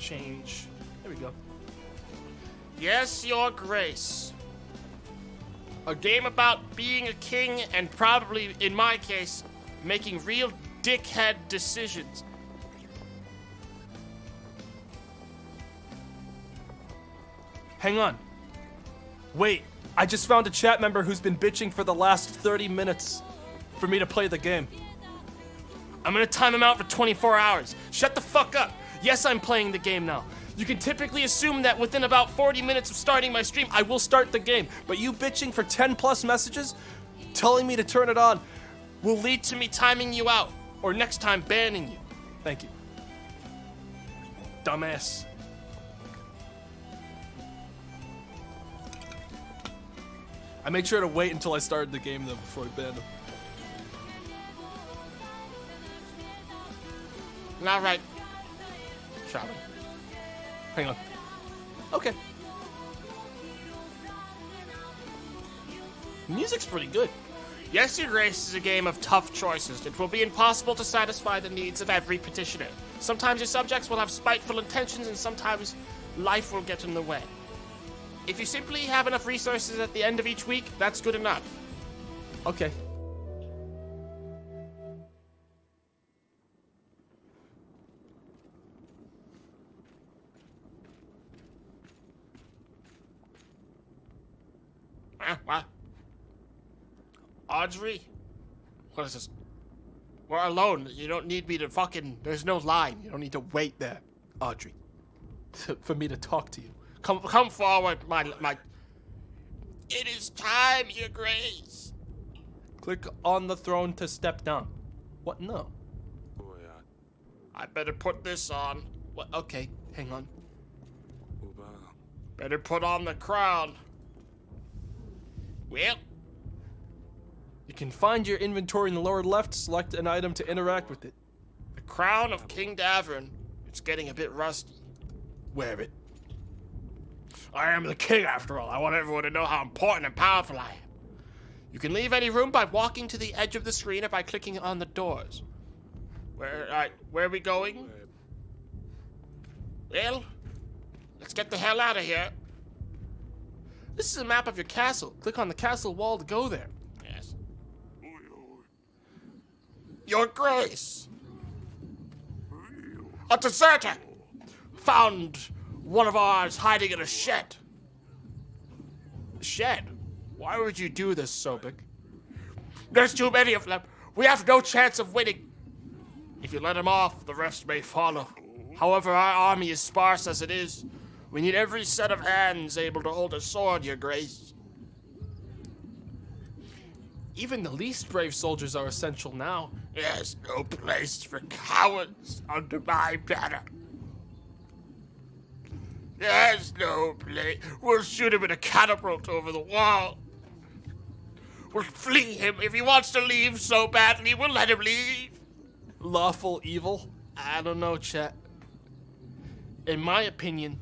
change. There we go. Yes, Your Grace. A game about being a king and probably, in my case, making real dickhead decisions. Hang on. Wait, I just found a chat member who's been bitching for the last 30 minutes for me to play the game. I'm gonna time him out for 24 hours. Shut the fuck up. Yes, I'm playing the game now. You can typically assume that within about 40 minutes of starting my stream, I will start the game. But you bitching for 10 plus messages, telling me to turn it on, will lead to me timing you out, or next time banning you. Thank you. Dumbass. I made sure to wait until I started the game though before I banned him. All right. Shall we? Hang on. Okay. Music's pretty good. Yes, Your Grace is a game of tough choices. It will be impossible to satisfy the needs of every petitioner. Sometimes your subjects will have spiteful intentions, and sometimes life will get in the way. If you simply have enough resources at the end of each week, that's good enough. Okay. What? Audrey? What is this? We're alone. You don't need me to fucking... There's no line. You don't need to wait there, Audrey. For me to talk to you. Come forward, my... It is time, Your Grace. Click on the throne to step down. What? No. I better put this on. What? Okay, hang on. Better put on the crown. Well, you can find your inventory in the lower left, select an item to interact with it. The crown of King Davern. It's getting a bit rusty. Wear it. I am the king, after all. I want everyone to know how important and powerful I am. You can leave any room by walking to the edge of the screen or by clicking on the doors. Where are we going? Well, let's get the hell out of here. This is a map of your castle. Click on the castle wall to go there. Yes. Your Grace! A deserter! Found one of ours hiding in a shed. Shed? Why would you do this, Sobek? There's too many of them. We have no chance of winning. If you let him off, the rest may follow. However, our army is sparse as it is. We need every set of hands able to hold a sword, Your Grace. Even the least brave soldiers are essential now. There's no place for cowards under my banner. There's no place. We'll shoot him in a catapult over the wall. We'll flee him. If he wants to leave so badly, we'll let him leave. Lawful evil? I don't know, chat. In my opinion,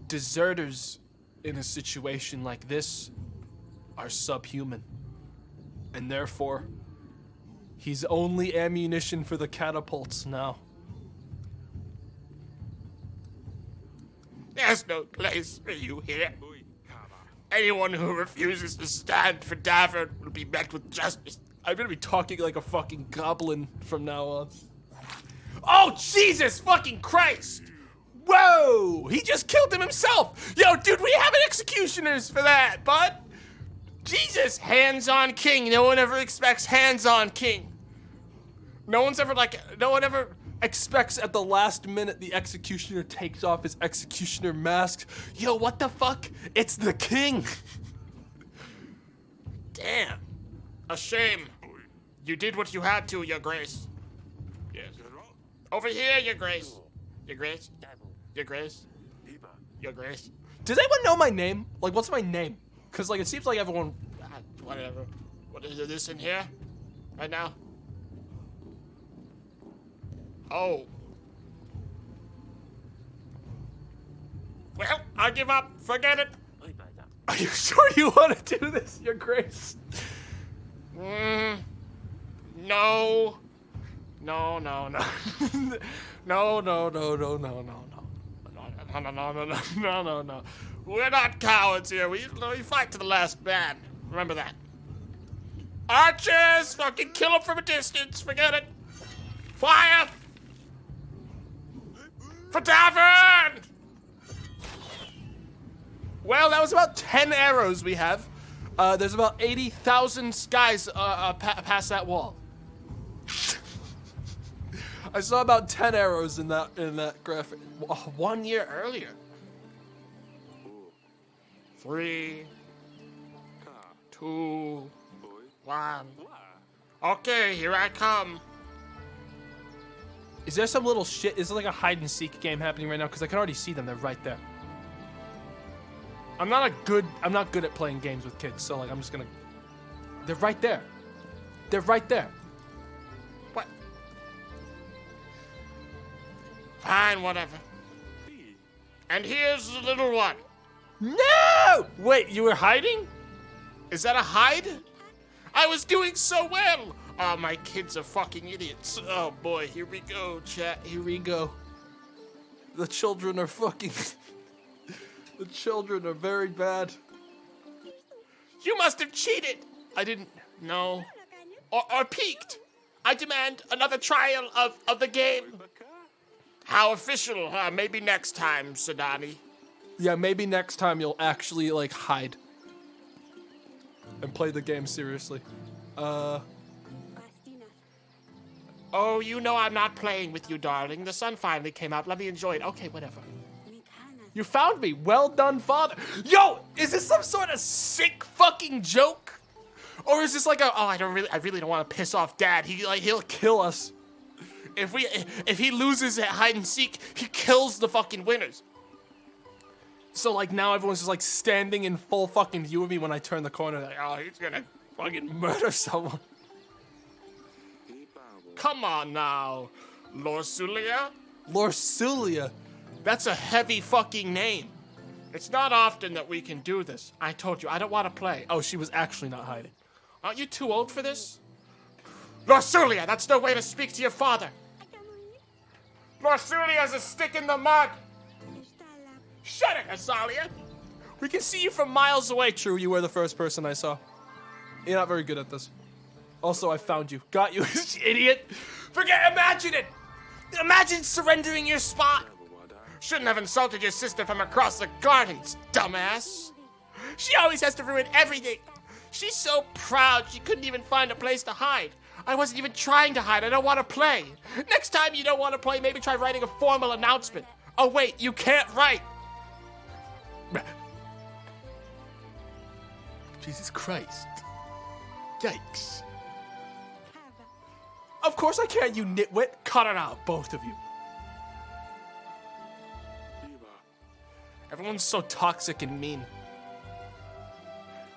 deserters in a situation like this are subhuman. And therefore, he's only ammunition for the catapults now. There's no place for you here. Anyone who refuses to stand for Davern will be met with justice. I'm gonna be talking like a fucking goblin from now on. Oh, Jesus fucking Christ! Whoa! He just killed him himself! Yo, dude, we have executioners for that, bud! Jesus! Hands-on king. No one ever expects hands-on king. No one ever expects at the last minute the executioner takes off his executioner mask. Yo, what the fuck? It's the king! Damn. A shame. You did what you had to, Your Grace. Yes. Over here, Your Grace. Your Grace. Your Grace. Your Grace. Does anyone know my name? Like, what's my name? Because, like, it seems like everyone... Whatever. What is this in here? Right now? Oh. Well, I give up. Forget it. Are you sure you want to do this, Your Grace? No. No. No, no. No. No. We're not cowards here. We fight to the last man. Remember that. Archers! Fucking kill him from a distance. Forget it. Fire! For tavern! Well, that was about 10 arrows we have. There's about 80,000 guys past that wall. I saw about 10 arrows in that graphic 1 year earlier. 3, 2, 1. Okay, here I come. Is there some little shit? Is it like a hide and seek game happening right now? Because I can already see them. They're right there. I'm not good at playing games with kids, so like I'm just gonna. They're right there. They're right there. What? Fine, whatever. And here's the little one. No! Wait, you were hiding? Is that a hide? I was doing so well. Oh, my kids are fucking idiots. Oh boy, here we go, chat. Here we go. The children are fucking. The children are very bad. You must have cheated. I didn't know. Or peeked. I demand another trial of the game. How official, huh? Maybe next time, Sadani. Yeah, maybe next time you'll actually, like, hide. And play the game seriously. Oh, you know I'm not playing with you, darling. The sun finally came out. Let me enjoy it. Okay, whatever. You found me. Well done, father. Yo, is this some sort of sick fucking joke? Or is this like a, oh, I really don't want to piss off Dad. He'll kill us. If he loses at hide and seek, he kills the fucking winners. So like now everyone's just like standing in full fucking view of me when I turn the corner. Like, oh, he's gonna fucking murder someone. Come on now, Lorsulia. Lorsulia. That's a heavy fucking name. It's not often that we can do this. I told you, I don't want to play. Oh, she was actually not hiding. Aren't you too old for this? Lorsulia, that's no way to speak to your father. Lorsulia's a stick in the mud. Shut it, Azalia. We can see you from miles away. True, you were the first person I saw. You're not very good at this. Also, I found you. Got you, idiot. Imagine it. Imagine surrendering your spot. Shouldn't have insulted your sister from across the gardens, dumbass. She always has to ruin everything. She's so proud she couldn't even find a place to hide. I wasn't even trying to hide. I don't want to play. Next time you don't want to play, maybe try writing a formal announcement. Oh, wait, you can't write. Jesus Christ. Yikes. Of course I can't, you nitwit. Cut it out, both of you. Everyone's so toxic and mean.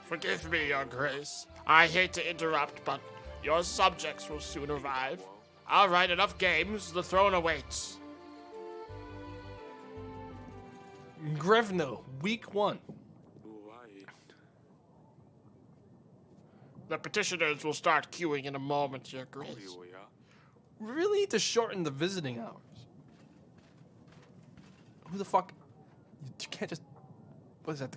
Forgive me, Your Grace. I hate to interrupt, but your subjects will soon arrive. All right, enough games. The throne awaits. Grevno, week 1. The petitioners will start queuing in a moment, Your Grace. We really need to shorten the visiting hours. Who the fuck? You can't just... What is that?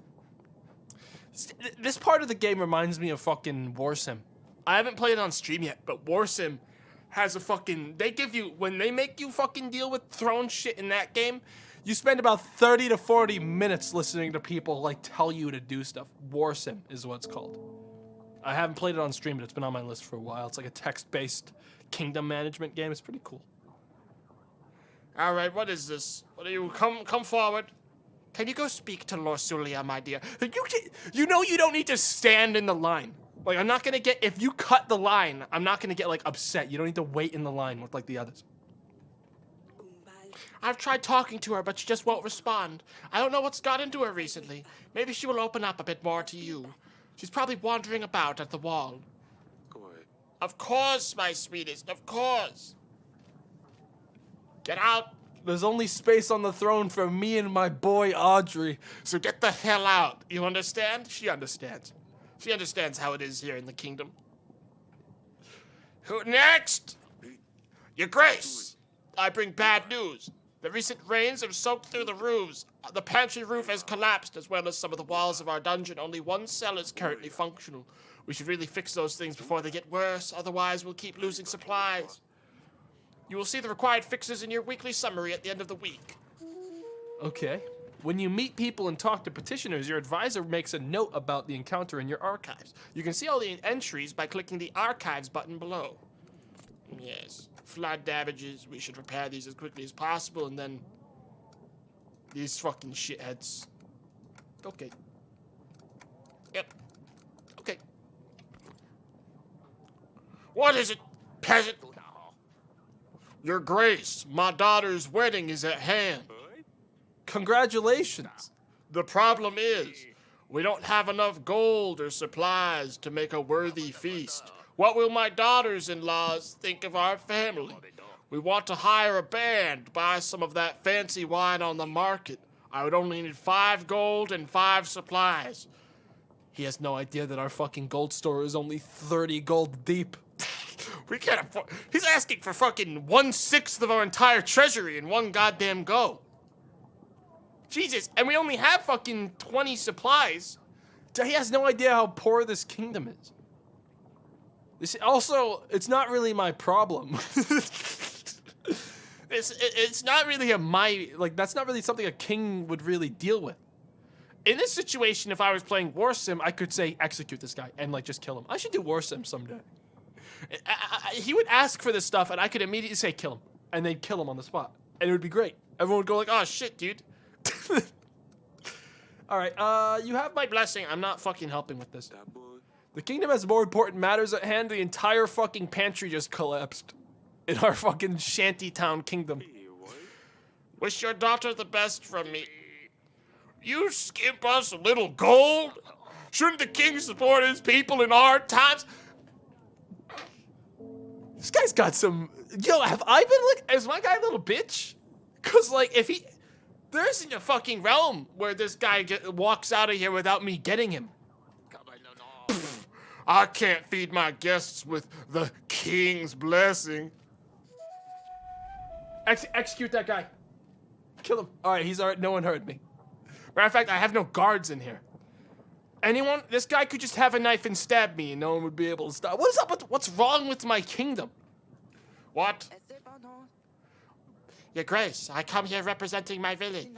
This part of the game reminds me of fucking War Sim. I haven't played it on stream yet, but War Sim has a fucking... They give you... When they make you fucking deal with throne shit in that game, you spend about 30 to 40 minutes listening to people, like, tell you to do stuff. War Sim is what it's called. I haven't played it on stream, but it's been on my list for a while. It's like a text-based kingdom management game. It's pretty cool. All right, what is this? What are you... Come forward. Can you go speak to Lorsulia, my dear? You know you don't need to stand in the line. Like, I'm not gonna get... If you cut the line, I'm not gonna get, like, upset. You don't need to wait in the line with, like, the others. I've tried talking to her, but she just won't respond. I don't know what's got into her recently. Maybe she will open up a bit more to you. She's probably wandering about at the wall. Of course, my sweetest, of course. Get out. There's only space on the throne for me and my boy Audrey. So get the hell out. You understand? She understands. She understands how it is here in the kingdom. Who next? Your Grace. I bring bad news. The recent rains have soaked through the roofs. The pantry roof has collapsed, as well as some of the walls of our dungeon. Only one cell is currently functional. We should really fix those things before they get worse, otherwise we'll keep losing supplies. You will see the required fixes in your weekly summary at the end of the week. Okay. When you meet people and talk to petitioners, your advisor makes a note about the encounter in your archives. You can see all the entries by clicking the Archives button below. Yes. Flood damages. We should repair these as quickly as possible, and then... these fucking shitheads. Okay. Yep. Okay. What is it, peasant? Your Grace, my daughter's wedding is at hand. Congratulations. The problem is, we don't have enough gold or supplies to make a worthy feast. What will my daughters-in-laws think of our family? We want to hire a band, buy some of that fancy wine on the market. I would only need 5 gold and 5 supplies. He has no idea that our fucking gold store is only 30 gold deep. We can't afford... He's asking for fucking 1/6 of our entire treasury in one goddamn go. Jesus, and we only have fucking 20 supplies. He has no idea how poor this kingdom is. Also, it's not really my problem. It's not really that's not really something a king would really deal with. In this situation, if I was playing War Sim, I could say, execute this guy, and just kill him. I should do War Sim someday. He would ask for this stuff, and I could immediately say, kill him. And they'd kill him on the spot. And it would be great. Everyone would go like, oh shit, dude. Alright, you have my blessing. I'm not fucking helping with this. The kingdom has more important matters at hand. The entire fucking pantry just collapsed. In our fucking shantytown kingdom. Wish your daughter the best from me. You skimp us a little gold? Shouldn't the king support his people in hard times? This guy's got some... Yo, have I been is my guy a little bitch? Cause if he... There isn't a fucking realm where this guy walks out of here without me getting him. I can't feed my guests with the king's blessing. Execute that guy. Kill him. Alright, he's alright. No one heard me. Matter of fact, I have no guards in here. Anyone? This guy could just have a knife and stab me and no one would be able to stop. What is up with... What's wrong with my kingdom? What? Your Grace, I come here representing my village.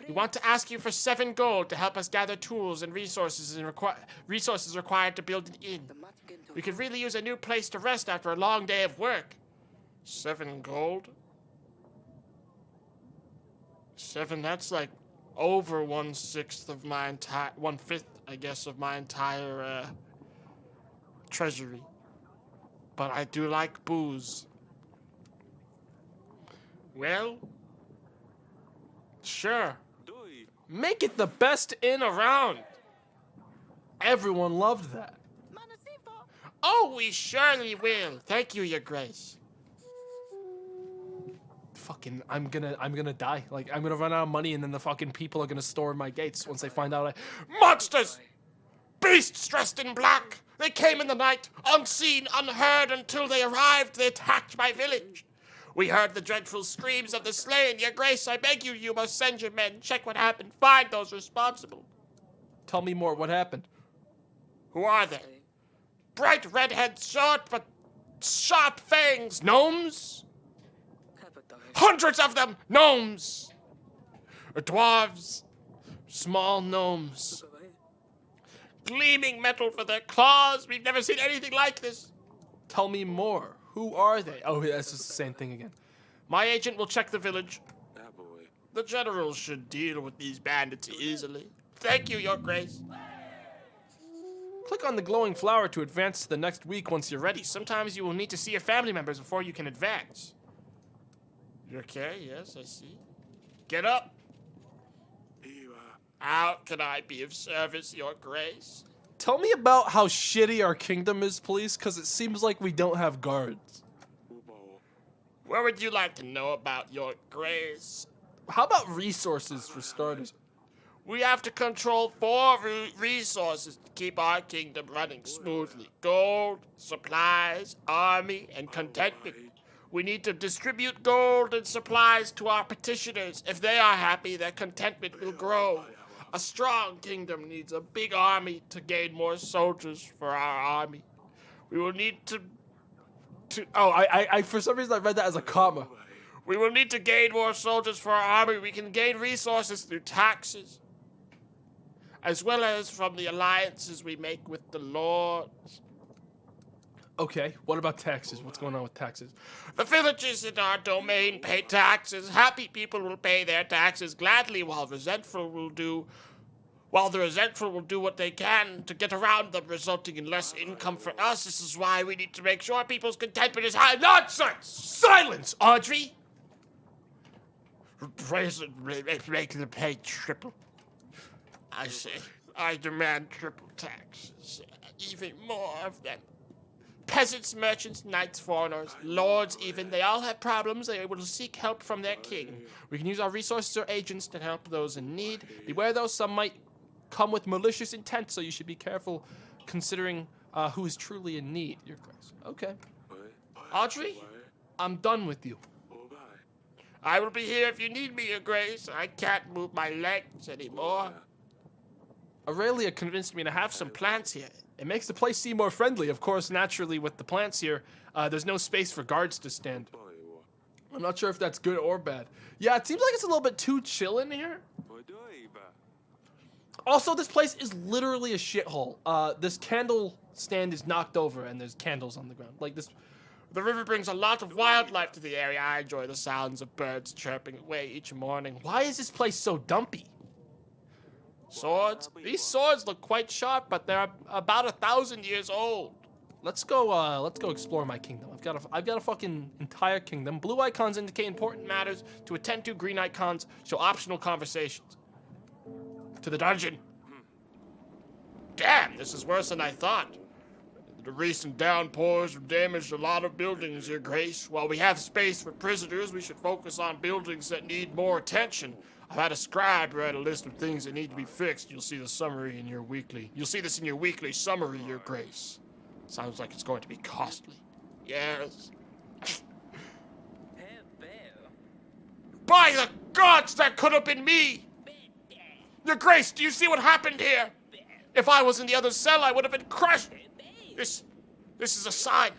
We want to ask you for 7 gold to help us gather tools and resources required to build an inn. We could really use a new place to rest after a long day of work. 7 gold? 7, that's over 1/6 of my entire... 1/5, I guess, of my entire, treasury. But I do like booze. Well, sure. Make it the best inn around. Everyone loved that. Oh, we surely will. Thank you, Your Grace. Fucking, I'm gonna die. I'm gonna run out of money, and then the fucking people are gonna storm my gates once they find out Monsters! Beasts dressed in black! They came in the night, unseen, unheard, until they arrived. They attacked my village. We heard the dreadful screams of the slain. Your Grace, I beg you, you must send your men. Check what happened. Find those responsible. Tell me more. What happened? Who are they? Bright redheads, short but sharp fangs. Gnomes? Hundreds of them! Gnomes! Dwarves. Small gnomes. Gleaming metal for their claws. We've never seen anything like this. Tell me more. Who are they? Oh, that's just the same thing again. My agent will check the village. The general should deal with these bandits easily. Thank you, Your Grace. Click on the glowing flower to advance to the next week once you're ready. Sometimes you will need to see your family members before you can advance. You okay? Yes, I see. Get up. How can I be of service, Your Grace? Tell me about how shitty our kingdom is, please, because it seems like we don't have guards. What would you like to know about, Your Grace? How about resources, for starters? We have to control 4 resources to keep our kingdom running smoothly. Gold, supplies, army, and contentment. We need to distribute gold and supplies to our petitioners. If they are happy, their contentment will grow. A strong kingdom needs a big army to gain more soldiers for our army. We will need to I for some reason I read that as a comma. We will need to gain more soldiers for our army. We can gain resources through taxes, as well as from the alliances we make with the lords. Okay, what about taxes? What's going on with taxes? The villagers in our domain pay taxes. Happy people will pay their taxes gladly, while the resentful will do what they can to get around them, resulting in less income for us. This is why we need to make sure people's contentment is high. Nonsense! Silence, Audrey! Make them pay triple. I say, I demand triple taxes. Even more of them. Peasants, merchants, knights, foreigners, lords even, they all have problems. They will seek help from their king. We can use our resources or agents to help those in need. Beware though, some might come with malicious intent, so you should be careful considering who is truly in need, Your Grace. Okay. Audrey, I'm done with you. I will be here if you need me, Your Grace. I can't move my legs anymore. Aurelia convinced me to have some plants here. It makes the place seem more friendly. Of course, naturally, with the plants here, there's no space for guards to stand. I'm not sure if that's good or bad. Yeah, it seems like it's a little bit too chill in here. Also, this place is literally a shithole. This candle stand is knocked over, and there's candles on the ground. Like this. The river brings a lot of wildlife to the area. I enjoy the sounds of birds chirping away each morning. Why is this place so dumpy? Swords? These swords look quite sharp, but they're about 1,000 years old. Let's go explore my kingdom. I've got a fucking entire kingdom. Blue icons indicate important matters to attend to. Green icons show optional conversations. To the dungeon. Damn, this is worse than I thought. The recent downpours have damaged a lot of buildings, Your Grace. While we have space for prisoners, we should focus on buildings that need more attention. I've had a scribe write a list of things that need to be fixed. You'll see this in your weekly summary, Your Grace. Sounds like it's going to be costly. Yes. By the gods, that could have been me! Your Grace, do you see what happened here? If I was in the other cell, I would have been crushed. This is a sign.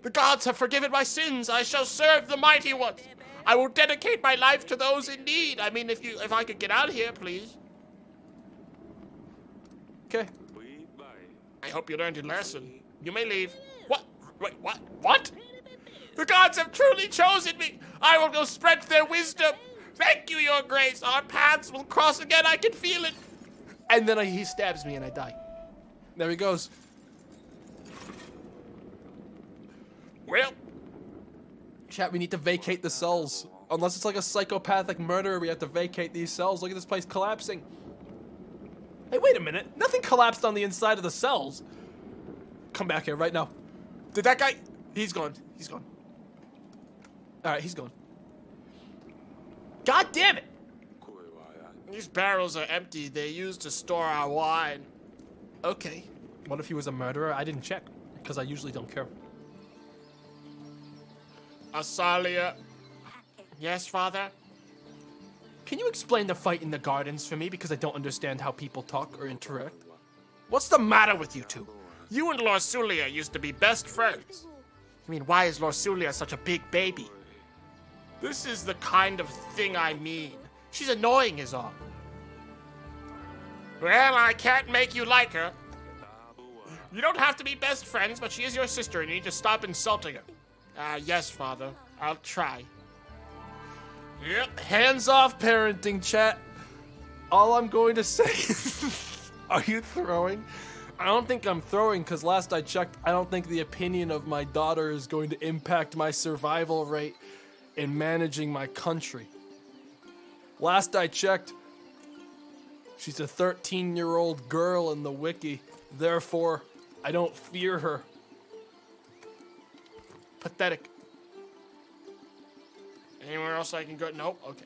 The gods have forgiven my sins. I shall serve the mighty ones. I will dedicate my life to those in need. I mean, if I could get out of here, please. Okay. I hope you learned your lesson. You may leave. What? Wait, what? What? The gods have truly chosen me. I will go spread their wisdom. Thank you, Your Grace. Our paths will cross again. I can feel it. And then he stabs me and I die. There he goes. Well, chat, we need to vacate the cells. Unless it's like a psychopathic murderer, we have to vacate these cells. Look at this place collapsing. Hey, wait a minute. Nothing collapsed on the inside of the cells. Come back here right now. Did that guy? He's gone. He's gone. Alright, he's gone. God damn it! These barrels are empty. They used to store our wine. Okay. What if he was a murderer? I didn't check, because I usually don't care. Asalia. Yes, Father? Can you explain the fight in the gardens for me? Because I don't understand how people talk or interact. What's the matter with you two? You and Lorsulia used to be best friends. I mean, why is Lorsulia such a big baby? This is the kind of thing I mean. She's annoying is all. Well, I can't make you like her. You don't have to be best friends, but she is your sister and you need to stop insulting her. Yes, Father. I'll try. Yep, hands off parenting, chat. All I'm going to say is, are you throwing? I don't think I'm throwing, because last I checked, I don't think the opinion of my daughter is going to impact my survival rate in managing my country. Last I checked, she's a 13-year-old girl in the wiki. Therefore, I don't fear her. Pathetic. Anywhere else I can go? Nope. Okay.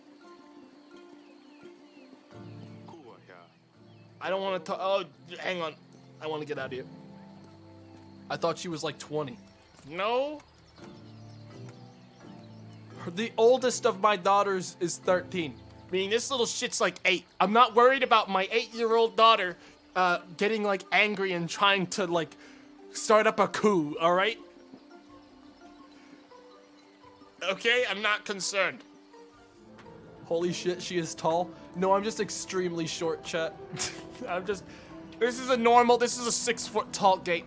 I don't want to talk. Oh, hang on. I want to get out of here. I thought she was like 20. No. The oldest of my daughters is 13. Meaning this little shit's like 8. I'm not worried about my 8-year-old daughter getting like angry and trying to like start up a coup, alright? Okay, I'm not concerned. Holy shit, she is tall. No, I'm just extremely short, chat. This is a 6 foot tall gate.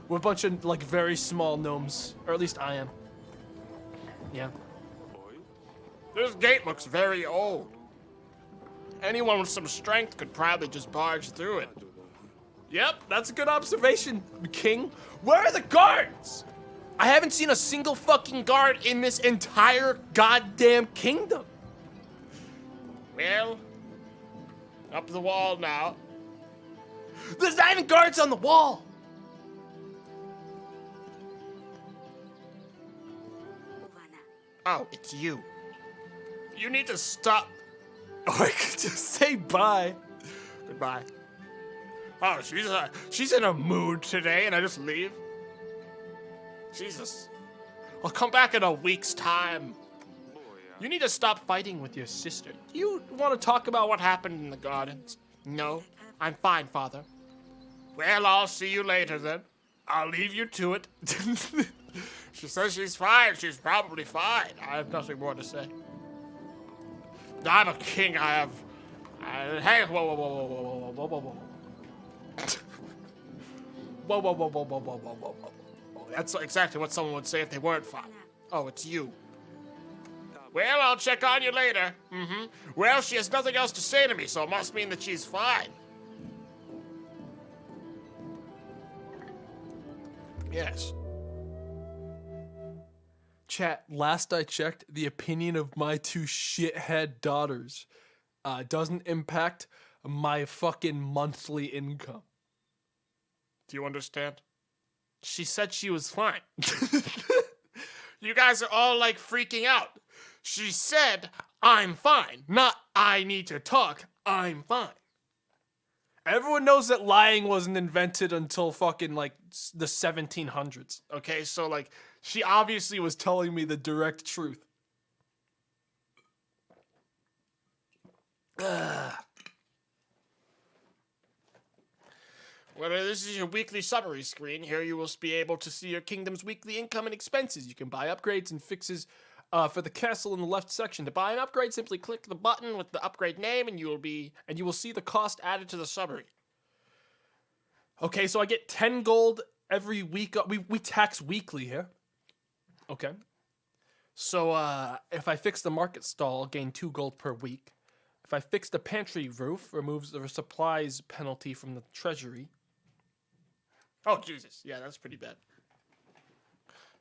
We're a bunch of like very small gnomes. Or at least I am. Yeah. This gate looks very old. Anyone with some strength could probably just barge through it. Yep, that's a good observation, King. Where are the guards? I haven't seen a single fucking guard in this entire goddamn kingdom. Well, up the wall now. There's not even guards on the wall. Oh, it's you. You need to stop. Or I could just say bye. Goodbye. Oh, she's in a mood today, and I just leave. Jesus. I'll come back in a week's time. You need to stop fighting with your sister. Do you want to talk about what happened in the gardens? No, I'm fine, Father. Well, I'll see you later then. I'll leave you to it. She says she's fine. She's probably fine. I have nothing more to say. I'm a king. Hey, whoa. Whoa. That's exactly what someone would say if they weren't fine. Oh, it's you. Well, I'll check on you later. Well, she has nothing else to say to me, so it must mean that she's fine. Yes. Chat, last I checked, the opinion of my 2 shithead daughters doesn't impact my fucking monthly income. Do you understand? She said she was fine. You guys are all like freaking out. She said, I'm fine. Not, I need to talk. I'm fine. Everyone knows that lying wasn't invented until fucking like the 1700s. Okay, so like, she obviously was Telling me the direct truth. Well, this is your weekly summary screen. Here you will be able to see your kingdom's weekly income and expenses. You can buy upgrades and fixes for the castle in the left section. To buy an upgrade, simply click the button with the upgrade name, and you will see the cost added to the summary. Okay, so I get 10 gold every week. We tax weekly here. Okay. So if I fix the market stall, I'll gain 2 gold per week. If I fix the pantry roof, removes the supplies penalty from the treasury. Oh, Jesus. Yeah, that's pretty bad.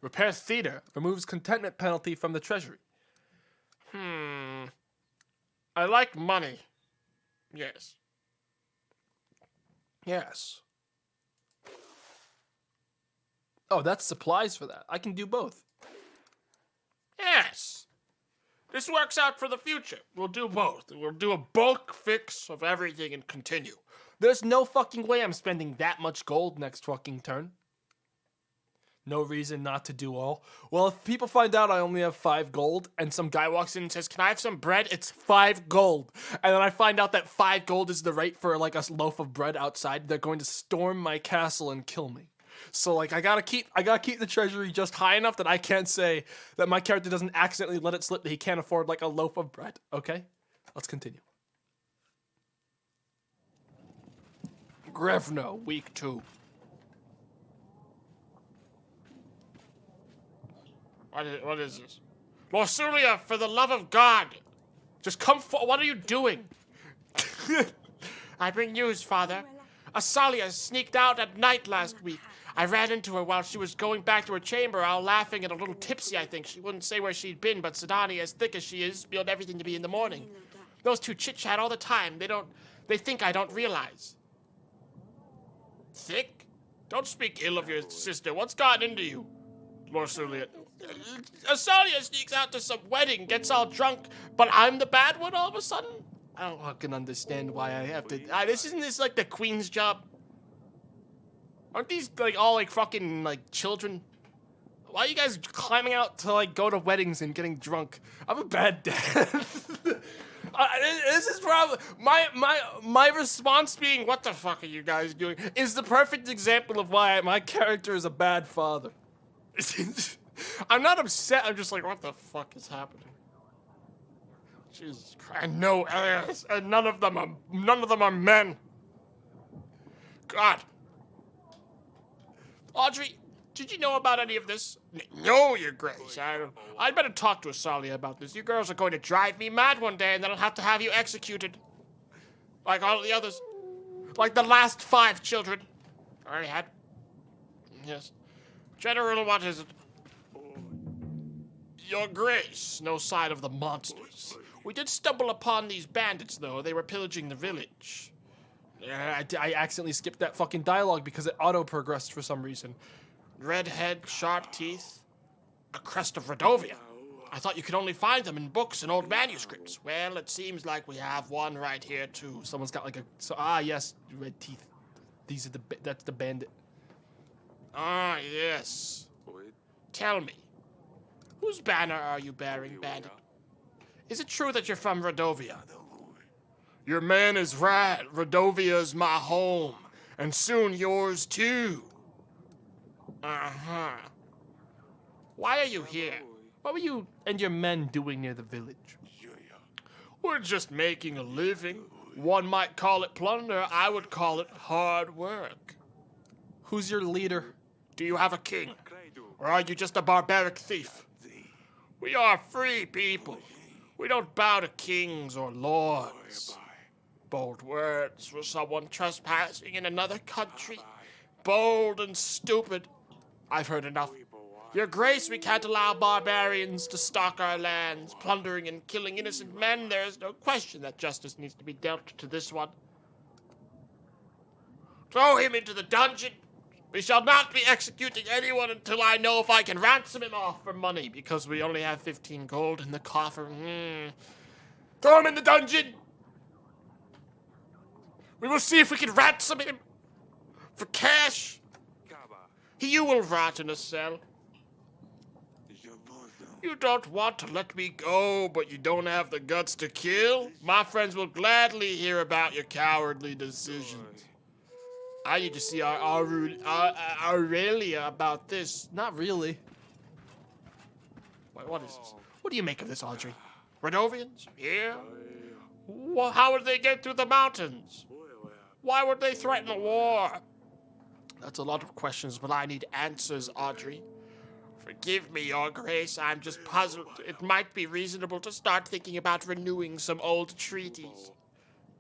Repair theater, removes contentment penalty from the treasury. I like money. Yes. Yes. Oh, that's supplies for that. I can do both. Yes. This works out for the future. We'll do both. We'll do a bulk fix of everything and continue. There's no fucking way I'm spending that much gold next fucking turn. No reason not to do all. Well, if people find out I only have 5 gold and some guy walks in and says, "Can I have some bread?" It's 5 gold. And then I find out that 5 gold is the rate for like a loaf of bread outside, they're going to storm my castle and kill me. So like I gotta keep the treasury just high enough that I can't say that my character doesn't accidentally let it slip that he can't afford like a loaf of bread. Okay? Let's continue. Grevno, week 2. What is this? Lorsulia, for the love of God! Just come for. What are you doing? I bring news, Father. Asalia sneaked out at night last week. I ran into her while she was going back to her chamber, all laughing and a little tipsy, I think. She wouldn't say where she'd been, but Sidani, as thick as she is, beyond everything to be in the morning. Those two chit-chat all the time. They think I don't realize. Thick? Don't speak ill of your sister. What's gotten into you? Lorsulia. Asalia sneaks out to some wedding, gets all drunk, but I'm the bad one all of a sudden? I don't fucking understand why I have to. Isn't this like the queen's job? Aren't these like all like fucking like children? Why are you guys climbing out to like go to weddings and getting drunk? I'm a bad dad. This is probably my response being, "What the fuck are you guys doing?" is the perfect example of why my character is a bad father. I'm not upset. I'm just like, what the fuck is happening? Jesus Christ! And no heirs, and none of them are men. God, Audrey, did you know about any of this? No, Your Grace. I'd better talk to Asalia about this. You girls are going to drive me mad one day, and then I'll have to have you executed. Like all of the others. Like the last 5 children. I already had. Yes. General, what is it? Your Grace, no sign of the monsters. We did stumble upon these bandits, though. They were pillaging the village. Yeah, I accidentally skipped that fucking dialogue because it auto-progressed for some reason. Red head, sharp teeth, a crest of Rodovia. I thought you could only find them in books and old manuscripts. Well, it seems like we have one right here, too. Someone's got like a... yes, red teeth. That's the bandit. Ah, yes. Tell me, whose banner are you bearing, bandit? Is it true that you're from Rodovia? Your man is right. Rodovia's my home, and soon yours too. Uh-huh. Why are you here? What were you and your men doing near the village? We're just making a living. One might call it plunder. I would call it hard work. Who's your leader? Do you have a king? Or are you just a barbaric thief? We are free people. We don't bow to kings or lords. Bold words for someone trespassing in another country. Bold and stupid. I've heard enough. Your Grace, we can't allow barbarians to stalk our lands, plundering and killing innocent men. There is no question that justice needs to be dealt to this one. Throw him into the dungeon. We shall not be executing anyone until I know if I can ransom him off for money, because we only have 15 gold in the coffer. Throw him in the dungeon. We will see if we can ransom him for cash. You will rot in a cell. You don't want to let me go, but you don't have the guts to kill? My friends will gladly hear about your cowardly decisions. I need to see Aurelia about this. Not really. Wait, what is this? What do you make of this, Audrey? Redovians? Here? Well, how would they get through the mountains? Why would they threaten a war? That's a lot of questions, but I need answers, Audrey. Forgive me, Your Grace, I'm just puzzled. It might be reasonable to start thinking about renewing some old treaties.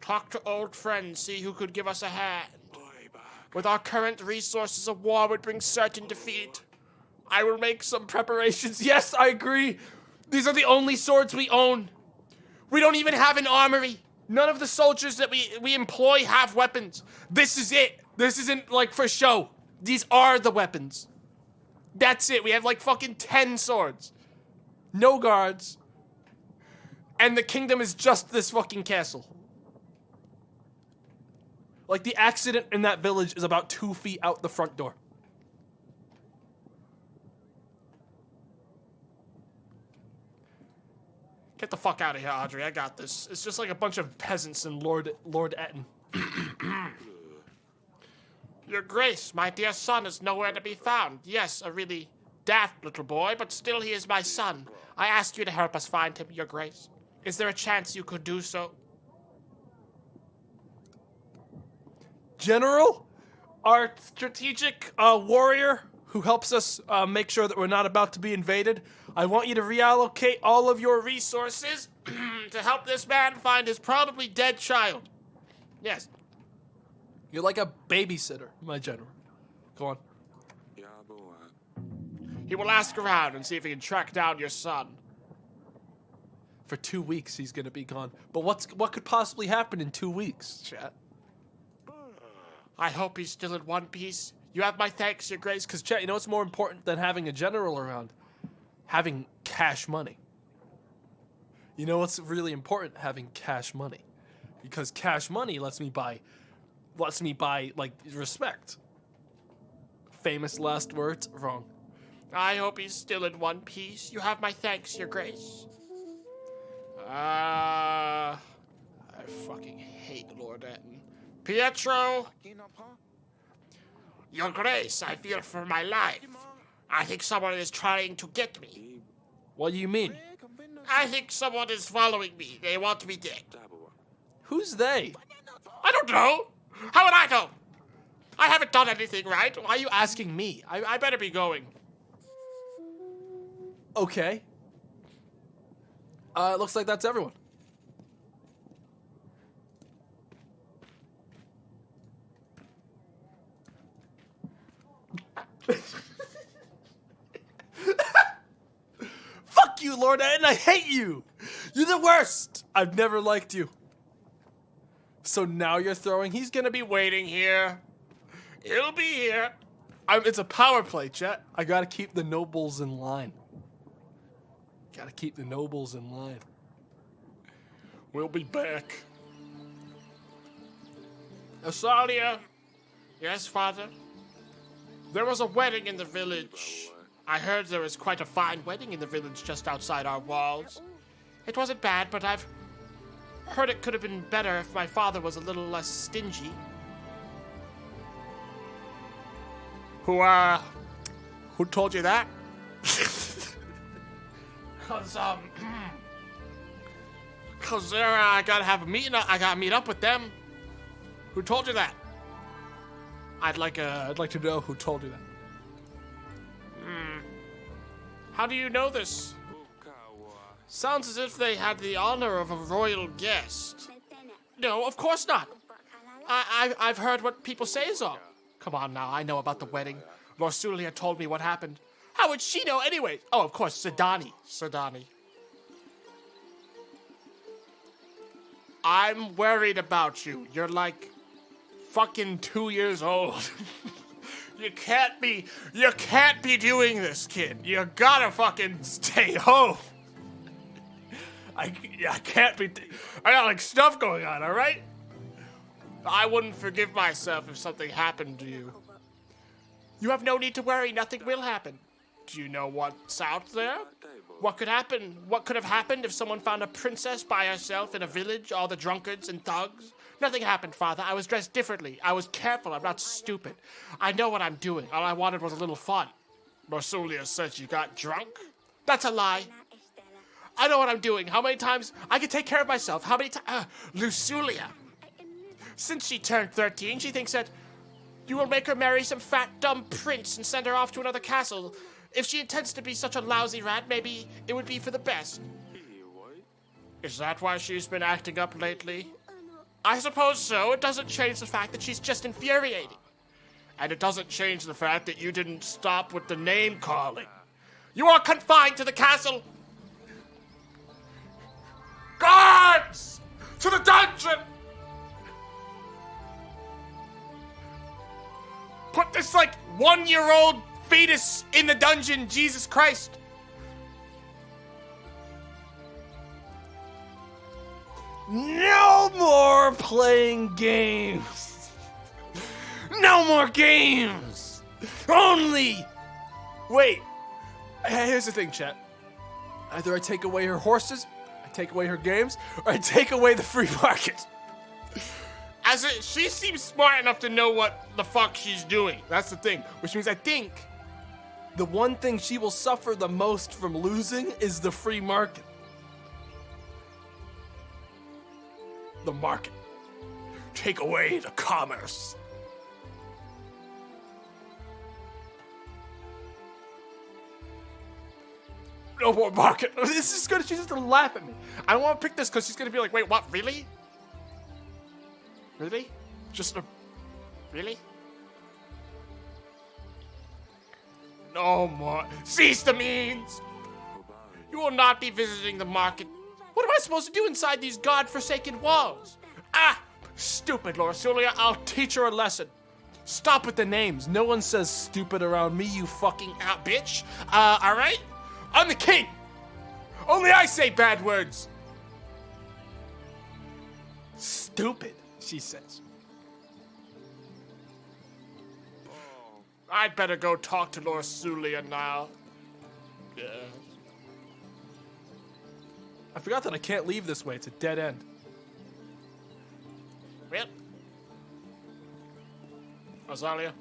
Talk to old friends, see who could give us a hand. With our current resources, a war would bring certain defeat. I will make some preparations. Yes, I agree. These are the only swords we own. We don't even have an armory. None of the soldiers that we employ have weapons. This is it. This isn't like for show. These are the weapons. That's it. We have like fucking 10 swords. No guards. And the kingdom is just this fucking castle. Like the accident in that village is about 2 feet out the front door. Get the fuck out of here, Audrey. I got this. It's just like a bunch of peasants and Lord Etten. Your Grace, my dear son is nowhere to be found. Yes, a really daft little boy, but still he is my son. I asked you to help us find him, Your Grace. Is there a chance you could do so? General, our strategic warrior who helps us make sure that we're not about to be invaded, I want you to reallocate all of your resources to help this man find his probably dead child. Yes. You're like a babysitter, my general. Go on. He will ask around and see if he can track down your son. For 2 weeks, he's gonna be gone. But what could possibly happen in 2 weeks, chat? I hope he's still in one piece. You have my thanks, Your Grace. Because, chat, you know what's more important than having a general around? Having cash money. You know what's really important? Having cash money. Because cash money lets me buy, like, respect. Famous last words? Wrong. I hope he's still in one piece. You have my thanks, Your Grace. I fucking hate Lord Etten. Pietro! Your Grace, I fear for my life. I think someone is trying to get me. What do you mean? I think someone is following me. They want me dead. Who's they? I don't know. How would I know? I haven't done anything right. Why are you asking me? I better be going. Okay. It looks like that's everyone. Fuck you, Lord Etten, I hate you! You're the worst! I've never liked you. So now you're throwing, he's gonna be waiting here. He'll be here. It's a power play, Chet. I gotta keep the nobles in line. Gotta keep the nobles in line. We'll be back. Asalia. Yes, father? There was a wedding in the village. I heard there was quite a fine wedding in the village just outside our walls. It wasn't bad, but I've heard it could have been better if my father was a little less stingy. Who told you that? Cause I gotta have a meeting. I gotta meet up with them. Who told you that? I'd like to know who told you that. How do you know this? Sounds as if they had the honor of a royal guest. No, of course not. I've heard what people say is all. Come on now, I know about the wedding. Lorsulia told me what happened. How would she know anyway? Oh, of course, Sidani. I'm worried about you. You're like fucking 2 years old. You can't be doing this, kid. You gotta fucking stay home. I can't be. I got like stuff going on, all right? I wouldn't forgive myself if something happened to you. You have no need to worry. Nothing will happen. Do you know what's out there? What could happen? What could have happened if someone found a princess by herself in a village, all the drunkards and thugs? Nothing happened, father. I was dressed differently. I was careful. I'm not stupid. I know what I'm doing. All I wanted was a little fun. Marsulia said you got drunk? That's a lie. I know what I'm doing. How many times? I can take care of myself. How many times? Lusulia. Since she turned 13, she thinks that you will make her marry some fat, dumb prince and send her off to another castle. If she intends to be such a lousy rat, maybe it would be for the best. Is that why she's been acting up lately? I suppose so. It doesn't change the fact that she's just infuriating. And it doesn't change the fact that you didn't stop with the name calling. You are confined to the castle. Guards! To the dungeon! Put this, 1-year-old fetus in the dungeon, Jesus Christ. No more playing games. No more games. Only. Wait. Here's the thing, chat. Either I take away her horses, I take away her games, or I take away the free market. She seems smart enough to know what the fuck she's doing. That's the thing. Which means I think the one thing she will suffer the most from losing is the free market. The market. Take away the commerce. No more market. This is good. She's just gonna laugh at me. I don't want to pick this because she's gonna be like, wait, what? Really? Really? Really? No more. Cease the means! You will not be visiting the market. What am I supposed to do inside these god-forsaken walls? Stupid Lorsulia. I'll teach her a lesson. Stop with the names. No one says stupid around me, you fucking bitch. Alright? I'm the king. Only I say bad words. Stupid, she says. I'd better go talk to Lorsulia now. Yeah. I forgot that I can't leave this way. It's a dead end. Well, Azalea,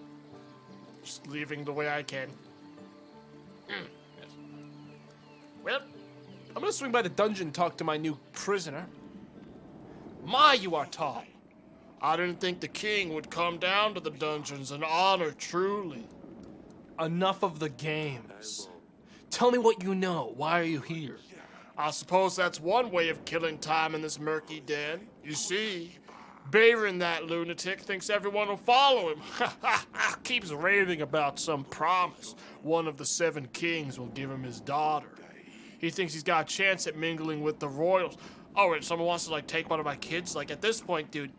just leaving the way I can. Yes. Well, I'm gonna swing by the dungeon and talk to my new prisoner. my, you are tall. I didn't think the king would come down to the dungeons and honor truly. Enough of the games. Tell me what you know. Why are you here? I suppose that's one way of killing time in this murky den. You see, Bayron, that lunatic, thinks everyone will follow him. Keeps raving about some promise. One of the 7 kings will give him his daughter. He thinks he's got a chance at mingling with the royals. Oh, and someone wants to, like, take one of my kids? Like, at this point, dude.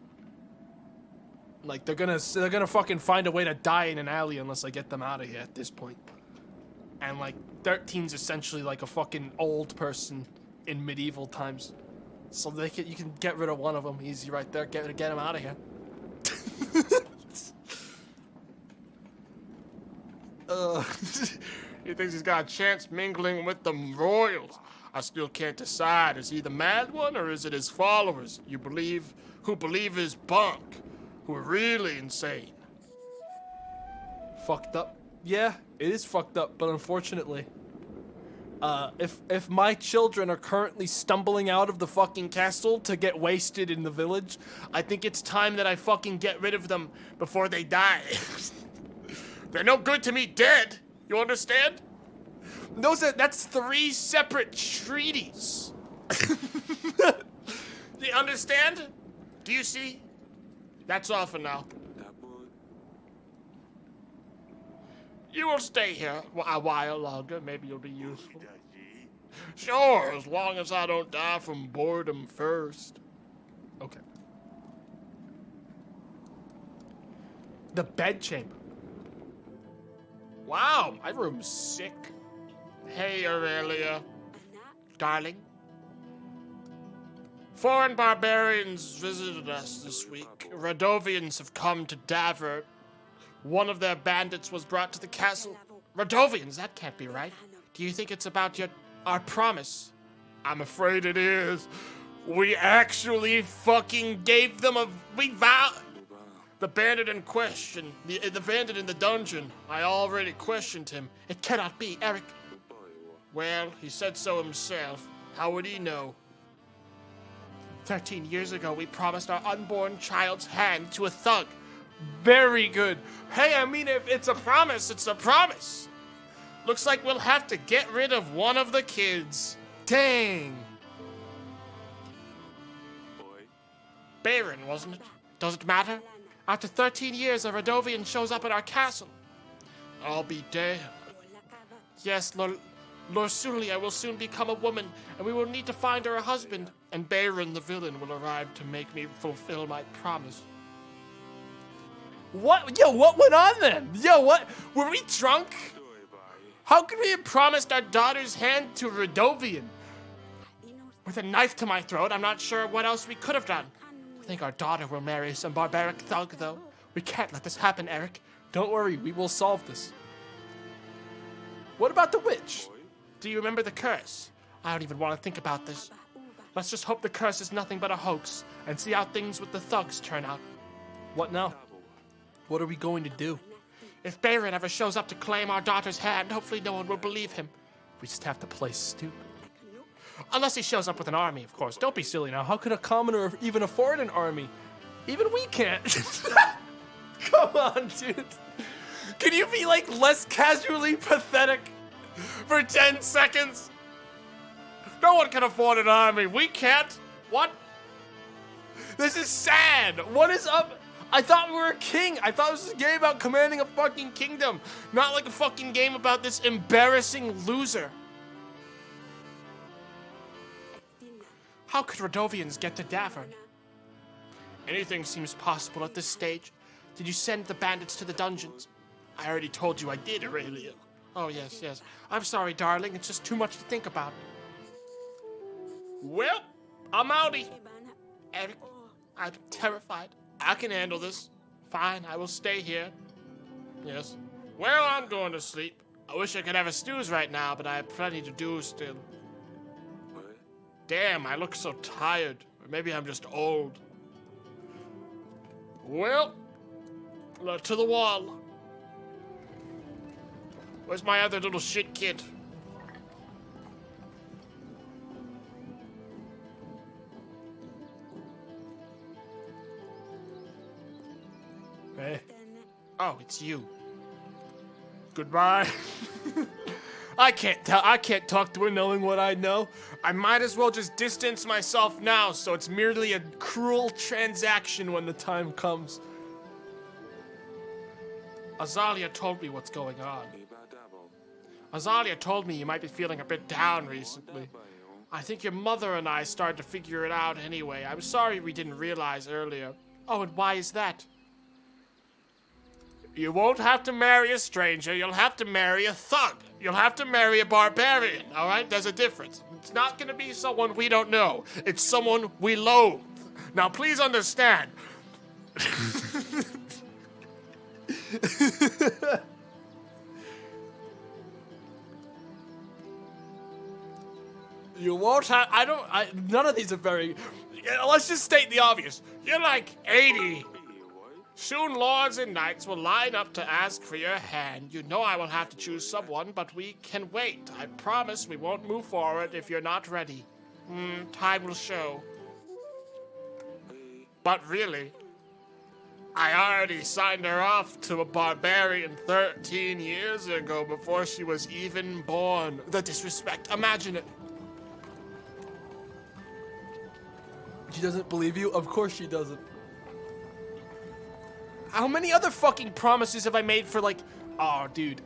Like, they're gonna fucking find a way to die in an alley unless I get them out of here at this point. And, like, 13's essentially like a fucking old person in medieval times. So you can get rid of one of them easy right there. Get him out of here. He thinks he's got a chance mingling with the royals. I still can't decide. Is he the mad one or is it his followers who believe his bunk, who are really insane? Fucked up. Yeah, it is fucked up, but unfortunately, if my children are currently stumbling out of the fucking castle to get wasted in the village, I think it's time that I fucking get rid of them before they die. They're no good to me dead. You understand? That's 3 separate treaties. Do you understand? Do you see? That's all for now. You will stay here a while longer. Maybe you'll be useful. Sure, as long as I don't die from boredom first. Okay. The bedchamber. Wow, my room's sick. Hey, Aurelia. Darling. Foreign barbarians visited us this week. Radovians have come to Davert. One of their bandits was brought to the castle. Radovians, that can't be right. Do you think it's about our promise? I'm afraid it is. We actually fucking gave them we vowed. The bandit in question, the bandit in the dungeon, I already questioned him. It cannot be, Eric. Well, he said so himself. How would he know? 13 years ago, we promised our unborn child's hand to a thug. Very good. Hey, I mean, if it's a promise, it's a promise. Looks like we'll have to get rid of one of the kids. Dang. Bayron, wasn't it? Does it matter? After 13 years, a Radovian shows up at our castle. I'll be damned. Yes, Lord Sulia will soon become a woman, and we will need to find her a husband. And Bayron the villain will arrive to make me fulfill my promise. What? Yo, what went on then? Yo, what? Were we drunk? How could we have promised our daughter's hand to Radovian? With a knife to my throat, I'm not sure what else we could have done. I think our daughter will marry some barbaric thug, though. We can't let this happen, Eric. Don't worry, we will solve this. What about the witch? Do you remember the curse? I don't even want to think about this. Let's just hope the curse is nothing but a hoax and see how things with the thugs turn out. What now? What are we going to do? If Bayron ever shows up to claim our daughter's hand, hopefully no one will believe him. We just have to play stupid. Unless he shows up with an army, of course. Don't be silly now. How could a commoner even afford an army? Even we can't. Come on, dude. Can you be, like, less casually pathetic for 10 seconds? No one can afford an army. We can't. What? This is sad. What is up? I thought we were a king. I thought this was a game about commanding a fucking kingdom, not like a fucking game about this embarrassing loser. How could Radovians get to Davern? Anything seems possible at this stage. Did you send the bandits to the dungeons? I already told you I did, Aurelia. Oh, yes. I'm sorry, darling. It's just too much to think about. Well, I'm outie. Eric, I'm terrified. I can handle this. Fine, I will stay here. Yes. Well, I'm going to sleep. I wish I could have a snooze right now, but I have plenty to do still. Damn, I look so tired. Or maybe I'm just old. Well, to the wall. Where's my other little shit kid? Hey. Oh, it's you. Goodbye. I can't talk to her knowing what I know. I might as well just distance myself now, so it's merely a cruel transaction when the time comes. Azalea told me what's going on. Azalea told me you might be feeling a bit down recently. I think your mother and I started to figure it out anyway. I'm sorry we didn't realize earlier. Oh, and why is that? You won't have to marry a stranger. You'll have to marry a thug. You'll have to marry a barbarian, all right? There's a difference. It's not going to be someone we don't know. It's someone we loathe. Now, please understand. You won't have. None of these are very. Let's just state the obvious. You're like 80. Soon lords and knights will line up to ask for your hand. You know I will have to choose someone, but we can wait. I promise we won't move forward if you're not ready. Time will show. But really, I already signed her off to a barbarian 13 years ago before she was even born. The disrespect, imagine it. She doesn't believe you? Of course she doesn't. How many other fucking promises have I made for, like, oh, dude.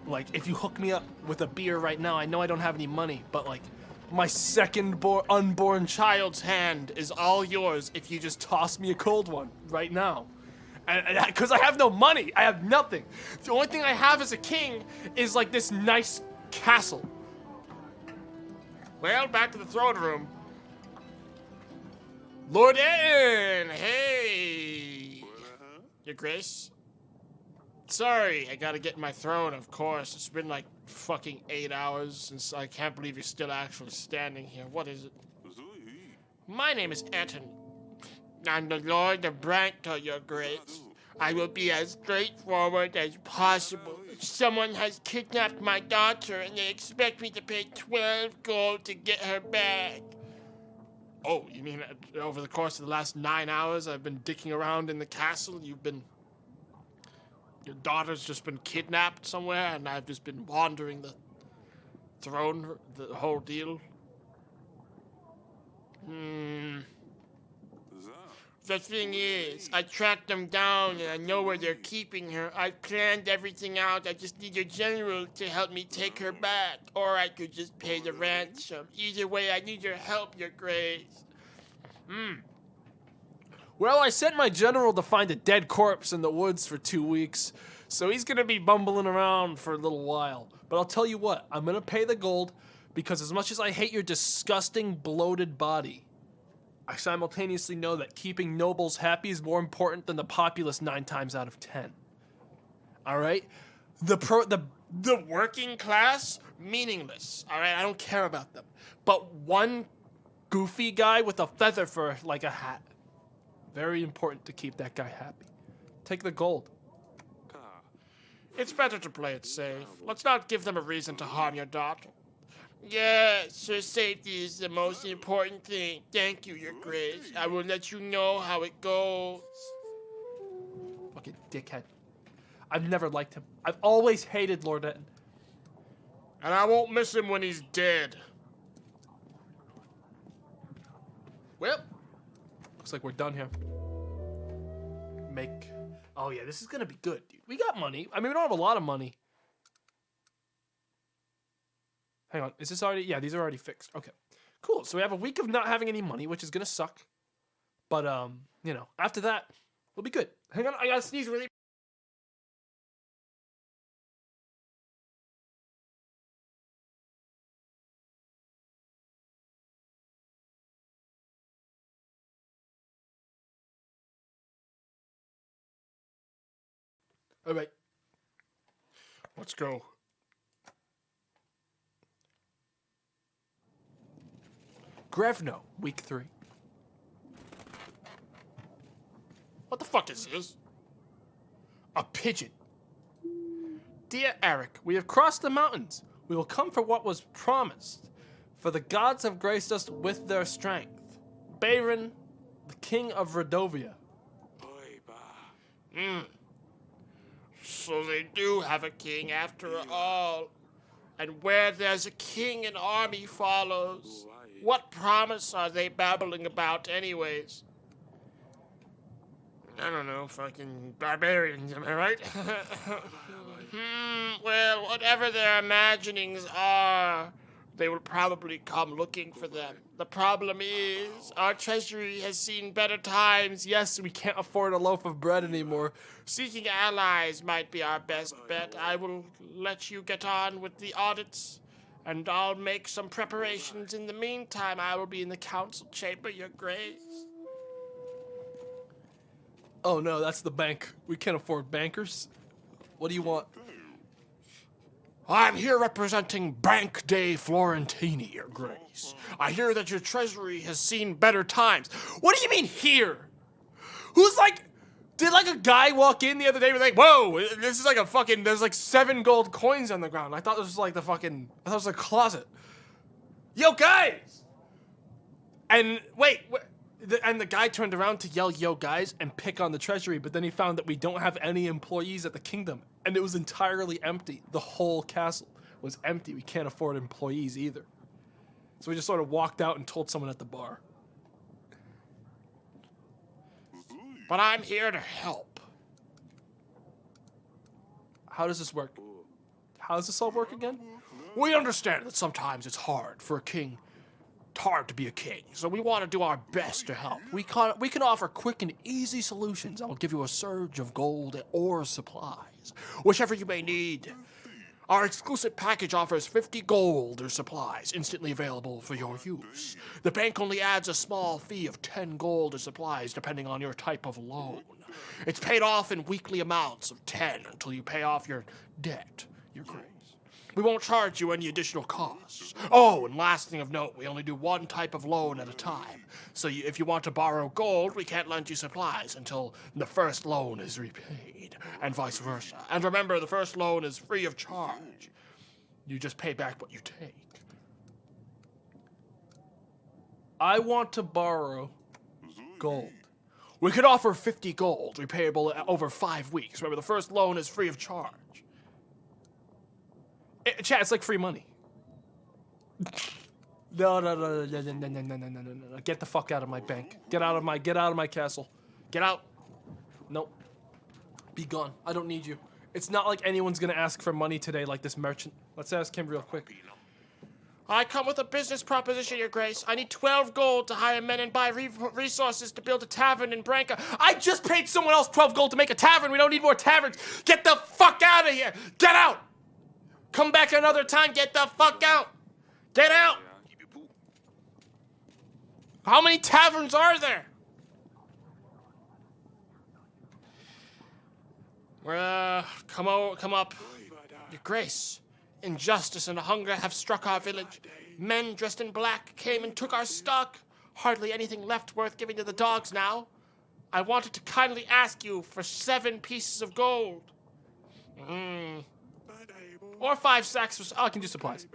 Like, if you hook me up with a beer right now, I know I don't have any money, but, like, my unborn child's hand is all yours if you just toss me a cold one right now. Because I have no money. I have nothing. The only thing I have as a king is, like, this nice castle. Well, back to the throne room. Lord Aaron, hey. Your Grace? Sorry, I gotta get my throne, of course. It's been like fucking 8 hours since I can't believe you're still actually standing here. What is it? My name is Etten. I'm the Lord of Branka, Your Grace. I will be as straightforward as possible. Someone has kidnapped my daughter and they expect me to pay 12 gold to get her back. Oh, you mean over the course of the last 9 hours I've been dicking around in the castle? Your daughter's just been kidnapped somewhere and I've just been wandering the throne, the whole deal? The thing is, I tracked them down and I know where they're keeping her. I've planned everything out. I just need your general to help me take her back. Or I could just pay the ransom. Either way, I need your help, Your Grace. Well, I sent my general to find a dead corpse in the woods for 2 weeks, so he's gonna be bumbling around for a little while. But I'll tell you what, I'm gonna pay the gold, because as much as I hate your disgusting, bloated body, I simultaneously know that keeping nobles happy is more important than the populace 9 times out of 10. All right? The working class, meaningless. All right? I don't care about them. But one goofy guy with a feather for like a hat. Very important to keep that guy happy. Take the gold. It's better to play it safe. Let's not give them a reason to harm your daughter. Yes, her safety is the most important thing. Thank you, Your Grace. I will let you know how it goes. Fucking dickhead. I've never liked him. I've always hated Lord Etten. And I won't miss him when he's dead. Well, looks like we're done here. Oh yeah, this is gonna be good, dude. We got money. I mean, we don't have a lot of money. Hang on, is this already? Yeah, these are already fixed. Okay, cool. So we have a week of not having any money, which is gonna suck. But you know, after that, we'll be good. Hang on, I gotta sneeze really. All right. Let's go. Grevno, week 3. What the fuck is this? A pigeon. Dear Eric, we have crossed the mountains. We will come for what was promised, for the gods have graced us with their strength. Bayron, the king of Redovia. So they do have a king after all. And where there's a king, an army follows. What promise are they babbling about anyways? I don't know, fucking barbarians, am I right? Well, whatever their imaginings are, they will probably come looking for them. The problem is, our treasury has seen better times. Yes, we can't afford a loaf of bread anymore. Seeking allies might be our best bet. I will let you get on with the audits, and I'll make some preparations. In the meantime, I will be in the council chamber, Your Grace. Oh no, that's the bank. We can't afford bankers. What do you want? I'm here representing Bank de Florentini, Your Grace. I hear that your treasury has seen better times. What do you mean here? Who's like, did like a guy walk in the other day and be like, whoa, this is like a fucking, there's like 7 gold coins on the ground. I thought this was like the fucking, I thought it was a closet. Yo, guys! And wait, and the guy turned around to yell, yo, guys, and pick on the treasury, but then he found that we don't have any employees at the kingdom. And it was entirely empty. The whole castle was empty. We can't afford employees either. So we just sort of walked out and told someone at the bar. But I'm here to help. How does this work? How does this all work again? We understand that sometimes it's hard for a king. It's hard to be a king, so we want to do our best to help. We can offer quick and easy solutions. I'll give you a surge of gold or supplies, whichever you may need. Our exclusive package offers 50 gold or supplies instantly available for your use. The bank only adds a small fee of 10 gold or supplies depending on your type of loan. It's paid off in weekly amounts of 10 until you pay off your debt, Your Grace. We won't charge you any additional costs. Oh, and last thing of note, we only do one type of loan at a time. So if you want to borrow gold, we can't lend you supplies until the first loan is repaid, and vice versa. And remember, the first loan is free of charge. You just pay back what you take. I want to borrow gold. We could offer 50 gold, repayable over 5 weeks. Remember, the first loan is free of charge. Chat, it's like free money. No. Get the fuck out of my bank. Get out of my castle. Get out. Nope. Be gone. I don't need you. It's not like anyone's gonna ask for money today like this merchant. Let's ask him real quick. I come with a business proposition, Your Grace. I need 12 gold to hire men and buy resources to build a tavern in Branca. I just paid someone else 12 gold to make a tavern. We don't need more taverns. Get the fuck out of here. Get out. Come back another time. Get the fuck out. Get out. How many taverns are there? Come up. Your Grace, injustice and hunger have struck our village. Men dressed in black came and took our stock. Hardly anything left worth giving to the dogs now. I wanted to kindly ask you for 7 pieces of gold. Or 5 sacks of... Oh, I can do supplies.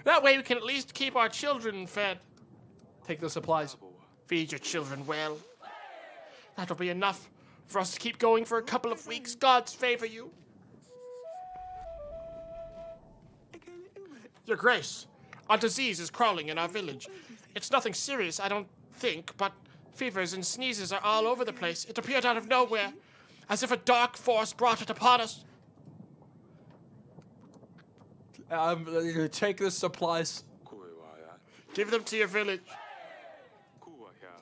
That way we can at least keep our children fed. Take the supplies. Feed your children well. That'll be enough for us to keep going for a couple of weeks. Gods favor you. Your Grace, a disease is crawling in our village. It's nothing serious, I don't think, but fevers and sneezes are all over the place. It appeared out of nowhere, as if a dark force brought it upon us. Take the supplies. Give them to your village.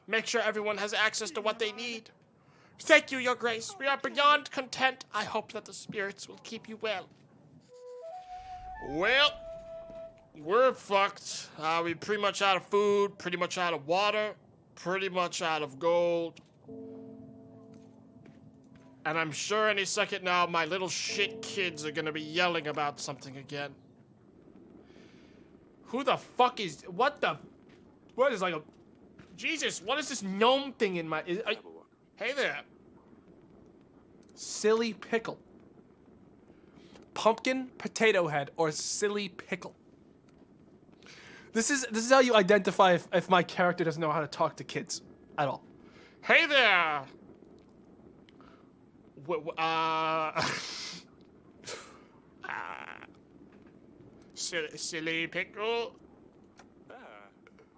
Make sure everyone has access to what they need. Thank you, Your Grace. We are beyond content. I hope that the spirits will keep you well. Well, we're fucked. We're pretty much out of food, pretty much out of water, pretty much out of gold. And I'm sure any second now my little shit kids are gonna be yelling about something again. Who the fuck is... What the... What is like a... Jesus, what is this gnome thing in my... Hey there. Silly pickle. Pumpkin, potato head, or silly pickle. This is how you identify if my character doesn't know how to talk to kids at all. Hey there. Silly pickle.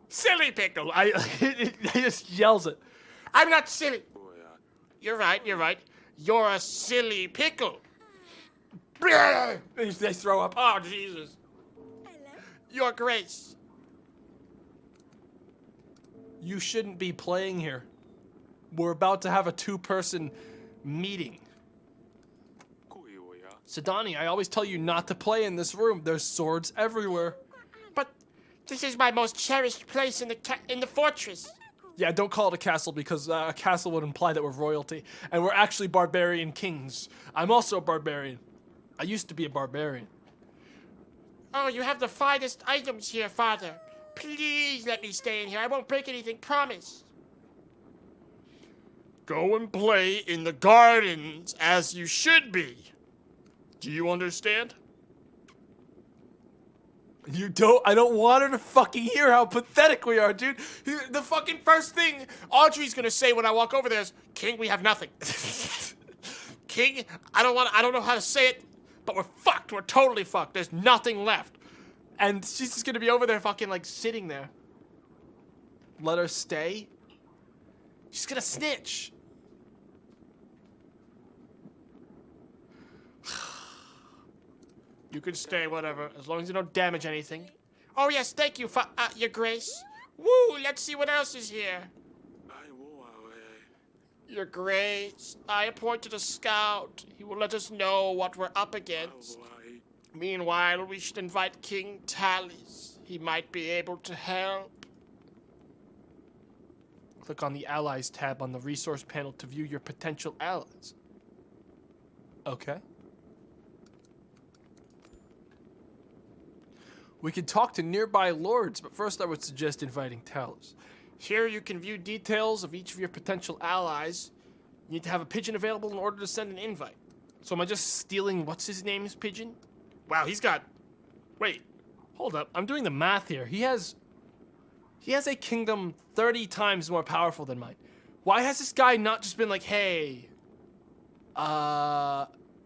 Silly pickle. He just yells it. I'm not silly. You're right. You're a silly pickle. They throw up. Oh, Jesus. Your Grace. You shouldn't be playing here. We're about to have a 2-person meeting. Sidani, I always tell you not to play in this room. There's swords everywhere. But this is my most cherished place in the fortress. Yeah, don't call it a castle because a castle would imply that we're royalty. And we're actually barbarian kings. I'm also a barbarian. I used to be a barbarian. Oh, you have the finest items here, Father. Please let me stay in here. I won't break anything, promise. Go and play in the gardens as you should be. Do you understand? You don't? I don't want her to fucking hear how pathetic we are, dude. The fucking first thing Audrey's gonna say when I walk over there is, King, we have nothing. King, I don't know how to say it, but we're fucked. We're totally fucked. There's nothing left. And she's just gonna be over there fucking like sitting there. Let her stay? She's gonna snitch. You can stay, whatever, as long as you don't damage anything. Oh yes, thank you, Your Grace. Woo, let's see what else is here. Your Grace, I appointed a scout. He will let us know what we're up against. Meanwhile, we should invite King Tallis. He might be able to help. Click on the Allies tab on the resource panel to view your potential allies. Okay. We could talk to nearby lords, but first I would suggest inviting Tallis. Here you can view details of each of your potential allies. You need to have a pigeon available in order to send an invite. So am I just stealing what's-his-name's pigeon? Wow, he's got... Wait, hold up. I'm doing the math here. He has a kingdom 30 times more powerful than mine. Why has this guy not just been like, hey,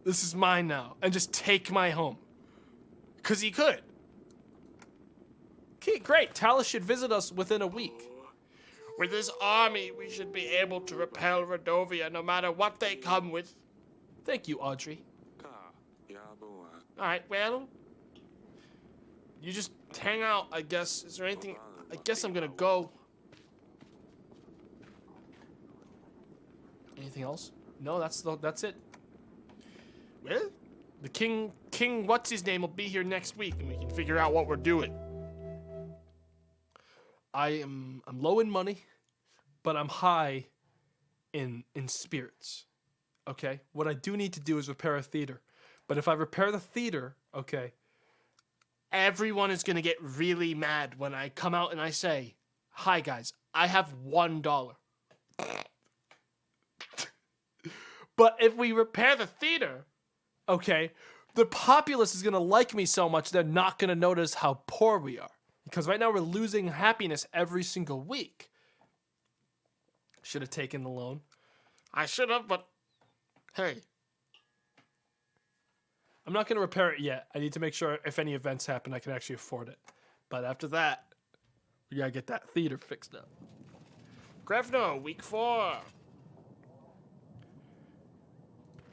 this is mine now, and just take my home? Because he could. Okay, great. Tallis should visit us within a week. With this army, we should be able to repel Rodovia no matter what they come with. Thank you, Audrey. Alright, well... You just hang out, I guess. Is there anything... I guess I'm gonna go. Anything else? No, that's it. Well, The king what's-his-name will be here next week, and we can figure out what we're doing. I'm low in money, but I'm high in spirits. Okay? What I do need to do is repair a theater. But if I repair the theater, okay, everyone is gonna get really mad when I come out and I say, "Hi guys, I have $1." But if we repair the theater, okay, the populace is gonna like me so much they're not gonna notice how poor we are. Because right now we're losing happiness every single week. Should have taken the loan. I should have, but hey. I'm not going to repair it yet. I need to make sure if any events happen, I can actually afford it. But after that, we got to get that theater fixed up. Grevno, week 4.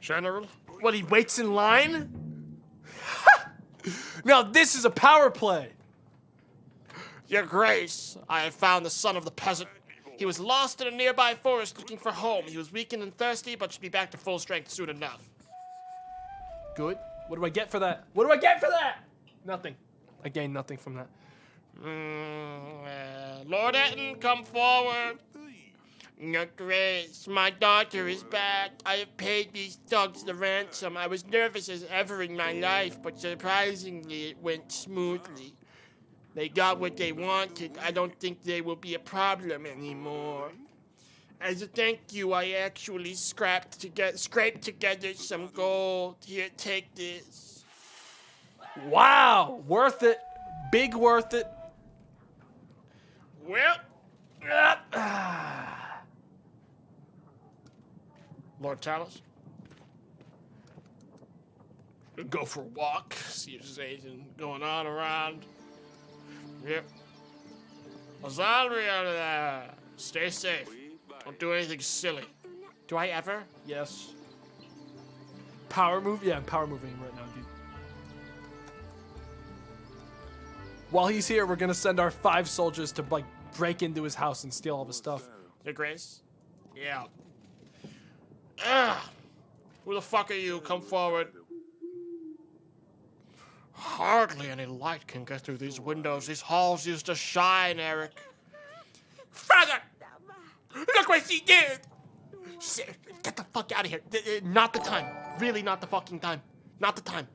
General? What, he waits in line? Now this is a power play. Your Grace, I have found the son of the peasant. He was lost in a nearby forest looking for home. He was weakened and thirsty, but should be back to full strength soon enough. Good. What do I get for that? What do I get for that? Nothing. I gain nothing from that. Lord Etten, come forward. Your Grace, my daughter is back. I have paid these thugs the ransom. I was nervous as ever in my life, but surprisingly it went smoothly. They got what they wanted. I don't think they will be a problem anymore. As a thank you, I actually scraped together some gold. Here, take this. Wow, worth it. Big worth it. Well, Lord Talos. Go for a walk, see if there's anything going on around. Yep. Azalria, stay safe. Don't do anything silly. Do I ever? Yes. Power move? Yeah, I'm power moving him right now, dude. While he's here, we're gonna send our 5 soldiers to like break into his house and steal all of his stuff. Your Grace? Yeah. Ugh. Who the fuck are you? Come forward. Hardly any light can get through these windows. These halls used to shine, Eric. Father! Look what she did! Get the fuck out of here. Not the time. Really not the fucking time. Not the time.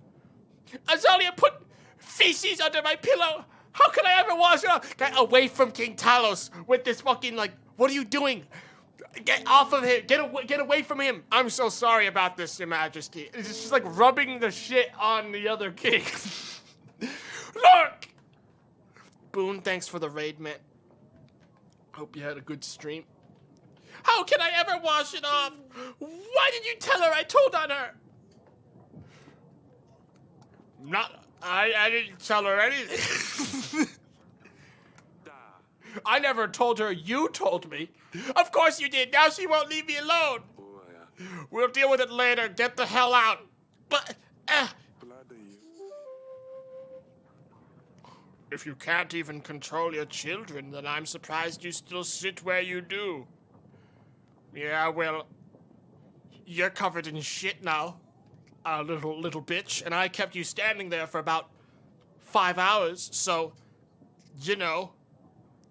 Azalea put feces under my pillow. How could I ever wash it off? Get away from King Talos with this fucking, like, what are you doing? Get off of him. Get away from him. I'm so sorry about this, Your Majesty. It's just like rubbing the shit on the other king. Look! Boone, thanks for the raid, man. Hope you had a good stream. How can I ever wash it off? Why did you tell her I told on her? I didn't tell her anything. I never told her, you told me. Of course you did. Now she won't leave me alone. We'll deal with it later. Get the hell out. But, if you can't even control your children, then I'm surprised you still sit where you do. Yeah, well, you're covered in shit now, little bitch, and I kept you standing there for about 5 hours, so, you know,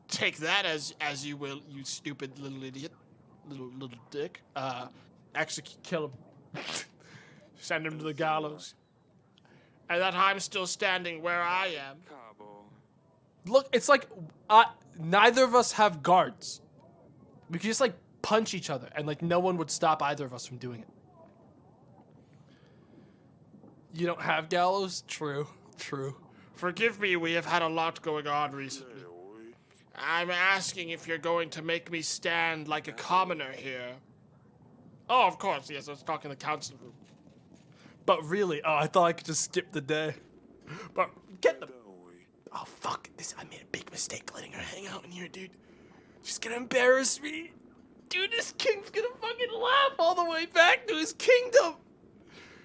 take that as you will, you stupid little idiot, little dick. Execute, kill him, send him to the gallows, and that I'm still standing where I am. Look, it's like neither of us have guards. We could just like punch each other and like no one would stop either of us from doing it. You don't have gallows? True. Forgive me, we have had a lot going on recently. I'm asking if you're going to make me stand like a commoner here. Oh, of course, yes, I was talking in the council room. But really, I thought I could just skip the day. But get them. Oh, fuck, I made a big mistake letting her hang out in here, dude. She's gonna embarrass me. Dude, this king's gonna fucking laugh all the way back to his kingdom.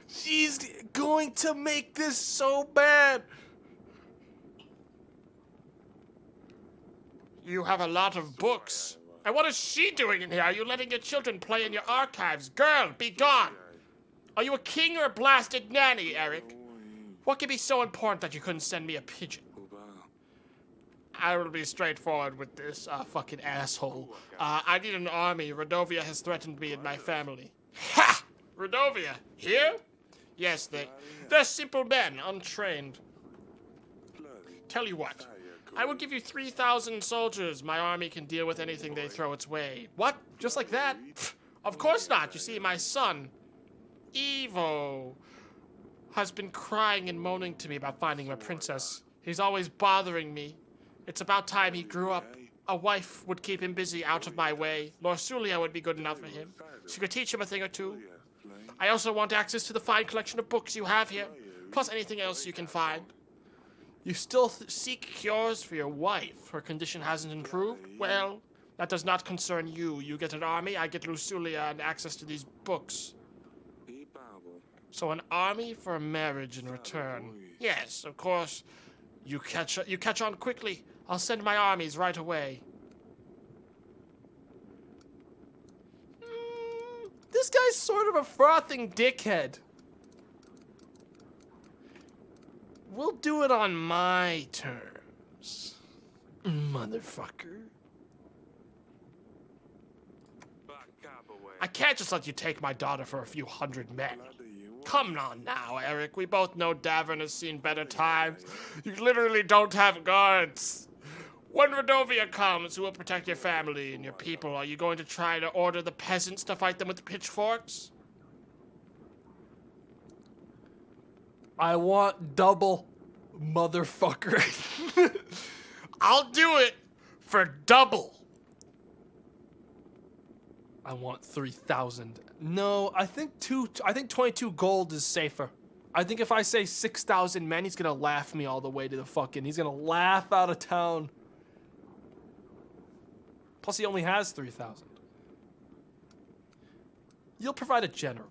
She's going to make this so bad. You have a lot of books. And what is she doing in here? Are you letting your children play in your archives? Girl, be gone. Are you a king or a blasted nanny, Eric? What could be so important that you couldn't send me a pigeon? I will be straightforward with this, fucking asshole. I need an army. Rodovia has threatened me and my family. Ha! Rodovia? Here? Yes, they're simple men, untrained. Tell you what. I will give you 3,000 soldiers. My army can deal with anything they throw its way. What? Just like that? Of course not. You see, my son, Evo, has been crying and moaning to me about finding my princess. He's always bothering me. It's about time he grew up. A wife would keep him busy out of my way. Lorsulia would be good enough for him. She could teach him a thing or two. I also want access to the fine collection of books you have here, plus anything else you can find. You still seek cures for your wife. Her condition hasn't improved? Well, that does not concern you. You get an army, I get Lusulia and access to these books. So an army for a marriage in return. Yes, of course. You catch on quickly. I'll send my armies right away. This guy's sort of a frothing dickhead. We'll do it on my terms, motherfucker. I can't just let you take my daughter for a few hundred men. Come on now, Eric. We both know Davern has seen better times. You literally don't have guards. When Rodovia comes, who will protect your family and your people? Are you going to try to order the peasants to fight them with pitchforks? I want double, motherfucker. I'll do it for double. I want 3,000. No, I think 22 gold is safer. I think if I say 6,000 men, he's gonna laugh me all the way to the fucking. He's gonna laugh out of town. Plus, he only has 3,000. You'll provide a general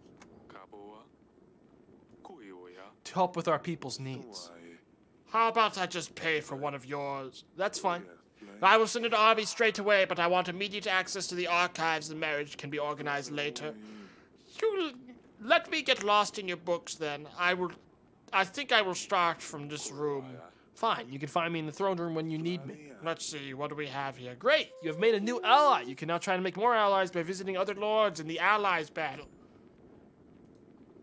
to help with our people's needs. How about I just pay for one of yours? That's fine. I will send an army straight away, but I want immediate access to the archives. The marriage can be organized later. You let me get lost in your books, then. I think I will start from this room. Fine, you can find me in the throne room when you need me. Let's see, what do we have here? Great! You have made a new ally. You can now try to make more allies by visiting other lords in the allies battle.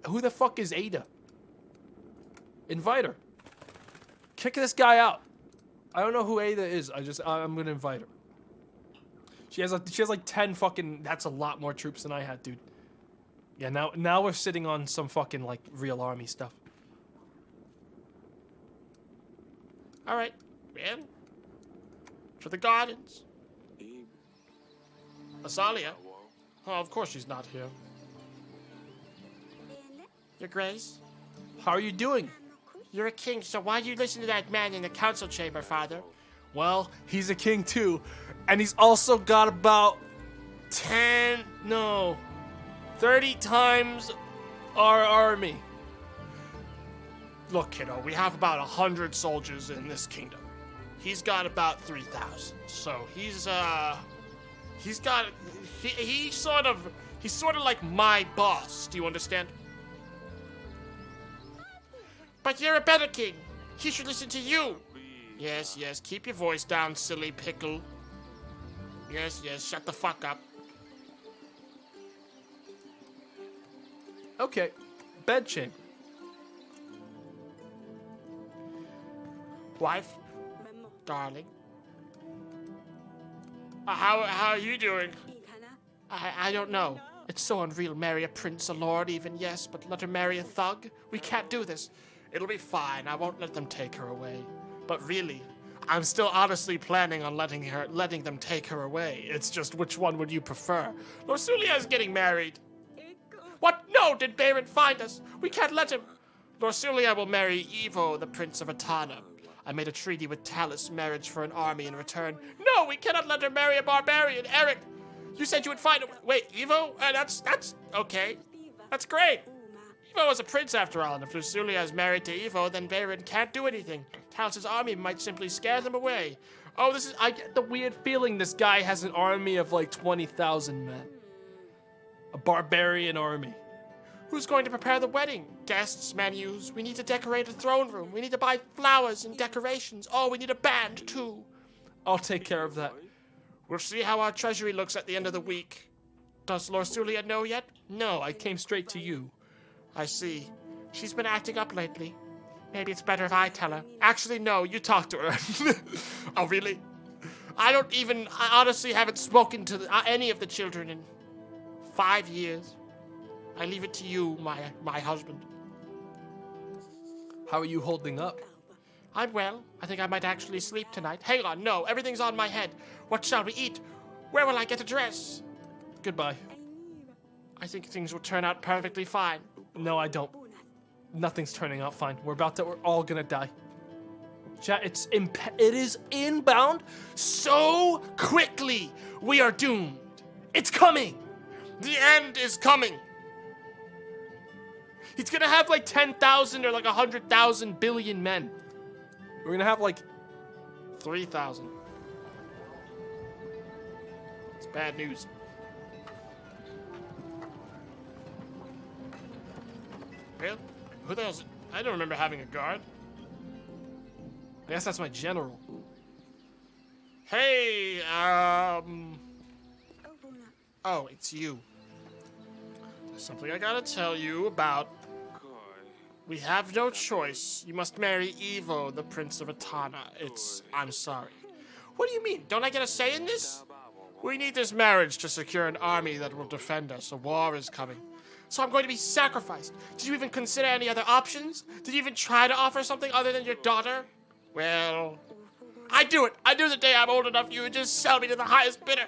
Who the fuck is Ada? Invite her. Kick this guy out. I don't know who Ada is. I'm gonna invite her. She has like 10 fucking. That's a lot more troops than I had, dude. Yeah, now we're sitting on some fucking like real army stuff. All right, man. For the gardens. Asalia. Oh, of course she's not here. Your Grace. How are you doing? You're a king, so why do you listen to that man in the council chamber, Father? Well, he's a king too, and he's also got about 30 times our army. Look, kiddo, we have about 100 soldiers in this kingdom. He's got about 3,000. So he's sort of like my boss. Do you understand? But you're a better king. He should listen to you. Yes, keep your voice down, silly pickle. Yes, shut the fuck up. Okay, bedchamber. Wife, darling. How are you doing? I don't know. It's so unreal. Marry a prince, a lord, even, yes, but let her marry a thug? We can't do this. It'll be fine. I won't let them take her away. But really, I'm still honestly planning on letting them take her away. It's just, which one would you prefer? Lorsulia's getting married. What? No, did Baron find us? We can't let him. Lorsulia will marry Evo, the Prince of Atana. I made a treaty with Talus, marriage for an army in return. No, we cannot let her marry a barbarian. Eric, you said you would find a... Wait, Evo? That's okay. That's great. Evo was a prince after all, and if Lucilia is married to Evo, then Baron can't do anything. Talus's army might simply scare them away. Oh, I get the weird feeling this guy has an army of like 20,000 men. A barbarian army. Who's going to prepare the wedding? Guests, menus. We need to decorate a throne room. We need to buy flowers and decorations. Oh, we need a band, too. I'll take care of that. We'll see how our treasury looks at the end of the week. Does Lorsulia know yet? No, I came straight to you. I see. She's been acting up lately. Maybe it's better if I tell her. Actually, no, you talk to her. Oh, really? I honestly haven't spoken to any of the children in 5 years. I leave it to you, my husband. How are you holding up? I'm well. I think I might actually sleep tonight. Hang on, no, everything's on my head. What shall we eat? Where will I get a dress? Goodbye. I think things will turn out perfectly fine. No, I don't. Nothing's turning out fine. We're all gonna die. Chat, it is inbound so quickly. We are doomed. It's coming. The end is coming. He's gonna have like 10,000 or like 100,000 billion men. We're gonna have like 3,000. It's bad news. Really? Who the hell's... I don't remember having a guard. I guess that's my general. Hey, Oh, it's you. There's something I gotta tell you about We have no choice. You must marry Evo, the Prince of Atana. I'm sorry. What do you mean? Don't I get a say in this? We need this marriage to secure an army that will defend us. A war is coming. So I'm going to be sacrificed. Did you even consider any other options? Did you even try to offer something other than your daughter? Well, I do it. I do the day I'm old enough you would just sell me to the highest bidder.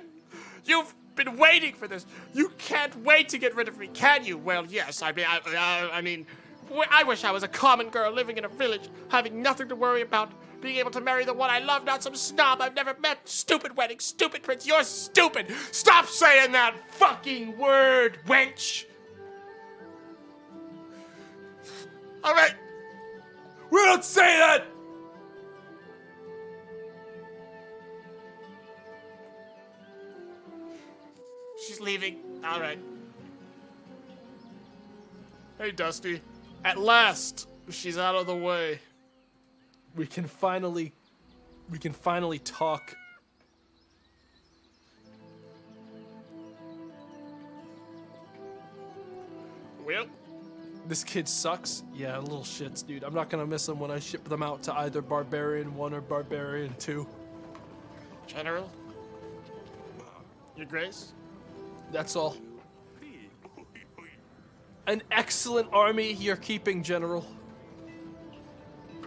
You've been waiting for this. You can't wait to get rid of me, can you? Well, yes. I wish I was a common girl living in a village, having nothing to worry about, being able to marry the one I love, not some snob I've never met. Stupid wedding, stupid prince, you're stupid. Stop saying that fucking word, wench. All right. We don't say that! She's leaving. All right. Hey, Dusty. At last, she's out of the way. We can finally talk. Well, This kid sucks. Yeah, little shits, dude. I'm not gonna miss them when I ship them out to either Barbarian 1 or Barbarian 2. General, Your Grace. That's all. An excellent army you're keeping, General.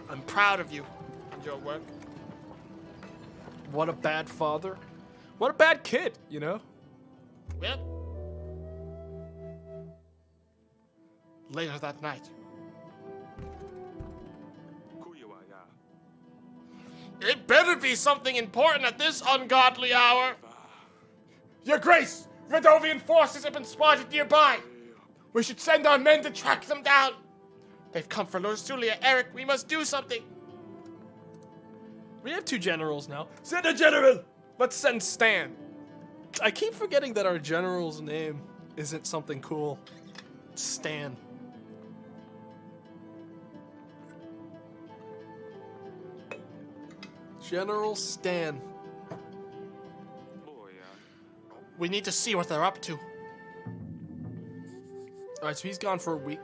I'm proud of you and your work. What a bad father. What a bad kid, you know? Well, later that night. It better be something important at this ungodly hour. Your Grace, Radovian forces have been spotted nearby. We should send our men to track them down. They've come for Lord Sulia. Eric, we must do something. We have 2 generals now. Send a general! Let's send Stan. I keep forgetting that our general's name isn't something cool. It's Stan. General Stan. We need to see what they're up to. Alright, so he's gone for a week.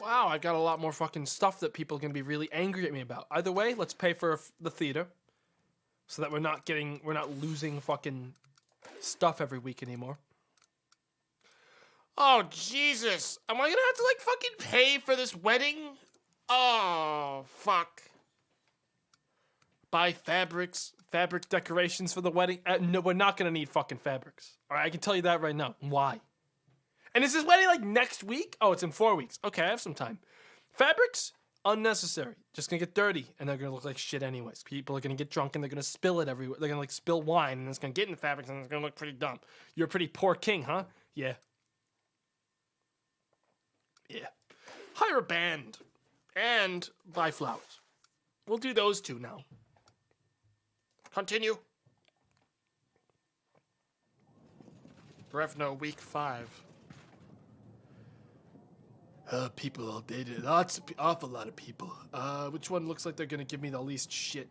Wow, I got a lot more fucking stuff that people are gonna be really angry at me about. Either way, let's pay for the theater. So that we're not losing fucking stuff every week anymore. Oh, Jesus. Am I gonna have to, like, fucking pay for this wedding? Oh, fuck. Buy fabric decorations for the wedding. No, we're not gonna need fucking fabrics. Alright, I can tell you that right now. Why? And is this wedding like next week? Oh, it's in 4 weeks. Okay, I have some time. Fabrics? Unnecessary. Just gonna get dirty, and they're gonna look like shit anyways. People are gonna get drunk, and they're gonna spill it everywhere. They're gonna, like, spill wine, and it's gonna get in the fabrics, and it's gonna look pretty dumb. You're a pretty poor king, huh? Yeah. Yeah. Hire a band. And buy flowers. We'll do those 2 now. Continue. Brevno, week 5. People all dated. Awful lot of people. Which one looks like they're gonna give me the least shit?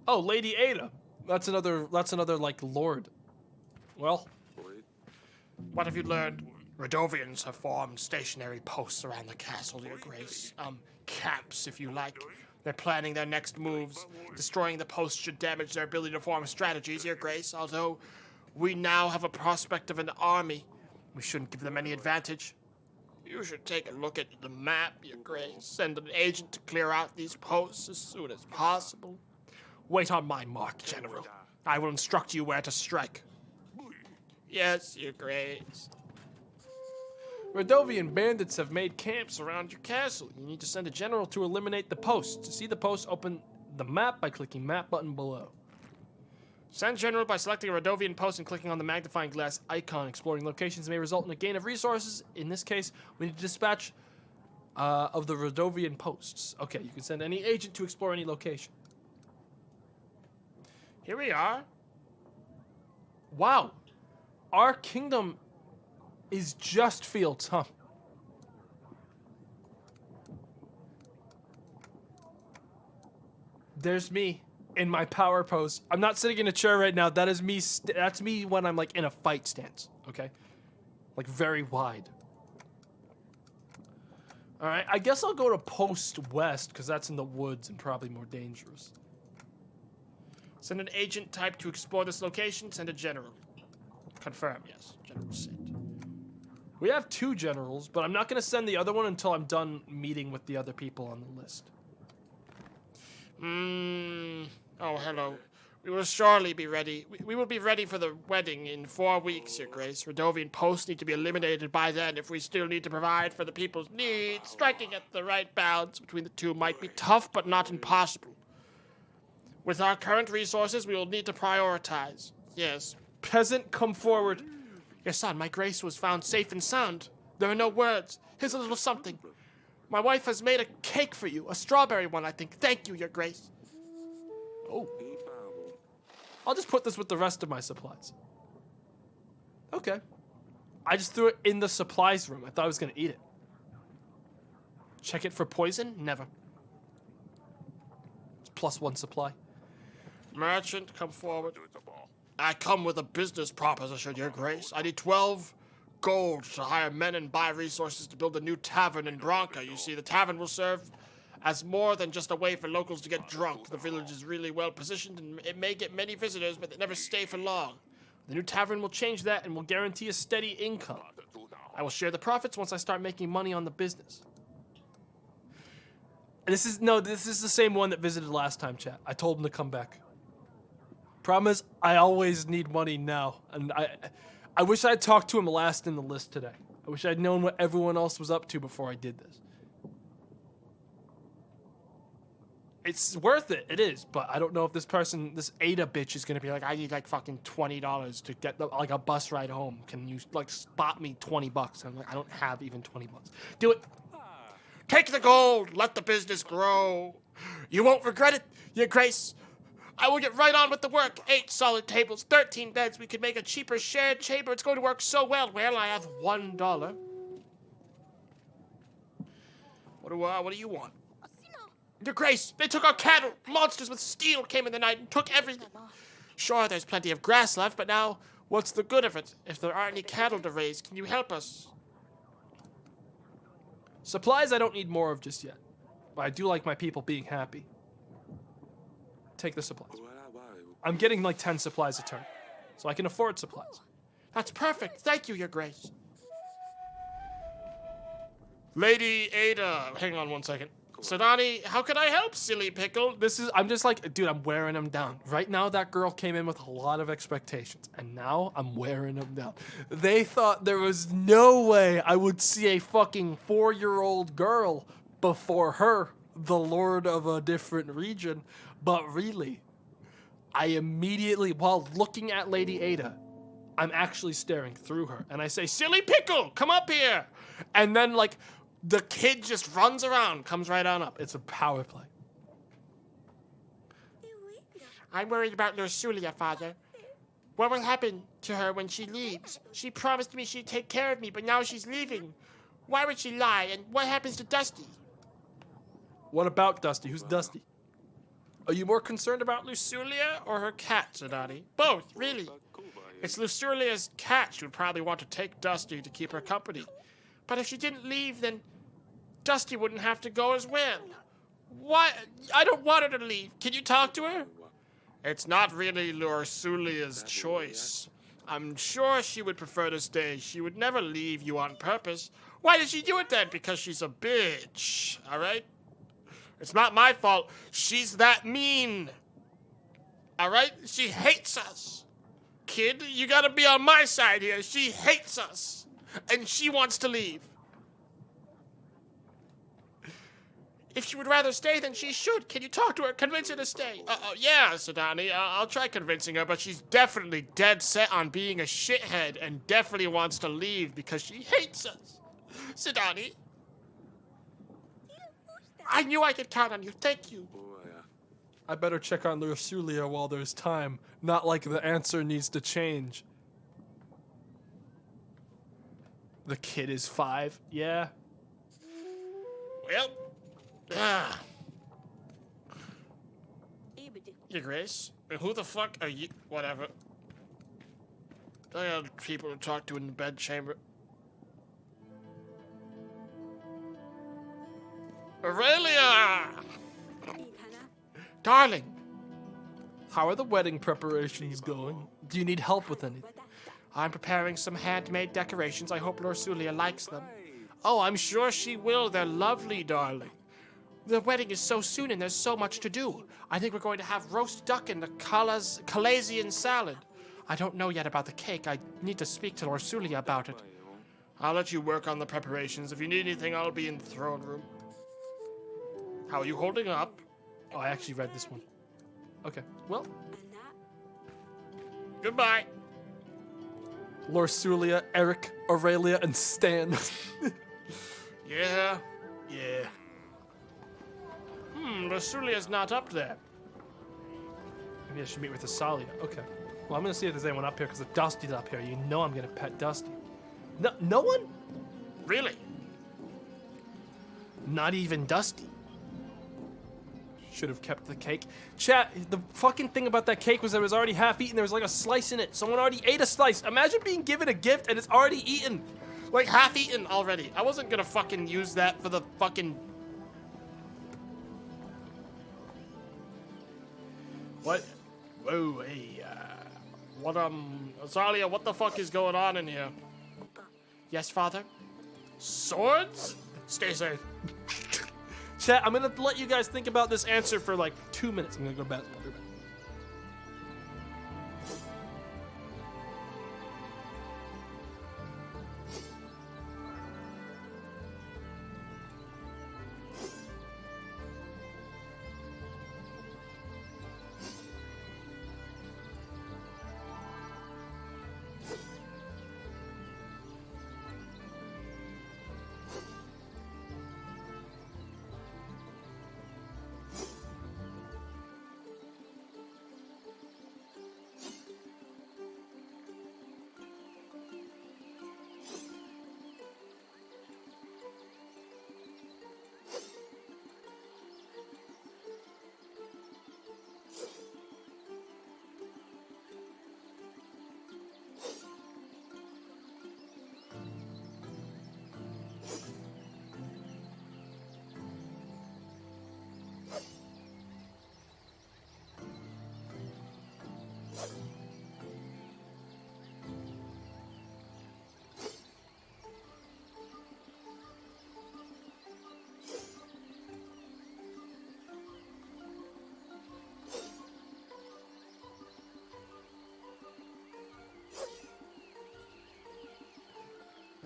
Oh, Lady Ada. That's another like lord. Well, What have you learned? Radovians have formed stationary posts around the castle, Your Grace. Camps, if you like. They're planning their next moves. Destroying the posts should damage their ability to form strategies, Your Grace. Although we now have a prospect of an army, we shouldn't give them any advantage. You should take a look at the map, Your Grace. Send an agent to clear out these posts as soon as possible. wait on my mark, General. I will instruct you where to strike. Yes, Your Grace. Radovian bandits have made camps around your castle. You need to send a general to eliminate the posts. To see the posts, open the map by clicking map button below. Send general by selecting a Radovian post and clicking on the magnifying glass icon. Exploring locations may result in a gain of resources. In this case, we need to dispatch of the Radovian posts. Okay, you can send any agent to explore any location. Here we are. Wow. Our kingdom is just fields, huh? There's me in my power pose. I'm not sitting in a chair right now. That is me. That's me when I'm like in a fight stance. Okay, like very wide. All right, I guess I'll go to Post West because that's in the woods and probably more dangerous. Send an agent type to explore this location. Send a general. Confirm, yes. General sent. We have 2 generals, but I'm not going to send the other one until I'm done meeting with the other people on the list. Oh, hello. We will surely be ready. We will be ready for the wedding in 4 weeks, Your Grace. Radovian posts need to be eliminated by then if we still need to provide for the people's needs. Striking at the right balance between the two might be tough, but not impossible. With our current resources, we will need to prioritize. Yes. Peasant, come forward. Your son, my Grace, was found safe and sound. There are no words. Here's a little something. My wife has made a cake for you. A strawberry one, I think. Thank you, Your Grace. Oh. I'll just put this with the rest of my supplies. Okay. I just threw it in the supplies room. I thought I was going to eat it. Check it for poison? Never. It's +1 supply. Merchant, come forward. I come with a business proposition, Your Grace. I need 12 gold to hire men and buy resources to build a new tavern in Bronca. You see, the tavern will serve as more than just a way for locals to get drunk. The village is really well positioned and it may get many visitors, but they never stay for long. The new tavern will change that and will guarantee a steady income. I will share the profits once I start making money on the business. This is the same one that visited last time, chat. I told him to come back. Problem is, I always need money now, and I wish I'd talked to him last in the list today. I wish I'd known what everyone else was up to before I did this. It's worth it, it is, but I don't know if this Ada bitch is gonna be like, I need like fucking $20 to get like a bus ride home. Can you like spot me $20? I'm like, I don't have even $20. Do it. Take the gold, let the business grow. You won't regret it, Your Grace. I will get right on with the work. 8 solid tables, 13 beds. We could make a cheaper shared chamber. It's going to work so well. Well, I have $1. What do you want? Your Grace, they took our cattle. Monsters with steel came in the night and took everything. Sure, there's plenty of grass left, but now, what's the good of it? If there aren't any cattle to raise, can you help us? Supplies I don't need more of just yet, but I do like my people being happy. Take the supplies. I'm getting like 10 supplies a turn, so I can afford supplies. That's perfect. Thank you, Your Grace. Lady Ada. Hang on one second. Sadani, how can I help, silly pickle? I'm just like, dude, I'm wearing them down. Right now, that girl came in with a lot of expectations, and now I'm wearing them down. They thought there was no way I would see a fucking 4-year-old girl before her, the lord of a different region. But really, I immediately, while looking at Lady Ada, I'm actually staring through her, and I say, silly pickle, come up here. And then, like, the kid just runs around, comes right on up. It's a power play. I'm worried about Lursulia, Father. What will happen to her when she leaves? She promised me she'd take care of me, but now she's leaving. Why would she lie, and what happens to Dusty? What about Dusty? Who's Dusty? Are you more concerned about Lursulia or her cat, Sadani? Both, really. It's Lursulia's cat. She would probably want to take Dusty to keep her company. But if she didn't leave, then Dusty wouldn't have to go as well. Why? I don't want her to leave. Can you talk to her? It's not really Lursulia's choice. I'm sure she would prefer to stay. She would never leave you on purpose. Why did she do it then? Because she's a bitch, all right? It's not my fault. She's that mean. All right? She hates us. Kid, you gotta be on my side here. She hates us. And she wants to leave. If she would rather stay, then she should. Can you talk to her? Convince her to stay. Yeah, Sadani. I'll try convincing her, but she's definitely dead set on being a shithead and definitely wants to leave because she hates us. Sadani. I knew I could count on you. Thank you. I better check on Lursulia while there's time. Not like the answer needs to change. The kid is 5. Yeah. Well. Your Grace, who the fuck are you? Whatever. I got people to talk to in the bedchamber. Aurelia! Darling, How are the wedding preparations going? Do you need help with anything? I'm preparing some handmade decorations. I hope Lorsulia likes them. Oh, I'm sure she will. They're lovely, darling. The wedding is so soon and there's so much to do. I think we're going to have roast duck and a Calasian salad. I don't know yet about the cake. I need to speak to Lorsulia about it. I'll let you work on the preparations. If you need anything, I'll be in the throne room. How are you holding up? Oh, I actually read this one. Okay, well, Goodbye. Lorsulia, Eric, Aurelia, and Stan. Yeah. Lorsulia's not up there. Maybe I should meet with Asalia. Okay. Well, I'm gonna see if there's anyone up here, because if Dusty's up here, you know I'm gonna pet Dusty. No one? Really? Not even Dusty. Should have kept the cake. Chat, the fucking thing about that cake was that it was already half eaten. There was like a slice in it. Someone already ate a slice. Imagine being given a gift and it's already eaten. Like half eaten already. I wasn't gonna fucking use that for the fucking... What? Whoa, hey, Azalia, what the fuck is going on in here? Yes, father? Swords? Stay safe. Chat, I'm gonna let you guys think about this answer for like 2 minutes. I'm gonna go to basketball.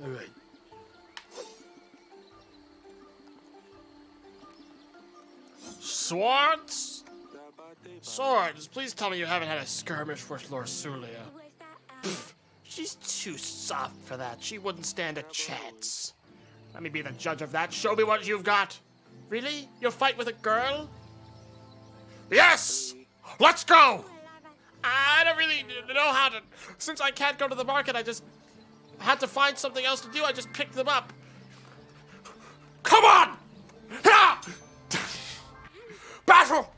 All right. Swords? Swords, please tell me you haven't had a skirmish with Lorsulia. Pfft, she's too soft for that. She wouldn't stand a chance. Let me be the judge of that. Show me what you've got. Really? You'll fight with a girl? Yes! Let's go! I don't really know how to... Since I can't go to the market, I had to find something else to do. I just picked them up. Come on! Ha! Battle!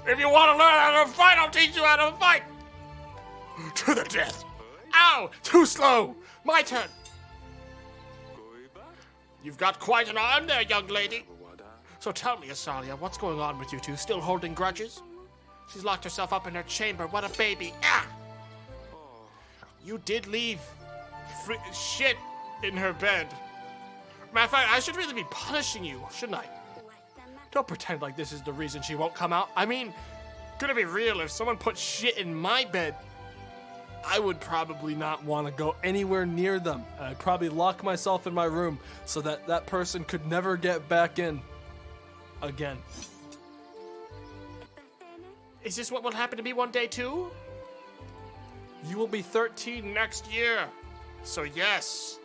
If you want to learn how to fight, I'll teach you how to fight! To the death! Ow! Too slow! My turn! You've got quite an arm there, young lady. So tell me, Asalia, what's going on with you two? Still holding grudges? She's locked herself up in her chamber. What a baby. Ah! You did leave shit in her bed. Matter of fact, I should really be punishing you, shouldn't I? Don't pretend like this is the reason she won't come out. I mean, gonna be real, if someone put shit in my bed, I would probably not want to go anywhere near them. I'd probably lock myself in my room so that that person could never get back in again. Is this what will happen to me one day too? You will be 13 next year. So yes.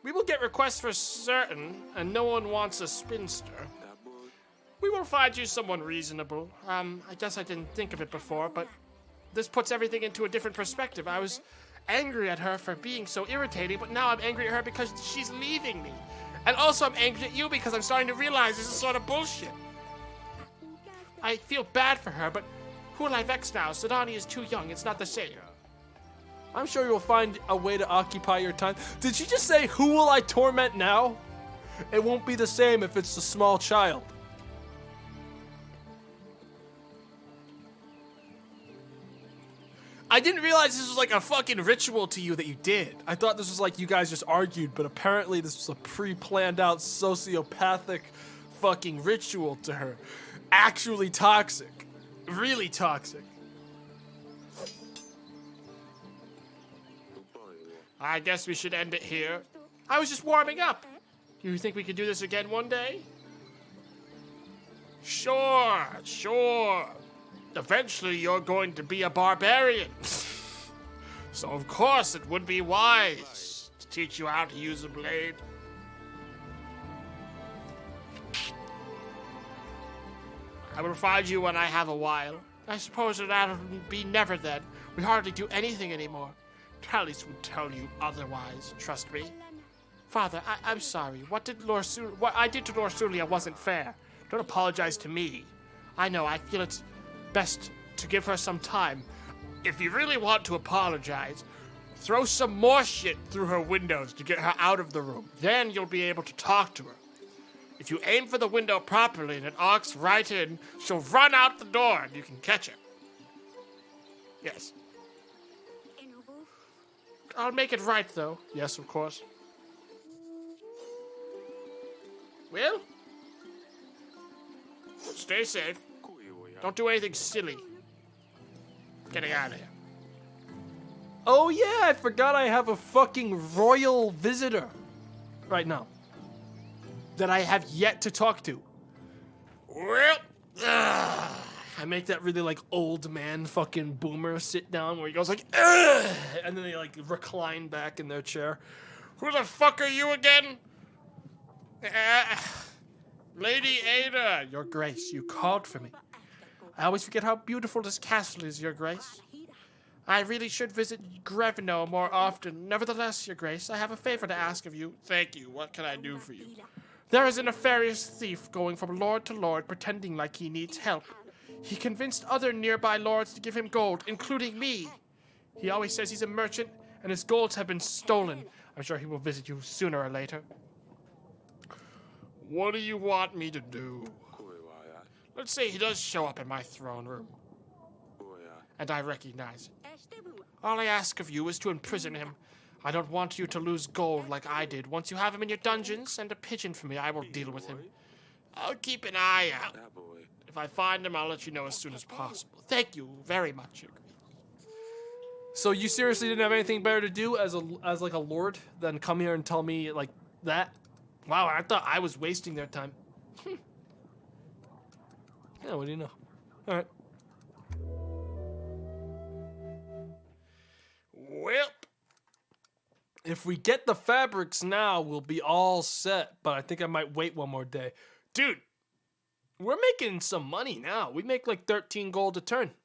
We will get requests for certain, and no one wants a spinster. We will find you someone reasonable. I guess I didn't think of it before, but this puts everything into a different perspective. I was angry at her for being so irritating, but now I'm angry at her because she's leaving me. And also I'm angry at you because I'm starting to realize this is sort of bullshit. I feel bad for her, but who will I vex now? Sidani is too young. It's not the same. I'm sure you'll find a way to occupy your time. Did she just say, who will I torment now? It won't be the same if it's a small child. I didn't realize this was like a fucking ritual to you that you did. I thought this was like you guys just argued, but apparently this was a pre-planned out sociopathic fucking ritual to her. Actually toxic. Really toxic. I guess we should end it here. I was just warming up. Do you think we could do this again one day? Sure. Eventually you're going to be a barbarian. So of course it would be wise to teach you how to use a blade. I will find you when I have a while. I suppose that'll be never then. We hardly do anything anymore. Tallis would tell you otherwise, trust me. Father, I'm sorry. What I did to Lord Sulia wasn't fair. Don't apologize to me. I know, I feel it's best to give her some time. If you really want to apologize, throw some more shit through her windows to get her out of the room. Then you'll be able to talk to her. If you aim for the window properly and it arcs right in, she'll run out the door and you can catch her. Yes. I'll make it right, though. Yes, of course. Well, stay safe. Don't do anything silly. Getting out of here. Oh yeah, I forgot I have a fucking royal visitor right now that I have yet to talk to. Well, I make that really like old man fucking boomer sit down where he goes like, ugh, and then they like recline back in their chair. who the fuck are you again? Lady Ada, Your Grace, you called for me. I always forget how beautiful this castle is, Your Grace. I really should visit Grevno more often. Nevertheless, Your Grace, I have a favor to ask of you. Thank you. What can I do for you? There is a nefarious thief going from lord to lord, pretending like he needs help. He convinced other nearby lords to give him gold, including me. He always says he's a merchant, and his golds have been stolen. I'm sure he will visit you sooner or later. What do you want me to do? Let's say he does show up in my throne room, and I recognize it. All I ask of you is to imprison him. I don't want you to lose gold like I did. Once you have him in your dungeon, send a pigeon for me. I will deal with him. I'll keep an eye out. If I find him, I'll let you know as soon as possible. Thank you very much, Your Grace. So you seriously didn't have anything better to do as like a lord than come here and tell me like that? Wow, I thought I was wasting their time. Yeah, what do you know? All right. Well, If we get the fabrics now, we'll be all set. But I think I might wait one more day. Dude, we're making some money now. We make like 13 gold a turn.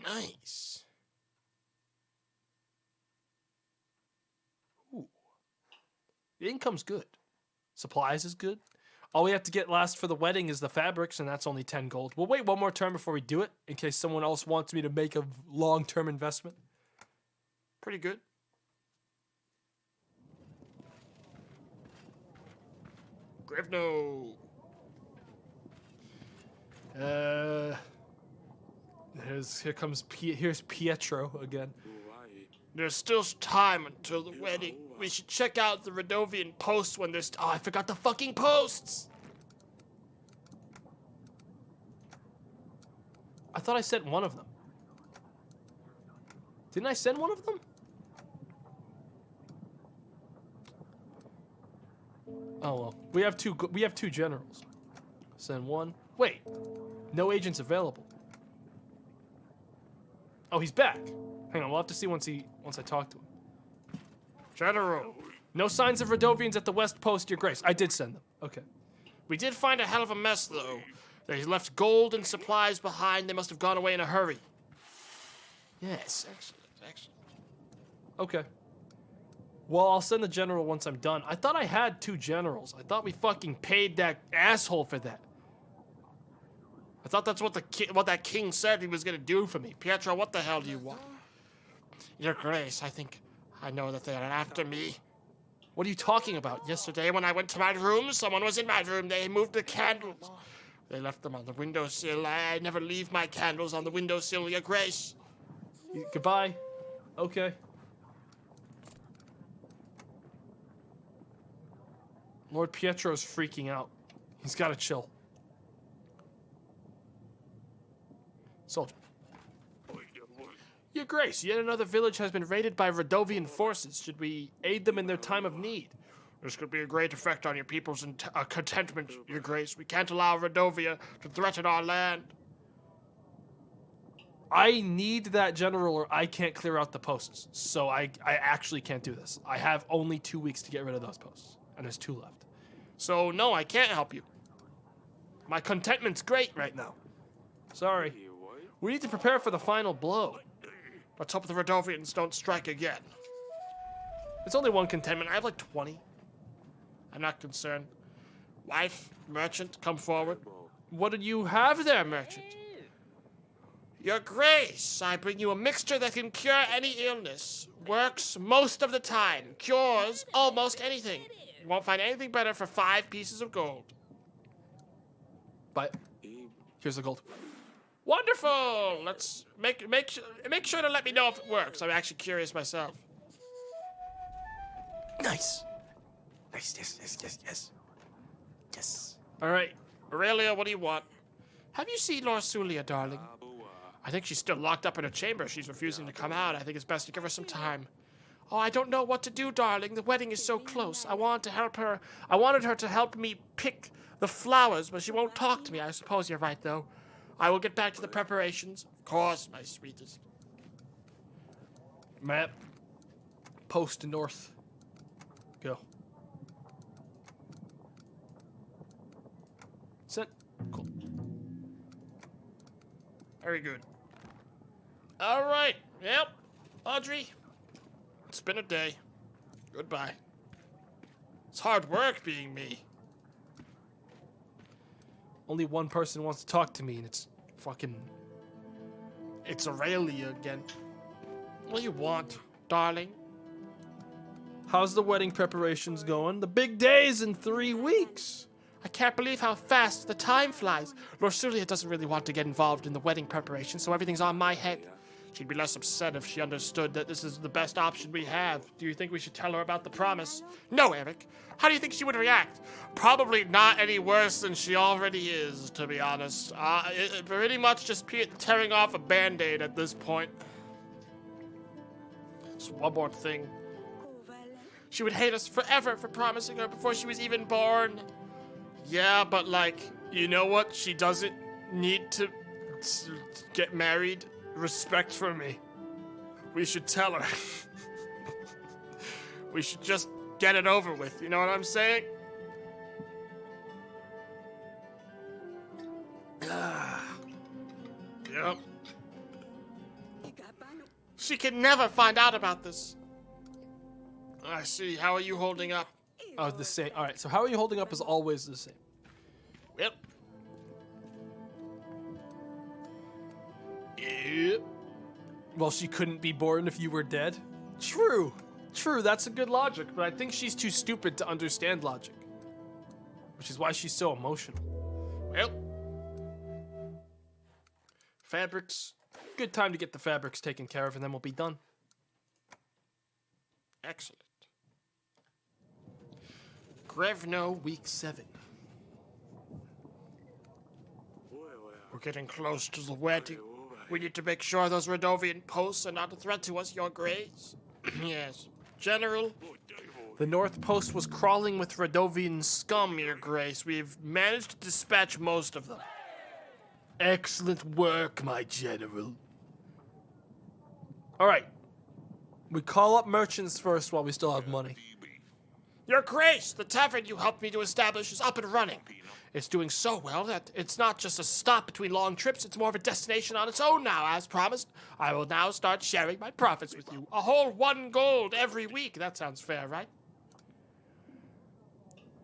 nice. Ooh. The income's good. Supplies is good. All we have to get last for the wedding is the fabrics, and that's only 10 gold. We'll wait one more turn before we do it, in case someone else wants me to make a long-term investment. Pretty good. Grevno. Here's Pietro again. There's still time until the wedding. We should check out the Radovian post when there's... Oh, I forgot the fucking posts! I thought I sent one of them. Didn't I send one of them? Oh well, we have two generals. Send one. Wait, no agents available. Oh, he's back. Hang on, we'll have to see once I talk to him. General. No signs of Radovians at the West Post, Your Grace. I did send them. Okay. We did find a hell of a mess, though. They left gold and supplies behind. They must have gone away in a hurry. Yes. Excellent. Okay. Well, I'll send the general once I'm done. I thought I had 2 generals. I thought we fucking paid that asshole for that. I thought that's what that king said he was gonna do for me. Pietro, what the hell do you want? Your Grace, I think I know that they are after me. What are you talking about? Yesterday when I went to my room, someone was in my room. They moved the candles. They left them on the windowsill. I never leave my candles on the windowsill, Your Grace. Goodbye. Okay. Lord Pietro's freaking out. He's gotta chill. Soldier. Your Grace, yet another village has been raided by Radovian forces. Should we aid them in their time of need? This could be a great effect on your people's contentment, Your Grace. We can't allow Radovia to threaten our land. I need that general or I can't clear out the posts. So I actually can't do this. I have only 2 weeks to get rid of those posts. And there's 2 left. So, no, I can't help you. My contentment's great right now. Sorry. We need to prepare for the final blow. Let's hope the Radovians don't strike again. It's only 1 contentment. I have like 20. I'm not concerned. Wife, merchant, come forward. What did you have there, merchant? Your Grace, I bring you a mixture that can cure any illness. Works most of the time. Cures almost anything. You won't find anything better for 5 pieces of gold. But here's the gold. Wonderful! Let's make sure to let me know if it works. I'm actually curious myself. Nice. Nice, yes. Yes. All right. Aurelia, what do you want? Have you seen Lorsulia, darling? I think she's still locked up in her chamber. She's refusing to come out. I think it's best to give her some time. Oh, I don't know what to do, darling. The wedding is so close. I wanted to help her. I wanted her to help me pick the flowers, but she won't talk to me. I suppose you're right, though. I will get back to the preparations. Of course, my sweetest. Map. Post to north. Go. Set. Cool. Very good. All right. Yep. Audrey, it's been a day. Goodbye. It's hard work being me. Only one person wants to talk to me, and it's fucking... It's Aurelia again. What do you want, darling? How's the wedding preparations going? The big day's in 3 weeks. I can't believe how fast the time flies. Lorsulia doesn't really want to get involved in the wedding preparation, so everything's on my head. She'd be less upset if she understood that this is the best option we have. Do you think we should tell her about the promise? No, Eric. How do you think she would react? Probably not any worse than she already is, to be honest. Pretty much just tearing off a Band-Aid at this point. Just one more thing. She would hate us forever for promising her before she was even born. Yeah, but like, you know what? She doesn't need to get married. Respect for me. We should tell her. We should just get it over with. You know what I'm saying? Yep. She can never find out about this. I see. How are you holding up? Oh, the same. All right, so how are you holding up is always the same. Yep. Yep. Well, she couldn't be born if you were dead? True. True, that's a good logic, but I think she's too stupid to understand logic. Which is why she's so emotional. Well. Fabrics. Good time to get the fabrics taken care of, and then we'll be done. Excellent. Grevno, week 7. We're getting close to the wedding. We need to make sure those Radovian posts are not a threat to us, Your Grace. Yes. General? The North Post was crawling with Radovian scum, Your Grace. We've managed to dispatch most of them. Excellent work, my general. All right. We call up merchants first while we still have money. Your Grace, the tavern you helped me to establish is up and running. It's doing so well that it's not just a stop between long trips, it's more of a destination on its own now, as promised. I will now start sharing my profits with you. A whole 1 gold every week. That sounds fair, right?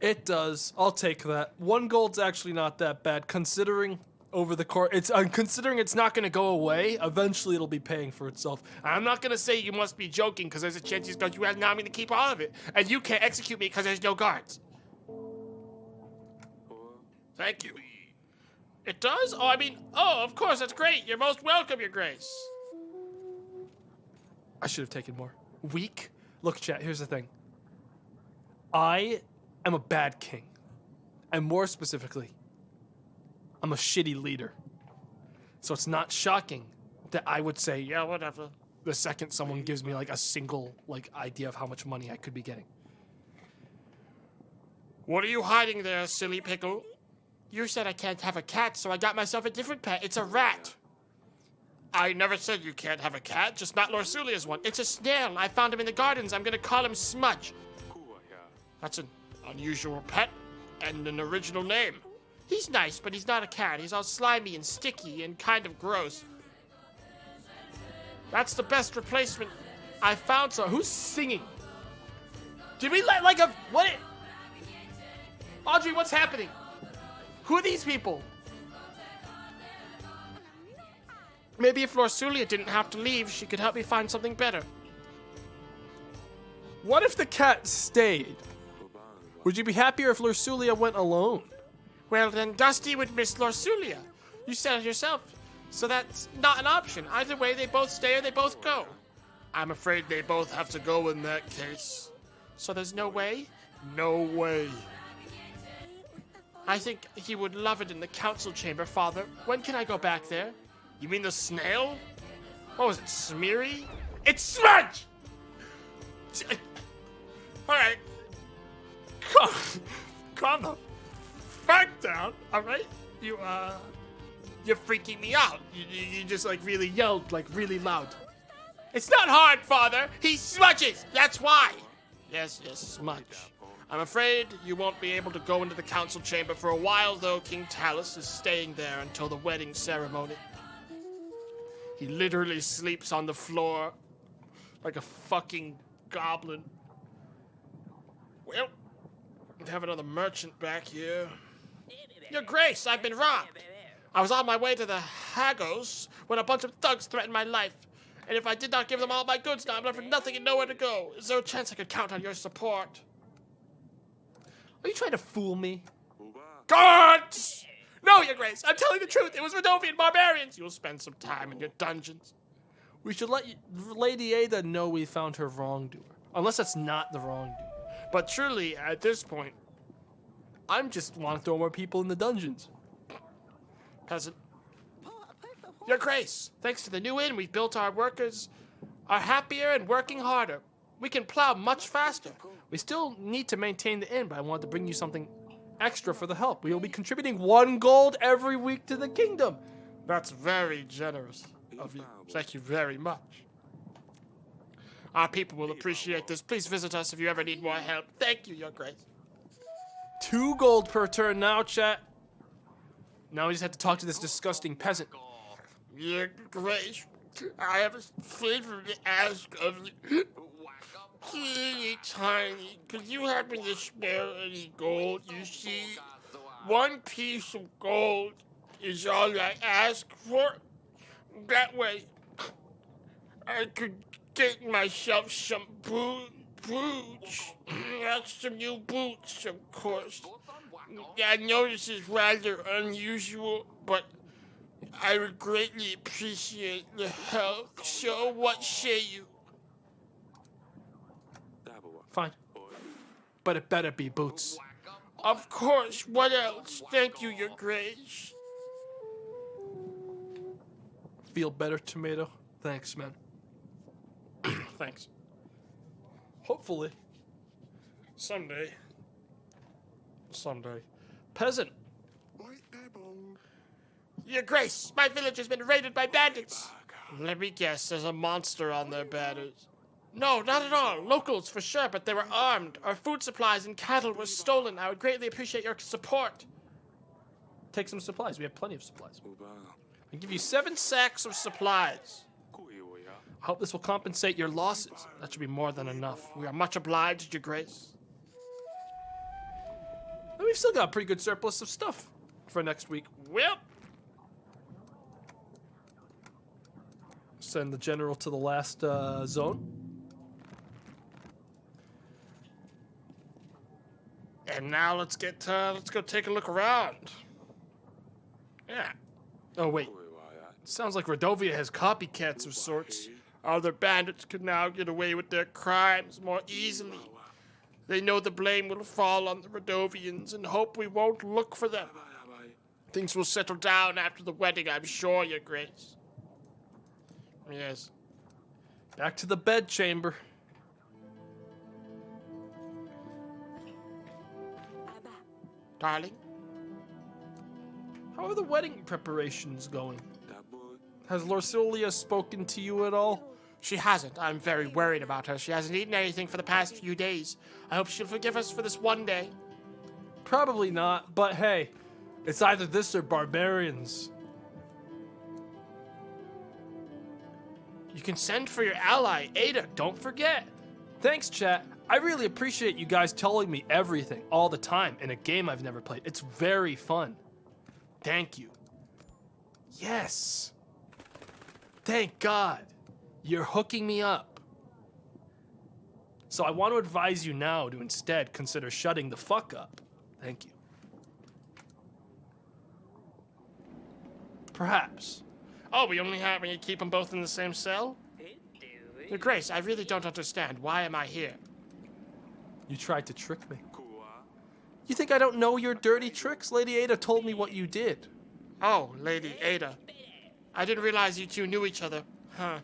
It does. I'll take that. 1 gold's actually not that bad, considering over the course. It's considering it's not going to go away. Eventually, it'll be paying for itself. I'm not gonna say you must be joking, because there's a chance he's going to allow me to keep all of it, and you can't execute me because there's no guards. Thank you. It does? Oh, I mean, of course, that's great. You're most welcome, Your Grace. I should have taken more. Weak? Look, chat, here's the thing. I am a bad king. And more specifically, I'm a shitty leader. So it's not shocking that I would say, yeah, whatever, the second someone gives me like a single idea of how much money I could be getting. What are you hiding there, silly pickle? You said I can't have a cat, so I got myself a different pet. It's a rat. I never said you can't have a cat, just not Lorsulia's one. It's a snail. I found him in the gardens. I'm gonna call him Smudge. That's an unusual pet and an original name. He's nice, but he's not a cat. He's all slimy and sticky and kind of gross. That's the best replacement I found. So who's singing? Did we let what? Audrey, what's happening? Who are these people? Maybe if Lorsulia didn't have to leave, she could help me find something better. What if the cat stayed? Would you be happier if Lorsulia went alone? Well, then Dusty would miss Lorsulia. You said it yourself. So that's not an option. Either way, they both stay or they both go. I'm afraid they both have to go in that case. So there's no way? No way. I think he would love it in the council chamber, Father. When can I go back there? You mean the snail? What was it, Smeary? It's Smudge! Alright. Calm the fuck down, alright? You're freaking me out. You just really yelled really loud. It's not hard, Father. He smudges. That's why. Yes, Smudge. I'm afraid you won't be able to go into the council chamber for a while, though. King Talus is staying there until the wedding ceremony. He literally sleeps on the floor like a fucking goblin. Well, we have another merchant back here. Your Grace, I've been robbed. I was on my way to the Hagos when a bunch of thugs threatened my life. And if I did not give them all my goods, now I'm left with nothing and nowhere to go. Is there a chance I could count on your support? Are you trying to fool me? Guards! No, Your Grace, I'm telling the truth. It was Redovian barbarians. You'll spend some time in your dungeons. We should let Lady Ada know we found her wrongdoer. Unless that's not the wrongdoer. But truly, at this point, I'm just want to throw more people in the dungeons. Peasant. Your Grace, thanks to the new inn we've built, our workers are happier and working harder. We can plow much faster. We still need to maintain the inn, but I wanted to bring you something extra for the help. We will be contributing 1 gold every week to the kingdom. That's very generous of you. Thank you very much. Our people will appreciate this. Please visit us if you ever need more help. Thank you, Your Grace. 2 gold per turn now, chat. Now we just have to talk to this disgusting peasant. Your Grace, I have a favor to ask of you. Teeny tiny. Could you happen to spare any gold? You see, 1 piece of gold is all I ask for. That way, I could get myself some boots. Some new boots, of course. I know this is rather unusual, but I would greatly appreciate the help. So what say you? Fine. But it better be boots. Of course. What else? Thank you, Your Grace. Feel better, tomato? Thanks, man. Thanks. Hopefully. Someday. Peasant. Your Grace, my village has been raided by bandits. Let me guess, there's a monster on their banners. No, not at all. Locals for sure, but they were armed. Our food supplies and cattle were stolen. I would greatly appreciate your support. Take some supplies. We have plenty of supplies. I'll give you 7 sacks of supplies. I hope this will compensate your losses. That should be more than enough. We are much obliged, Your Grace. And we've still got a pretty good surplus of stuff for next week. Well, Send the general to the last zone. And now let's go take a look around. Yeah. Oh wait. Sounds like Rodovia has copycats of sorts. Other bandits could now get away with their crimes more easily. They know the blame will fall on the Rodovians and hope we won't look for them. Things will settle down after the wedding, I'm sure, Your Grace. Yes. Back to the bed chamber. Darling? How are the wedding preparations going? Has Lorsulia spoken to you at all? She hasn't. I'm very worried about her. She hasn't eaten anything for the past few days. I hope she'll forgive us for this one day. Probably not, but hey, it's either this or barbarians. You can send for your ally, Ada. Don't forget. Thanks, chat. I really appreciate you guys telling me everything all the time in a game I've never played. It's very fun. Thank you. Yes. Thank God. You're hooking me up. So I want to advise you now to instead consider shutting the fuck up. Thank you. Perhaps. Oh, we only have when you keep them both in the same cell? Your Grace, I really don't understand. Why am I here? You tried to trick me. You think I don't know your dirty tricks? Lady Ada told me what you did. Oh, Lady Ada. I didn't realize you two knew each other. Huh.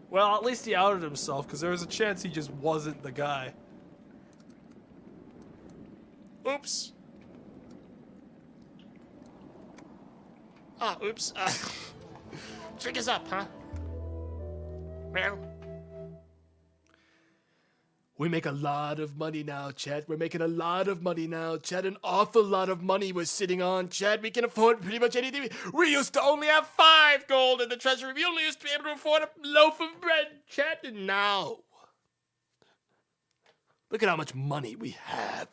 Well, at least he outed himself, because there was a chance he just wasn't the guy. Oops. Ah, oops. Trick is up, huh? Well. We make a lot of money now, Chad. We're making a lot of money now, Chad. An awful lot of money we're sitting on, Chad. We can afford pretty much anything. We used to only have 5 gold in the treasury. We only used to be able to afford a loaf of bread, Chad. And now, look at how much money we have.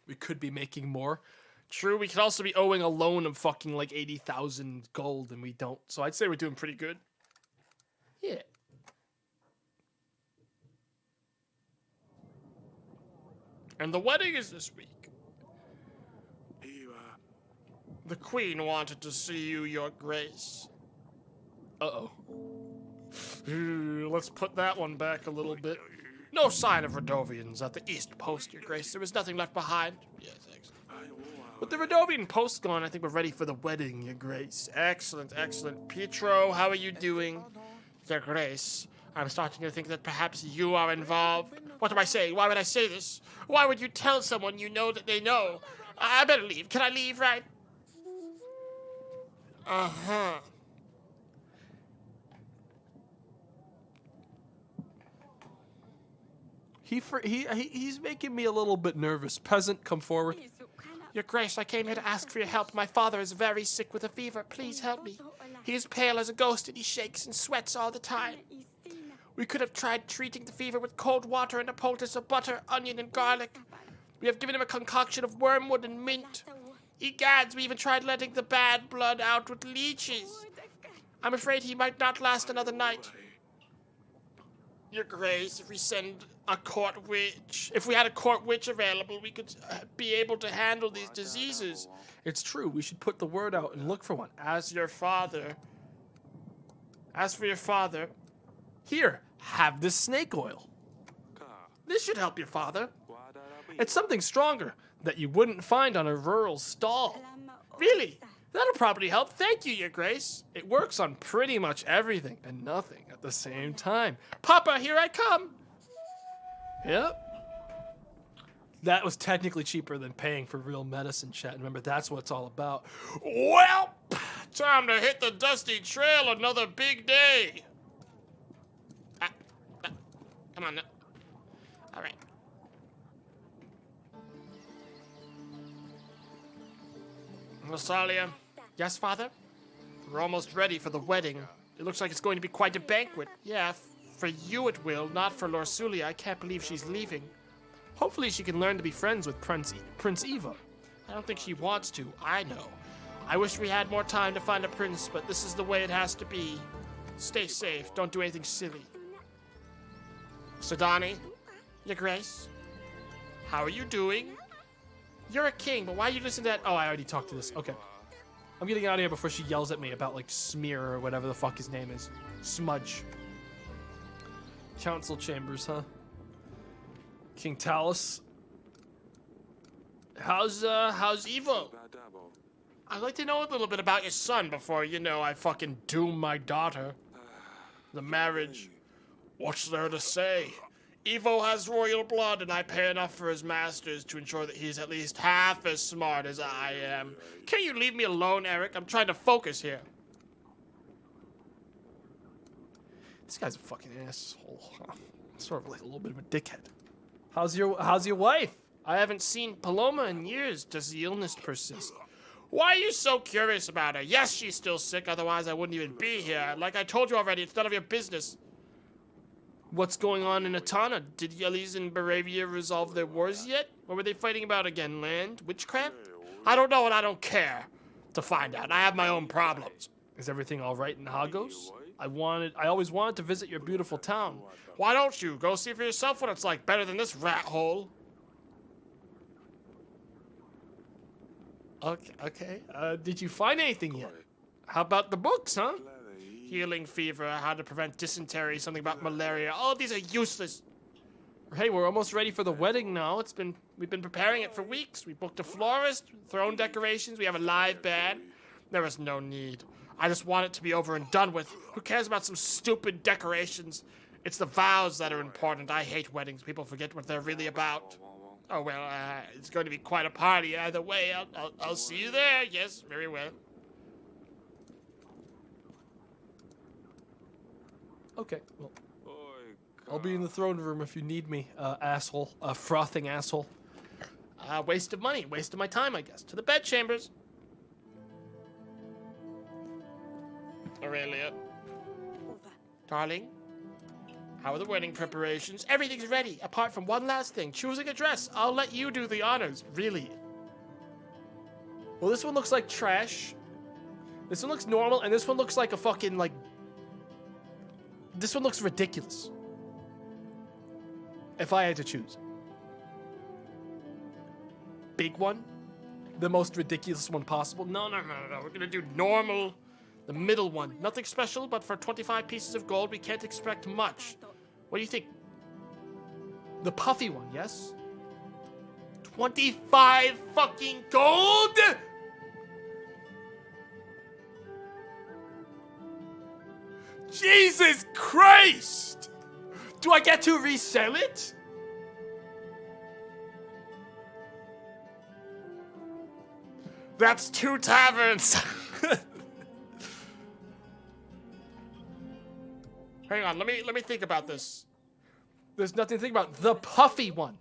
We could be making more. True, we could also be owing a loan of fucking like 80,000 gold, and we don't. So I'd say we're doing pretty good. Yeah. And the wedding is this week. The Queen wanted to see you, Your Grace. Uh-oh. Let's put that one back a little bit. No sign of Rodovians at the East Post, Your Grace. There was nothing left behind. Yes, excellent. With the Rodovian post gone, I think we're ready for the wedding, Your Grace. Excellent, excellent. Pietro, how are you doing? Your Grace, I'm starting to think that perhaps you are involved. What am I saying? Why would I say this? Why would you tell someone you know that they know? I better leave. Can I leave, right? Uh-huh. He's making me a little bit nervous. Peasant, come forward. Your Grace, I came here to ask for your help. My father is very sick with a fever. Please help me. He is pale as a ghost and he shakes and sweats all the time. We could have tried treating the fever with cold water and a poultice of butter, onion, and garlic. We have given him a concoction of wormwood and mint. Egads, we even tried letting the bad blood out with leeches. I'm afraid he might not last another night. Your Grace, if we send a court witch, if we had a court witch available, we could be able to handle these diseases. It's true. We should put the word out and look for one. As for your father, Here, have this snake oil. this should help your father. It's something stronger that you wouldn't find on a rural stall. Really? That'll probably help. Thank you, Your Grace. It works on pretty much everything and nothing at the same time. Papa, here I come. Yep. That was technically cheaper than paying for real medicine, chat. Remember, that's what it's all about. Well, time to hit the dusty trail. Another big day. Come on now. All right. Rosalia. Yes, Father? We're almost ready for the wedding. It looks like it's going to be quite a banquet. Yeah, for you it will, not for Lorsulia. I can't believe she's leaving. Hopefully she can learn to be friends with Prince Eva. I don't think she wants to. I know. I wish we had more time to find a prince, but this is the way it has to be. Stay safe. Don't do anything silly. Sidani, Your Grace, how are you doing? You're a king, but why you listen to that? Oh, I already talked to this. Okay. I'm getting out of here before she yells at me about, like, Smear or whatever the fuck his name is. Smudge. Council chambers, huh? King Talus. How's Evo? I'd like to know a little bit about your son before, you know, I fucking doom my daughter. The marriage. What's there to say? Evo has royal blood, and I pay enough for his masters to ensure that he's at least half as smart as I am. Can you leave me alone, Eric? I'm trying to focus here. This guy's a fucking asshole. Sort of like a little bit of a dickhead. How's your wife? I haven't seen Paloma in years. Does the illness persist? Why are you so curious about her? Yes, she's still sick, otherwise I wouldn't even be here. Like I told you already, it's none of your business. What's going on in Atana? Did Yellies and Baravia resolve their wars yet? What were they fighting about again? Land? Witchcraft? I don't know and I don't care to find out. I have my own problems. Is everything all right in Hagos? I always wanted to visit your beautiful town. Why don't you? Go see for yourself what it's like. Better than this rat hole. Okay. Did you find anything yet? How about the books, huh? Healing fever, how to prevent dysentery, something about malaria. All of these are useless. Hey, we're almost ready for the wedding now. We've been preparing it for weeks. We booked a florist, throne decorations, we have a live band. There is no need. I just want it to be over and done with. Who cares about some stupid decorations? It's the vows that are important. I hate weddings. People forget what they're really about. Oh, well, it's going to be quite a party either way. I'll see you there. Yes, very well. Okay, well, I'll be in the throne room if you need me, asshole. Frothing asshole. Waste of money, waste of my time, I guess. To the bedchambers. Aurelia. Darling, how are the wedding preparations? Everything's ready, apart from one last thing. Choosing a dress. I'll let you do the honors. Really? Well, this one looks like trash. This one looks normal, and this one looks like a fucking, like... This one looks ridiculous. If I had to choose. Big one? The most ridiculous one possible? No. We're gonna do normal. The middle one. Nothing special, but for 25 pieces of gold, we can't expect much. What do you think? The puffy one, yes? 25 fucking gold?! Jesus Christ! Do I get to resell it? That's 2 taverns. Hang on, let me think about this. There's nothing to think about. The puffy one.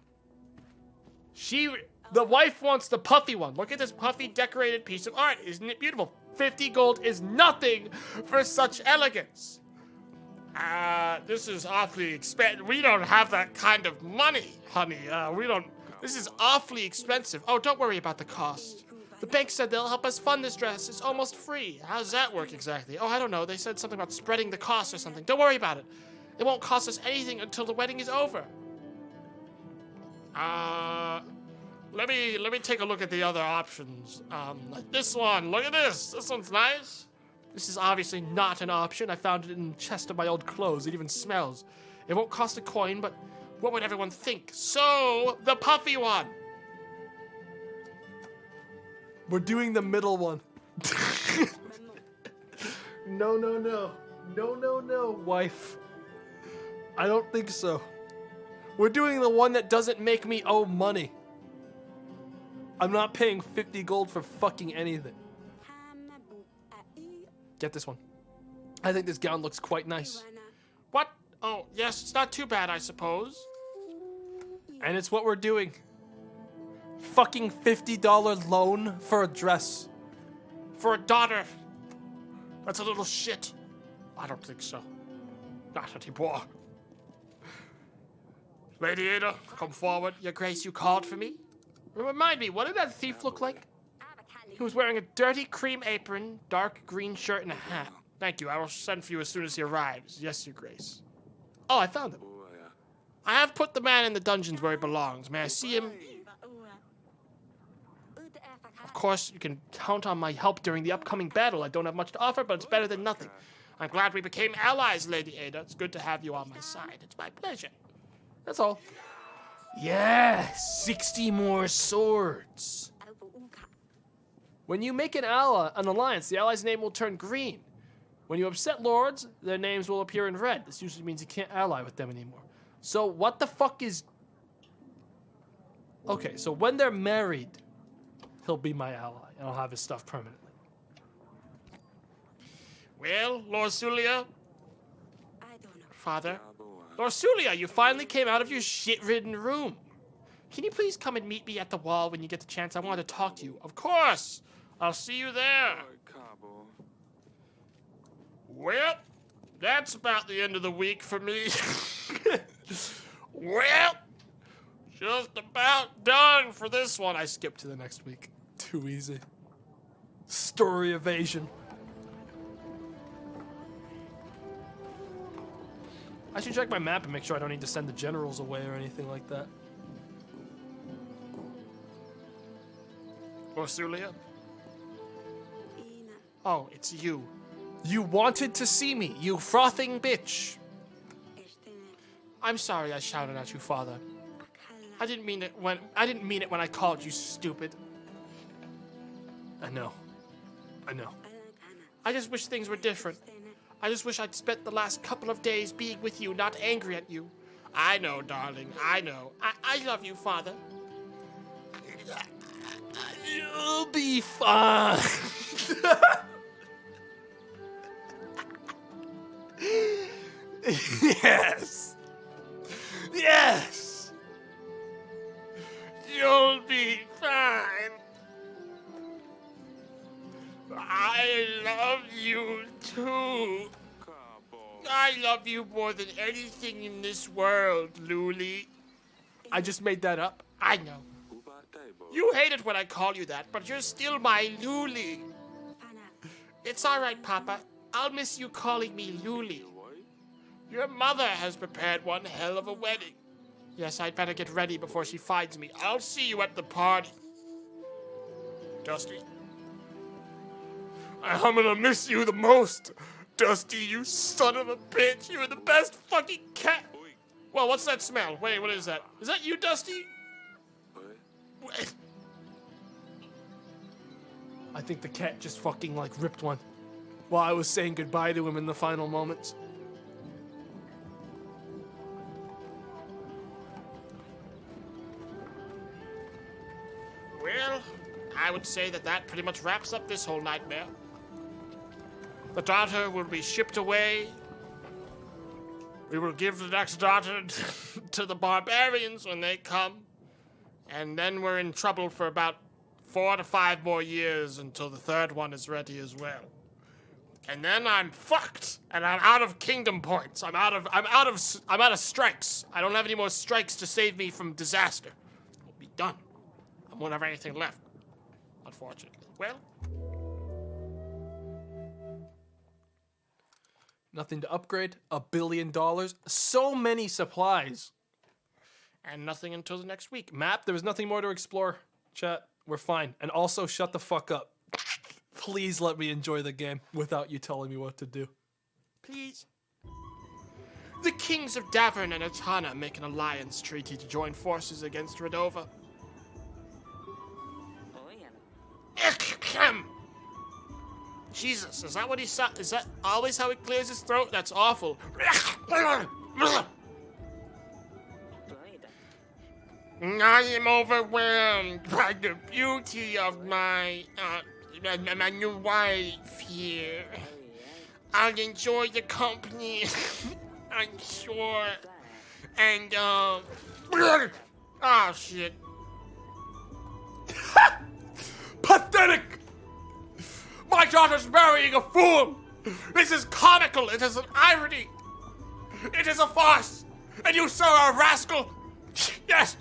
The wife wants the puffy one. Look at this puffy decorated piece of art. Isn't it beautiful? 50 gold is nothing for such elegance. This is awfully expensive. We don't have that kind of money, honey. This is awfully expensive. Oh, don't worry about the cost. The bank said they'll help us fund this dress. It's almost free. How does that work exactly? Oh, I don't know. They said something about spreading the cost or something. Don't worry about it. It won't cost us anything until the wedding is over. Let me take a look at the other options. Like this one. Look at this. This one's nice. This is obviously not an option. I found it in the chest of my old clothes. It even smells. It won't cost a coin, but what would everyone think? So, the puffy one. We're doing the middle one. No, wife. I don't think so. We're doing the one that doesn't make me owe money. I'm not paying 50 gold for fucking anything. Get this one. I think this gown looks quite nice. What? Oh, yes, it's not too bad, I suppose. And it's what we're doing. Fucking $50 loan for a dress. For a daughter. That's a little shit. I don't think so. Not anymore. Lady Ada, come forward. Your Grace, you called for me? Remind me, what did that thief look like? He was wearing a dirty cream apron, dark green shirt, and a hat. Thank you. I will send for you as soon as he arrives. Yes, Your Grace. Oh, I found him. I have put the man in the dungeons where he belongs. May I see him? Of course, you can count on my help during the upcoming battle. I don't have much to offer, but it's better than nothing. I'm glad we became allies, Lady Ada. It's good to have you on my side. It's my pleasure. That's all. Yes, 60 more swords. When you make an alliance, the ally's name will turn green. When you upset lords, their names will appear in red. This usually means you can't ally with them anymore. So what the fuck is... Okay, so when they're married, he'll be my ally, and I'll have his stuff permanently. Well, Lord Sulia? Father? Lord Sulia, you finally came out of your shit-ridden room. Can you please come and meet me at the wall when you get the chance? I want to talk to you. Of course! I'll see you there. Well, that's about the end of the week for me. Well, just about done for this one. I skipped to the next week. Too easy. Story evasion. I should check my map and make sure I don't need to send the generals away or anything like that. Orsulia? Oh, it's you. You wanted to see me, you frothing bitch. I'm sorry I shouted at you, Father. I didn't mean it when I called you stupid. I know. I just wish things were different. I just wish I'd spent the last couple of days being with you, not angry at you. I know, darling, I know. I love you, Father. You'll be fine. Yes. Yes. You'll be fine. I love you too. I love you more than anything in this world, Luli. I just made that up. I know. You hate it when I call you that, but you're still my Luli. It's all right, Papa. I'll miss you calling me Luli. Your mother has prepared one hell of a wedding. Yes, I'd better get ready before she finds me. I'll see you at the party. Dusty. I'm gonna miss you the most. Dusty, you son of a bitch. You're the best fucking cat. Well, what's that smell? Wait, what is that? Is that you, Dusty? Wait. I think the cat just fucking, like, ripped one while I was saying goodbye to him in the final moments. Well, I would say that pretty much wraps up this whole nightmare. The daughter will be shipped away. We will give the next daughter to the barbarians when they come. And then we're in trouble for about 4 to 5 more years until the third one is ready as well. And then I'm fucked, and I'm out of kingdom points. I'm out of strikes. I don't have any more strikes to save me from disaster. I'll be done. I won't have anything left, unfortunately. Well, nothing to upgrade. $1 billion. So many supplies. And nothing until the next week. Map, there was nothing more to explore. Chat, we're fine. And also, shut the fuck up. Please let me enjoy the game without you telling me what to do. Please. The kings of Davern and Atana make an alliance treaty to join forces against Redova. Jesus, is that what he said? Is that always how he clears his throat? That's awful. I am overwhelmed by the beauty of my new wife here. I'll enjoy the company, I'm sure. And, oh shit. Pathetic! My daughter's marrying a fool! This is comical, it is an irony! It is a farce! And you, sir, are a rascal! Yes!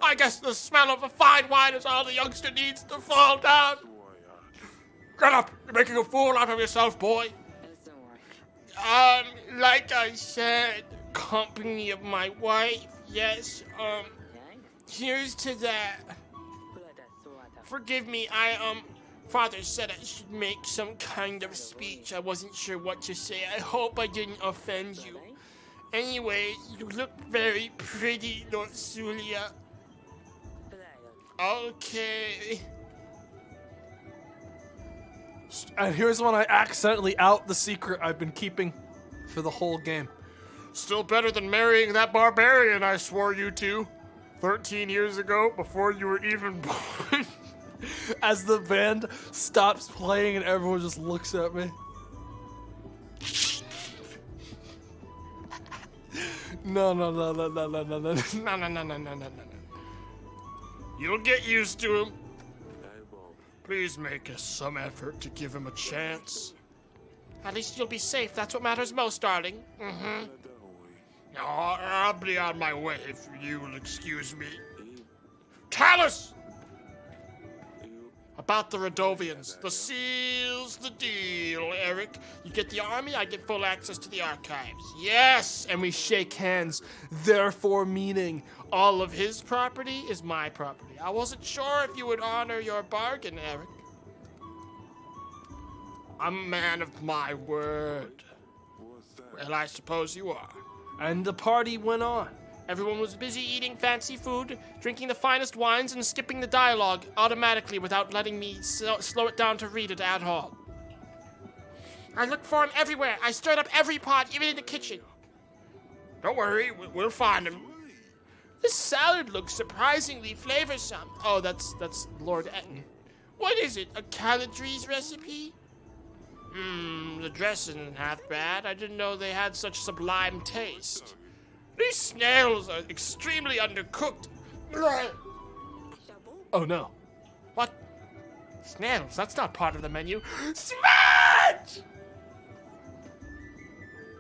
I guess the smell of a fine wine is all the youngster needs to fall down. Get up! You're making a fool out of yourself, boy. Like I said, company of my wife, yes, here's to that. Forgive me, Father said I should make some kind of speech. I wasn't sure what to say. I hope I didn't offend you. Anyway, you look very pretty, Northulia. Okay. And here's when I accidentally out the secret I've been keeping for the whole game. Still better than marrying that barbarian I swore you to 13 years ago before you were even born. As the band stops playing and everyone just looks at me. No. No. You'll get used to him. Please make us some effort to give him a chance. At least you'll be safe. That's what matters most, darling. Mm-hmm. No, I'll be on my way if you will excuse me. Talus! About the Radovians. The seal's the deal, Eric. You get the army, I get full access to the archives. Yes! And we shake hands, therefore meaning All of his property is my property. I wasn't sure if you would honor your bargain, Eric. I'm a man of my word. Well, I suppose you are. And the party went on. Everyone was busy eating fancy food, drinking the finest wines, and skipping the dialogue automatically without letting me slow it down to read it at all. I looked for him everywhere. I stirred up every pot, even in the kitchen. Don't worry, we'll find him. This salad looks surprisingly flavorsome. Oh, that's Lord Etten. What is it, a Caladry's recipe? The dressing isn't half bad. I didn't know they had such sublime taste. These snails are extremely undercooked. Oh no. What? Snails? That's not part of the menu. Smudge!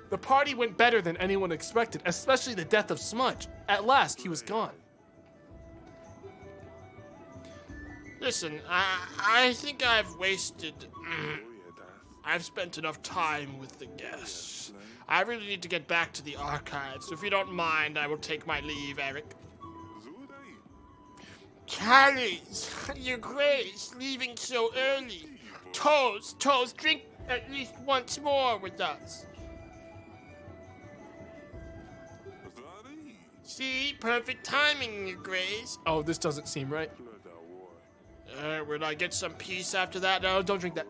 The party went better than anyone expected, especially the death of Smudge. At last, he was gone. Listen, I think I've wasted... I've spent enough time with the guests. I really need to get back to the archives, so if you don't mind, I will take my leave, Eric. Callies, your grace, leaving so early. Toes, drink at least once more with us. See, perfect timing, your grace. Oh, this doesn't seem right. Will I get some peace after that? No, don't drink that.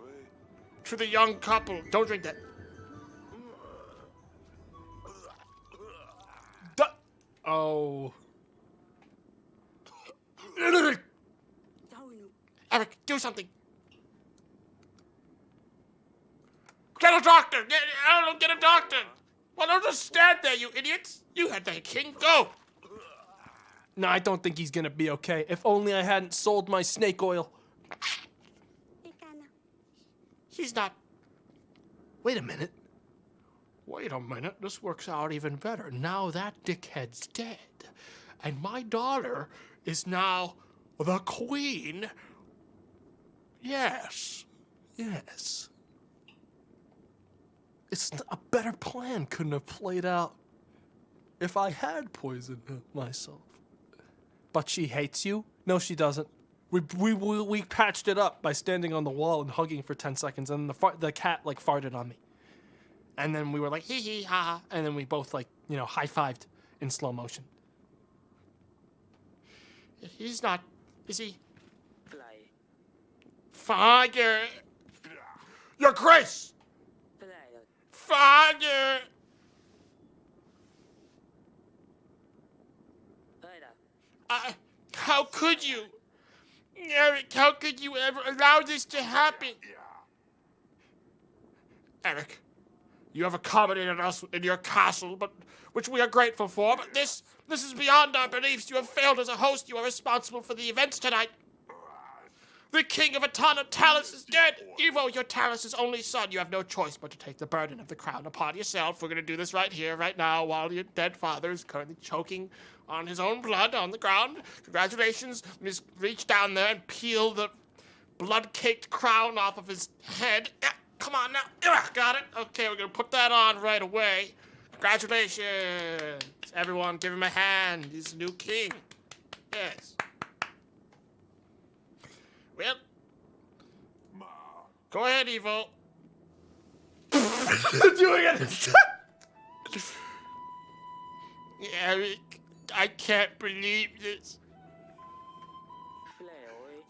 To the young couple, don't drink that. Oh. Eric, do something. Get a doctor! Get a doctor! Well, don't just stand there, you idiots! You had the king go! No, I don't think he's gonna be okay. If only I hadn't sold my snake oil. He's not. Wait a minute. Wait a minute, this works out even better. Now that dickhead's dead. And my daughter is now the queen. Yes. A better plan couldn't have played out if I had poisoned myself. But she hates you? No, she doesn't. We patched it up by standing on the wall and hugging for 10 seconds, and the cat like farted on me. And then we were like, hee hee, ha ha, and then we both like, high-fived in slow motion. He's not, is he? Father! Your Grace! Father! How could you? Eric, how could you ever allow this to happen? Eric, you have accommodated us in your castle, which we are grateful for, but this is beyond our beliefs. You have failed as a host. You are responsible for the events tonight. The king of Atana, Talus, is dead. Evo, your Talus' only son. You have no choice but to take the burden of the crown upon yourself. We're going to do this right here, right now, while your dead father is currently choking on his own blood on the ground. Congratulations. Just reach down there and peel the blood-caked crown off of his head. Come on now. Got it? Okay, we're going to put that on right away. Congratulations. Everyone, give him a hand. He's the new king. Yes. Well, go ahead, Evo. Doing it. Eric, I can't believe this.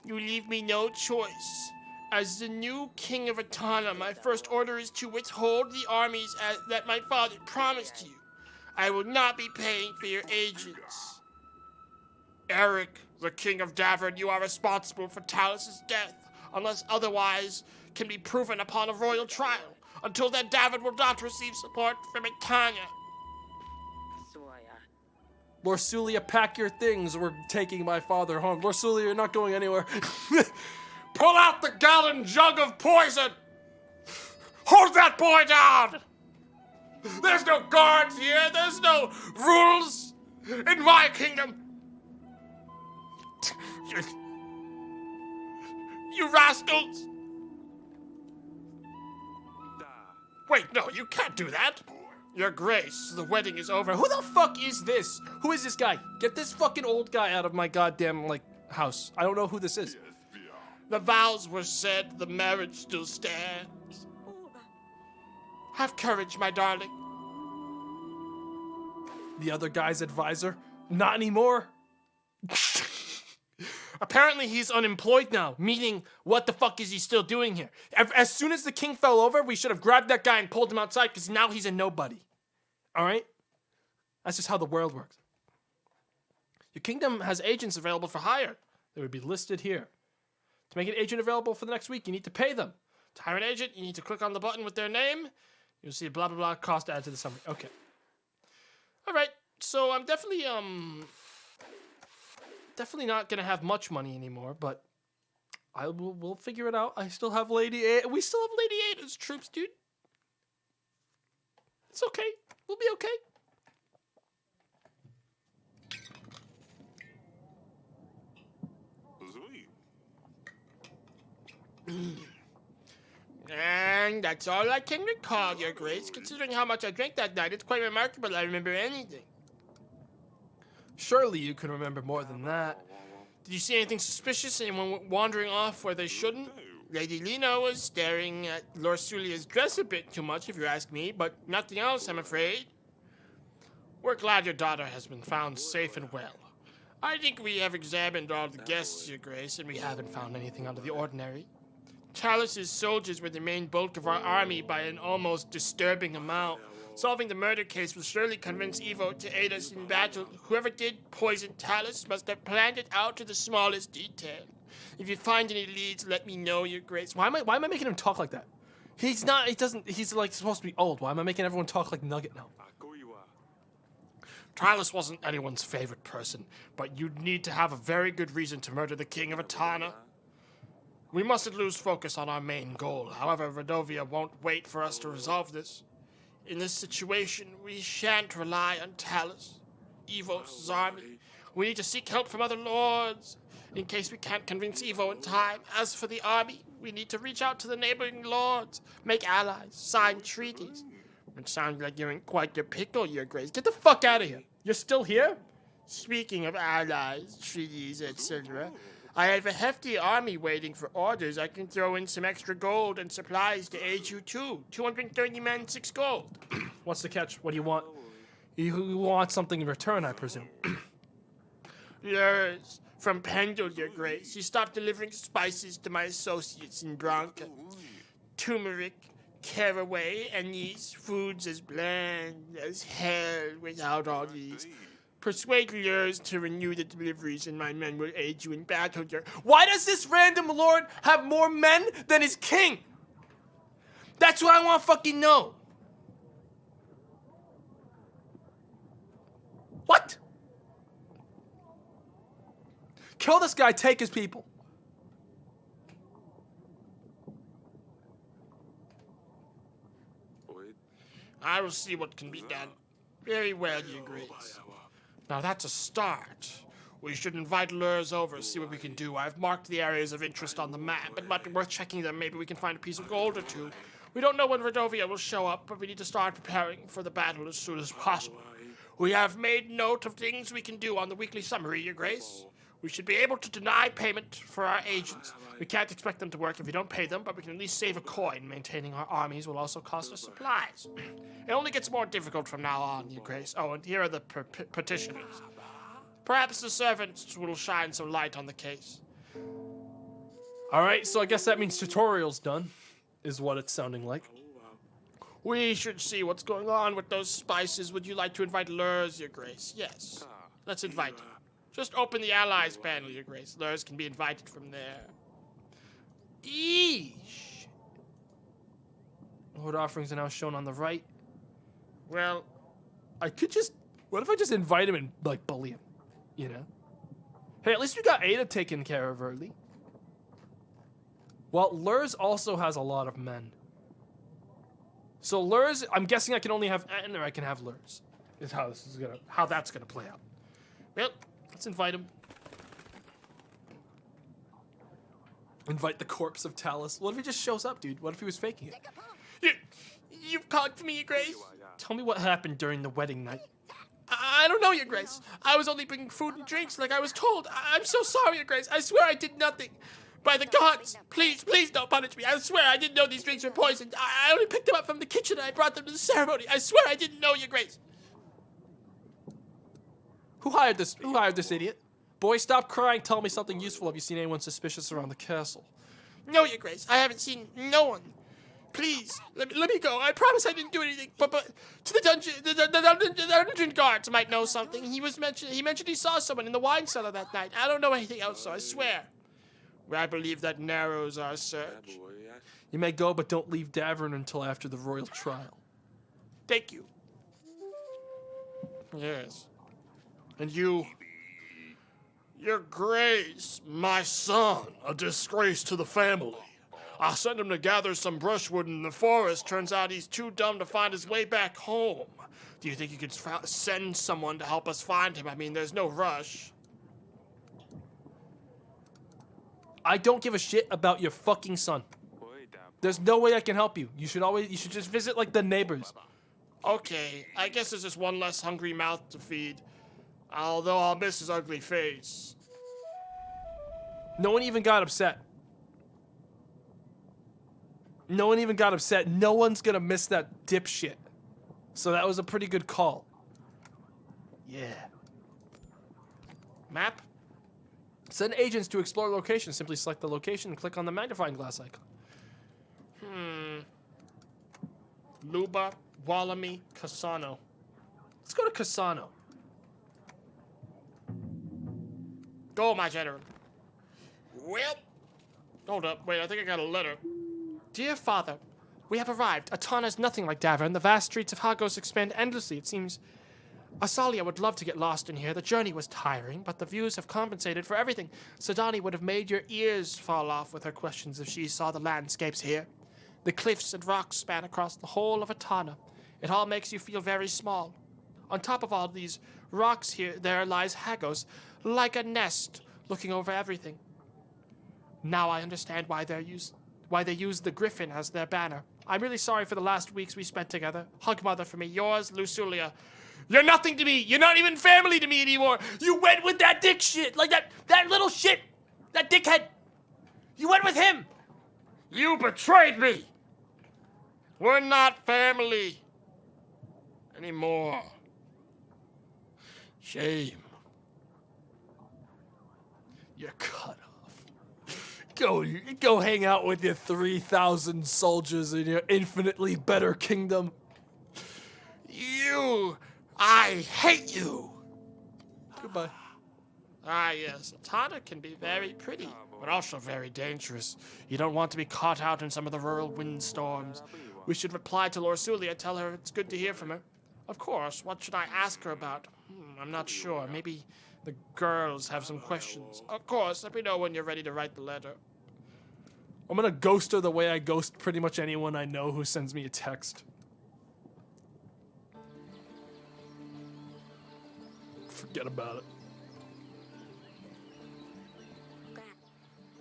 You leave me no choice. As the new king of Atana, my first order is to withhold the armies that my father promised you. I will not be paying for your agents. Eric, the king of Davern, you are responsible for Talus' death, unless otherwise can be proven upon a royal trial. Until then, Davern will not receive support from Itania. Lord Sulia, pack your things. We're taking my father home. Lord Sulia, you're not going anywhere. Pull out the gallon jug of poison! Hold that boy down! There's no guards here, there's no rules in my kingdom. You rascals! Wait, no, you can't do that. Your Grace, the wedding is over. Who the fuck is this? Who is this guy? Get this fucking old guy out of my goddamn, house. I don't know who this is. The vows were said, the marriage still stands. Have courage, my darling. The other guy's advisor? Not anymore. Apparently he's unemployed now, meaning what the fuck is he still doing here? As soon as the king fell over, we should have grabbed that guy and pulled him outside because now he's a nobody. All right? That's just how the world works. Your kingdom has agents available for hire. They would be listed here. To make an agent available for the next week, you need to pay them. To hire an agent, you need to click on the button with their name. You'll see blah, blah, blah, cost added to the summary. Okay. All right. So I'm definitely not going to have much money anymore, but we'll figure it out. I still have Lady A. We still have Lady Ada's troops, dude. It's okay. We'll be okay. And that's all I can recall, Your Grace. Considering how much I drank that night, it's quite remarkable I remember anything. Surely you can remember more than that. Did you see anything suspicious? Anyone wandering off where they shouldn't? Lady Lena was staring at Lord Sulia's dress a bit too much, if you ask me, but nothing else, I'm afraid. We're glad your daughter has been found safe and well. I think we have examined all the guests, Your Grace, and we haven't found anything out of the ordinary. Talus's soldiers were the main bulk of our army by an almost disturbing amount. Solving the murder case will surely convince Evo to aid us in battle. Whoever did poison Talus must have planned it out to the smallest detail. If you find any leads, let me know, Your Grace. Why am I making him talk like that? He's supposed to be old. Why am I making everyone talk like Nugget now? Talus wasn't anyone's favorite person, but you'd need to have a very good reason to murder the king of Atana. We mustn't lose focus on our main goal. However, Redovia won't wait for us to resolve this. In this situation, we shan't rely on Talus, Evo's army. We need to seek help from other lords, in case we can't convince Evo in time. As for the army, we need to reach out to the neighboring lords, make allies, sign treaties. It sounds like you're in quite a pickle, Your Grace. Get the fuck out of here. You're still here? Speaking of allies, treaties, etc., I have a hefty army waiting for orders. I can throw in some extra gold and supplies to aid you too. 230 men, 6 gold. What's the catch? What do you want? You want something in return, I presume. Yes, from Pendle, Your Grace. You stopped delivering spices to my associates in Branca. Turmeric, caraway, and these foods as bland as hell without all these. Persuade Lures to renew the deliveries and my men will aid you in battle. Why does this random lord have more men than his king? That's what I want to fucking know. What? Kill this guy, take his people. I will see what can be done. Very well, Your Grace. Now that's a start. We should invite lures over, see what we can do. I've marked the areas of interest on the map. It might be worth checking them. Maybe we can find a piece of gold or two. We don't know when Redovia will show up, but we need to start preparing for the battle as soon as possible. We have made note of things we can do on the weekly summary, Your Grace. We should be able to deny payment for our agents. We can't expect them to work if we don't pay them, but we can at least save a coin. Maintaining our armies will also cost us supplies. It only gets more difficult from now on, Your Grace. Oh, and here are the petitioners. Perhaps the servants will shine some light on the case. Alright, so I guess that means tutorial's done, is what it's sounding like. We should see what's going on with those spices. Would you like to invite lures, Your Grace? Yes. Let's invite them. Just open the allies panel, Your Grace. Lures can be invited from there. Eesh. Lord offerings are now shown on the right. Well, I could just... What if I just invite him and, like, bully him? You know? Hey, at least we got Ada taken care of early. Well, Lurs also has a lot of men. So Lurs, I'm guessing I can only have N or I can have Lurs. Is how that's gonna play out. well, let's invite him. Invite the corpse of Talus. What if he just shows up, dude? What if he was faking it? You've called for me, Your Grace. Tell me what happened during the wedding night. I don't know, Your Grace. I was only bringing food and drinks like I was told. I'm so sorry, Your Grace. I swear I did nothing. By the gods, please don't punish me. I swear I didn't know these drinks were poisoned. I only picked them up from the kitchen and I brought them to the ceremony. I swear I didn't know, Your Grace. Who hired this idiot? Boy, stop crying. Tell me something useful. Have you seen anyone suspicious around the castle? No, Your Grace. I haven't seen no one. Please, let me go. I promise I didn't do anything. But to the dungeon, the dungeon guards might know something. He mentioned he saw someone in the wine cellar that night. I don't know anything else, so I swear. I believe that narrows our search. You may go, but don't leave Davern until after the royal trial. Thank you. Yes. And you, Your Grace, my son, a disgrace to the family. I sent him to gather some brushwood in the forest. Turns out he's too dumb to find his way back home. Do you think you could send someone to help us find him? I mean, there's no rush. I don't give a shit about your fucking son. There's no way I can help you. You should just visit like the neighbors. Okay, I guess there's just one less hungry mouth to feed. Although I'll miss his ugly face. No one even got upset. No one even got upset. No one's gonna miss that dipshit. So that was a pretty good call. Yeah. Map? Send agents to explore locations. Simply select the location and click on the magnifying glass icon. Luba, Walami, Cassano. Let's go to Cassano. Go, my general. Well, hold up. Wait, I think I got a letter. Dear Father, we have arrived. Atana is nothing like Davern. The vast streets of Hagos expand endlessly. It seems Asalia would love to get lost in here. The journey was tiring, but the views have compensated for everything. Sadani would have made your ears fall off with her questions if she saw the landscapes here. The cliffs and rocks span across the whole of Atana. It all makes you feel very small. On top of all these rocks here, there lies Hagos, like a nest, looking over everything. Now I understand why they use the griffin as their banner. I'm really sorry for the last weeks we spent together. Hug mother for me. Yours, Luculia. You're nothing to me. You're not even family to me anymore. You went with that dick shit. Like that little shit. That dickhead. You went with him. You betrayed me. We're not family anymore. Shame. You're cut off. Go hang out with your 3,000 soldiers in your infinitely better kingdom. I hate you. Goodbye. Ah, yes. Atana can be very pretty, but also very dangerous. You don't want to be caught out in some of the rural windstorms. We should reply to Lorsulia, tell her it's good to hear from her. Of course, what should I ask her about? I'm not sure. Maybe the girls have some questions. Of course, let me know when you're ready to write the letter. I'm gonna ghost her the way I ghost pretty much anyone I know who sends me a text. forget about it.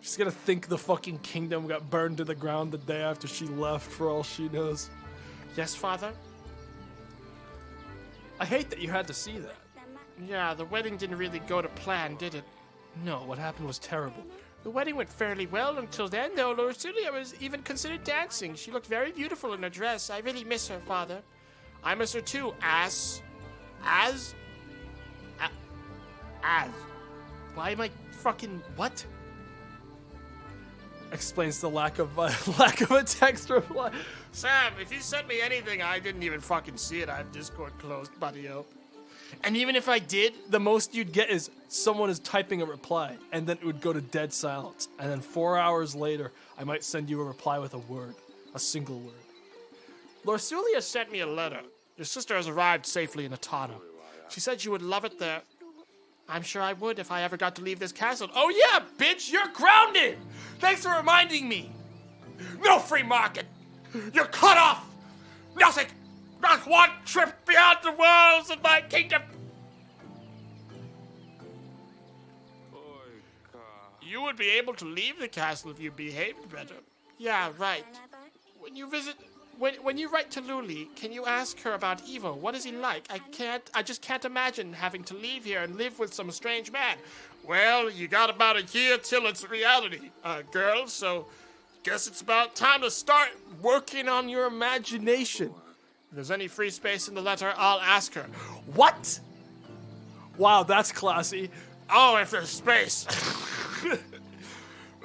She's gonna think the fucking kingdom got burned to the ground the day after she left, for all she knows. Yes, Father? I hate that you had to see that. Yeah, the wedding didn't really go to plan, did it? No, what happened was terrible. The wedding went fairly well until then, though Lorsulia was even considered dancing. She looked very beautiful in her dress. I really miss her, Father. I miss her too, As. Why am I fucking what? Explains the lack of a text reply. Sam, if you sent me anything, I didn't even fucking see it. I have Discord closed, buddy-o. And even if I did, the most you'd get is someone is typing a reply, and then it would go to dead silence. And then 4 hours later, I might send you a reply with a word, a single word. Lorsulia sent me a letter. Your sister has arrived safely in Atana. She said you would love it there. I'm sure I would if I ever got to leave this castle. Oh yeah, bitch, you're grounded! Thanks for reminding me! No free market! You're cut off! Nothing! Not one trip beyond the walls of my kingdom! You would be able to leave the castle if you behaved better. Yeah, right. When you write to Luli, can you ask her about Evo? What is he like? I just can't imagine having to leave here and live with some strange man. Well, you got about a year till it's reality, girl, so guess it's about time to start Working on your imagination. If there's any free space in the letter, I'll ask her. What? Wow, that's classy. Oh, if there's space.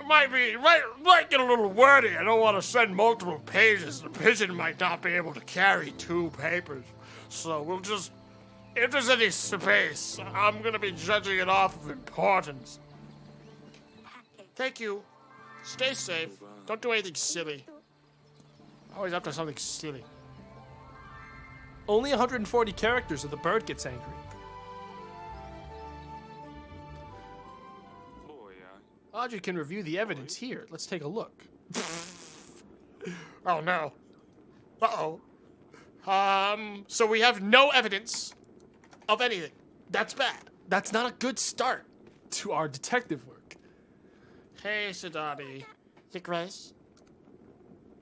Might get a little wordy. I don't want to send multiple pages. The pigeon might not be able to carry 2 papers. So we'll just, if there's any space, I'm going to be judging it off of importance. Thank you. Stay safe. Don't do anything silly. Always up to something silly. Only 140 characters or the bird gets angry. Audrey can review the evidence here. Let's take a look. Oh no. Uh-oh. So we have no evidence of anything. That's bad. That's not a good start to our detective work. Hey, Sidani. Hey, Grace.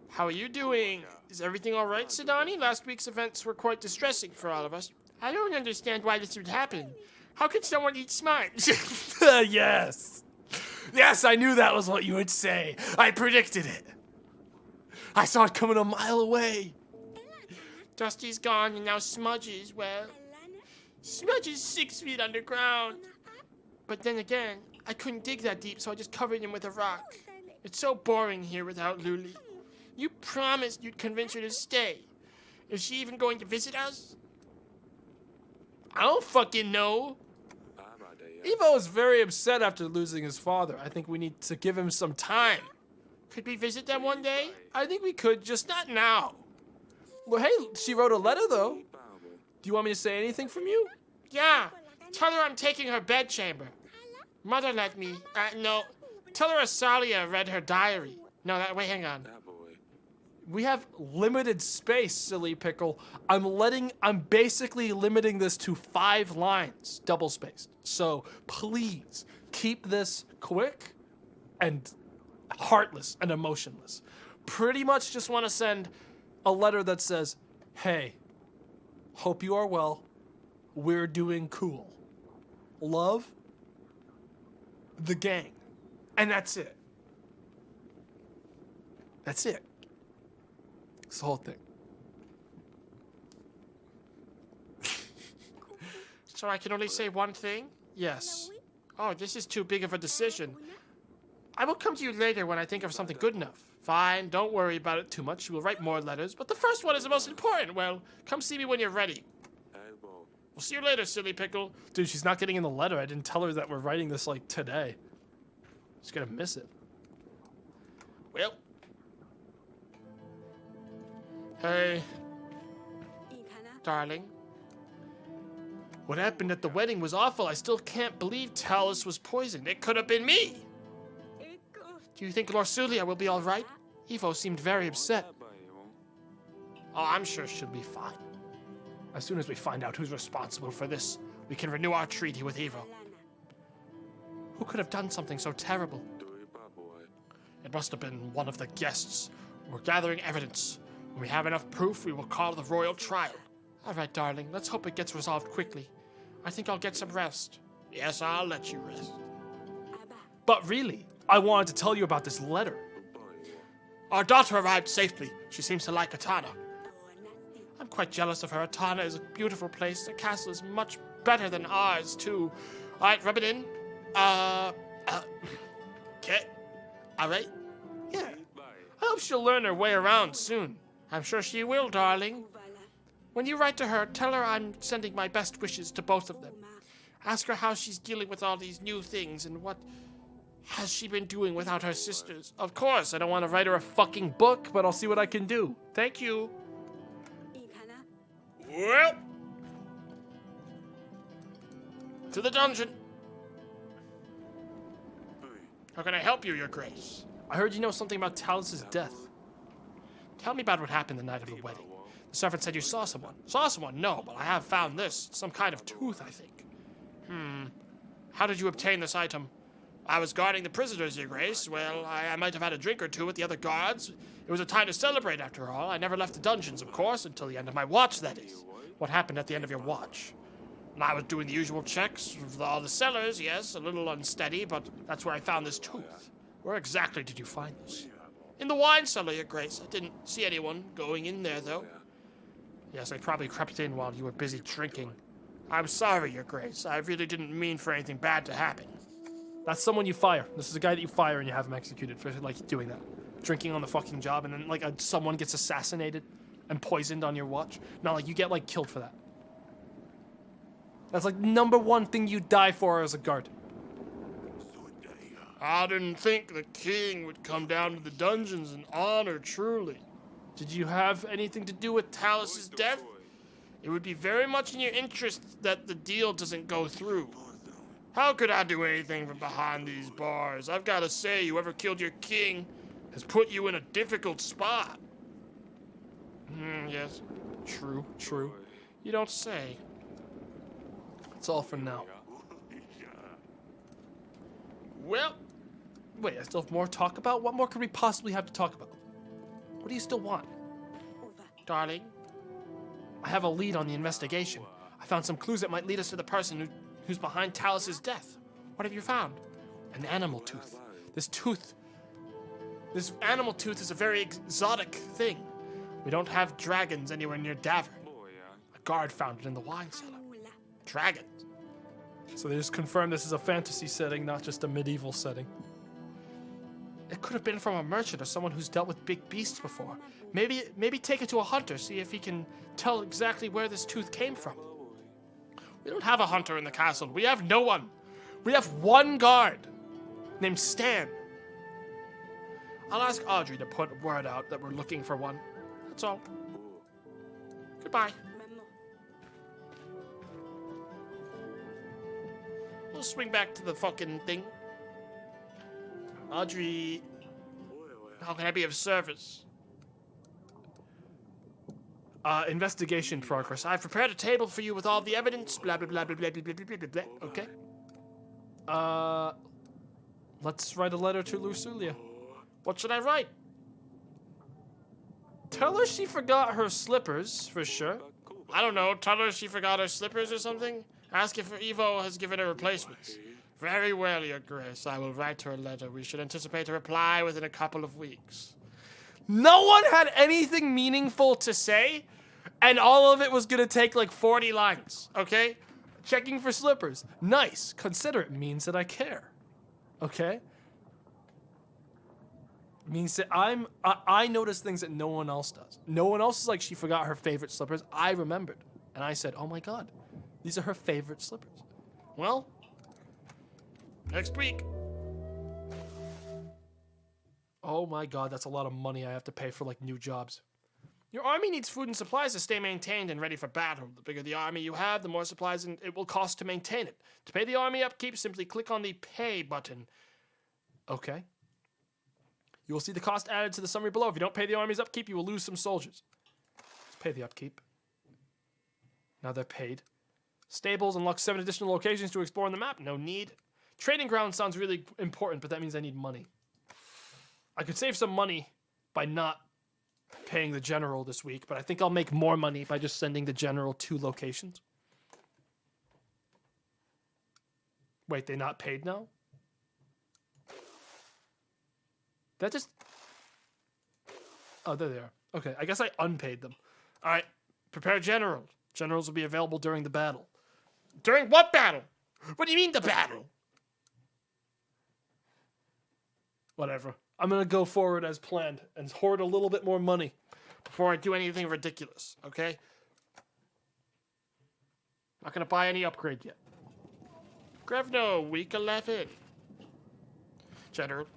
How are you doing? Is everything all right, Sidani? Last week's events were quite distressing for all of us. I don't understand why this would happen. How could someone eat smart? Yes. Yes, I knew that was what you would say. I predicted it. I saw it coming a mile away. Dusty's gone and now Smudge well... Smudge is 6 feet underground. But then again, I couldn't dig that deep, so I just covered him with a rock. It's so boring here without Luli. You promised you'd convince her to stay. Is she even going to visit us? I don't fucking know. Evo is very upset after losing his father. I think we need to give him some time. Could we visit them one day? I think we could, just not now. Well, hey, she wrote a letter, though. Do you want me to say anything from you? Yeah. Tell her I'm taking her bedchamber. Mother let me. No. Tell her Asalia read her diary. No, wait, hang on. We have limited space, silly pickle. I'm basically limiting this to 5 lines, double spaced. So please keep this quick and heartless and emotionless. Pretty much just want to send a letter that says, hey, hope you are well. We're doing cool. Love, the gang. And that's it. That's it. It's the whole thing. So I can only say one thing? Yes. Oh, this is too big of a decision. I will come to you later when I think of something good enough. Fine, don't worry about it too much. We'll write more letters, but the first one is the most important. Well, come see me when you're ready. We'll see you later, silly pickle. Dude, she's not getting in the letter. I didn't tell her that we're writing this, like, today. She's gonna miss it. Well. Hey. Darling. What happened at the wedding was awful. I still can't believe Talus was poisoned. It could have been me. Do you think Lorsulia will be all right? Evo seemed very upset. Oh, I'm sure she'll be fine. As soon as we find out who's responsible for this we can renew our treaty with Evo. Who could have done something so terrible? It must have been one of the guests. We're gathering evidence. When we have enough proof, we will call the royal trial. All right, darling. Let's hope it gets resolved quickly. I think I'll get some rest. Yes, I'll let you rest. But really, I wanted to tell you about this letter. Our daughter arrived safely. She seems to like Atana. I'm quite jealous of her. Atana is a beautiful place. The castle is much better than ours, too. All right, rub it in. Okay. All right. Yeah. I hope she'll learn her way around soon. I'm sure she will, darling. When you write to her, tell her I'm sending my best wishes to both of them. Ask her how she's dealing with all these new things and what has she been doing without her sisters. Of course, I don't want to write her a fucking book, but I'll see what I can do. Thank you. Well, to the dungeon. How can I help you, Your Grace? I heard you know something about Talus's death. Tell me about what happened the night of the wedding. The servant said you saw someone. Saw someone? No, but I have found this. Some kind of tooth, I think. How did you obtain this item? I was guarding the prisoners, Your Grace. Well, I might have had a drink or two with the other guards. It was a time to celebrate, after all. I never left the dungeons, of course, until the end of my watch, that is. What happened at the end of your watch? And I was doing the usual checks with all the cellars, yes, a little unsteady, but that's where I found this tooth. Where exactly did you find this? In the wine cellar, Your Grace. I didn't see anyone going in there, though. Yes, I probably crept in while you were busy drinking. I'm sorry, Your Grace. I really didn't mean for anything bad to happen. That's someone you fire. This is a guy that you fire and you have him executed for like doing that. Drinking on the fucking job and then like someone gets assassinated and poisoned on your watch. Not like you get like killed for that. That's like number one thing you die for as a guard. I didn't think the king would come down to the dungeons in honor, truly. Did you have anything to do with Talus's death? It would be very much in your interest that the deal doesn't go through. How could I do anything from behind these bars? I've got to say, whoever killed your king has put you in a difficult spot. Yes. True. You don't say. That's all for now. Well, Wait, I still have more to talk about? What more could we possibly have to talk about? What do you still want? Darling, I have a lead on the investigation. I found some clues that might lead us to the person who's behind Talus's death. what have you found? An animal tooth. This animal tooth is a very exotic thing. We don't have dragons anywhere near Davern. A guard found it in the wine cellar. dragons. So they just confirmed this is a fantasy setting, not just a medieval setting. It could have been from a merchant or someone who's dealt with big beasts before. Maybe take it to a hunter, see if he can tell exactly where this tooth came from. We don't have a hunter in the castle. We have no one. We have one guard named Stan. I'll ask Audrey to put word out that we're looking for one. That's all. Goodbye. We'll swing back to the fucking thing. Audrey, How can I be of service? investigation progress. I've prepared a table for you with all the evidence. Blah blah blah blah blah blah blah blah blah blah. Okay. Let's write a letter to Lucilia. What should I write? Tell her she forgot her slippers, for sure. I don't know. Tell her she forgot her slippers or something. Ask if Evo has given her replacements. Very well, Your Grace. I will write her a letter. We should anticipate a reply within a couple of weeks. No one had anything meaningful to say, and all of it was gonna take like 40 lines, okay? Checking for slippers. Nice. Consider it means that I care. Okay? Means that I notice things that no one else does. No one else is like, she forgot her favorite slippers. I remembered. And I said, oh my god, these are her favorite slippers. Well, next week. Oh my god, that's a lot of money I have to pay for like new jobs. Your army needs food and supplies to stay maintained and ready for battle. The bigger the army you have, the more supplies it will cost to maintain it. To pay the army upkeep, simply click on the Pay button. Okay. You will see the cost added to the summary below. If you don't pay the army's upkeep, you will lose some soldiers. Let's pay the upkeep. Now they're paid. Stables unlock 7 additional locations to explore on the map. No need. Trading ground sounds really important, but that means I need money. I could save some money by not paying the general this week, but I think I'll make more money by just sending the general 2 locations. Wait, they not paid now? That just... Oh, there they are. Okay, I guess I unpaid them. All right, prepare generals. Generals will be available during the battle. During what battle? What do you mean the battle? Whatever. I'm going to go forward as planned and hoard a little bit more money Before I do anything ridiculous, okay? Not gonna buy any upgrade yet. Grevno, week 11. General.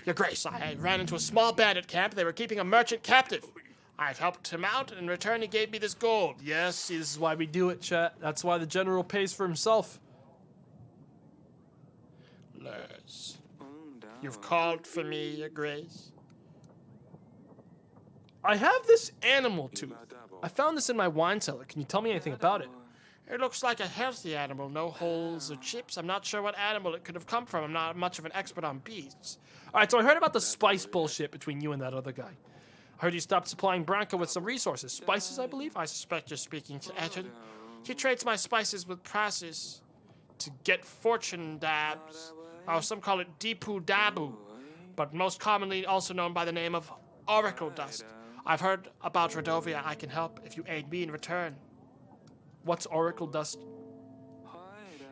Your Grace, I ran into a small bandit camp. They were keeping a merchant captive. I've helped him out, and in return he gave me this gold. Yes, see, this is why we do it, chat. That's why the general pays for himself. Lurs. You've called for me, Your Grace. I have this animal tooth. I found this in my wine cellar. Can you tell me anything about it? It looks like a healthy animal, no holes or chips. I'm not sure what animal it could have come from. I'm not much of an expert on beasts. All right, so I heard about the spice bullshit between you and that other guy. I heard you stopped supplying Branca with some resources. Spices, I believe? I suspect you're speaking to Etten. He trades my spices with prices to get fortune dabs. Or some call it Deepu Dabu, but most commonly also known by the name of Oracle Dust. I've heard about Radovia. I can help if you aid me in return. What's Oracle Dust?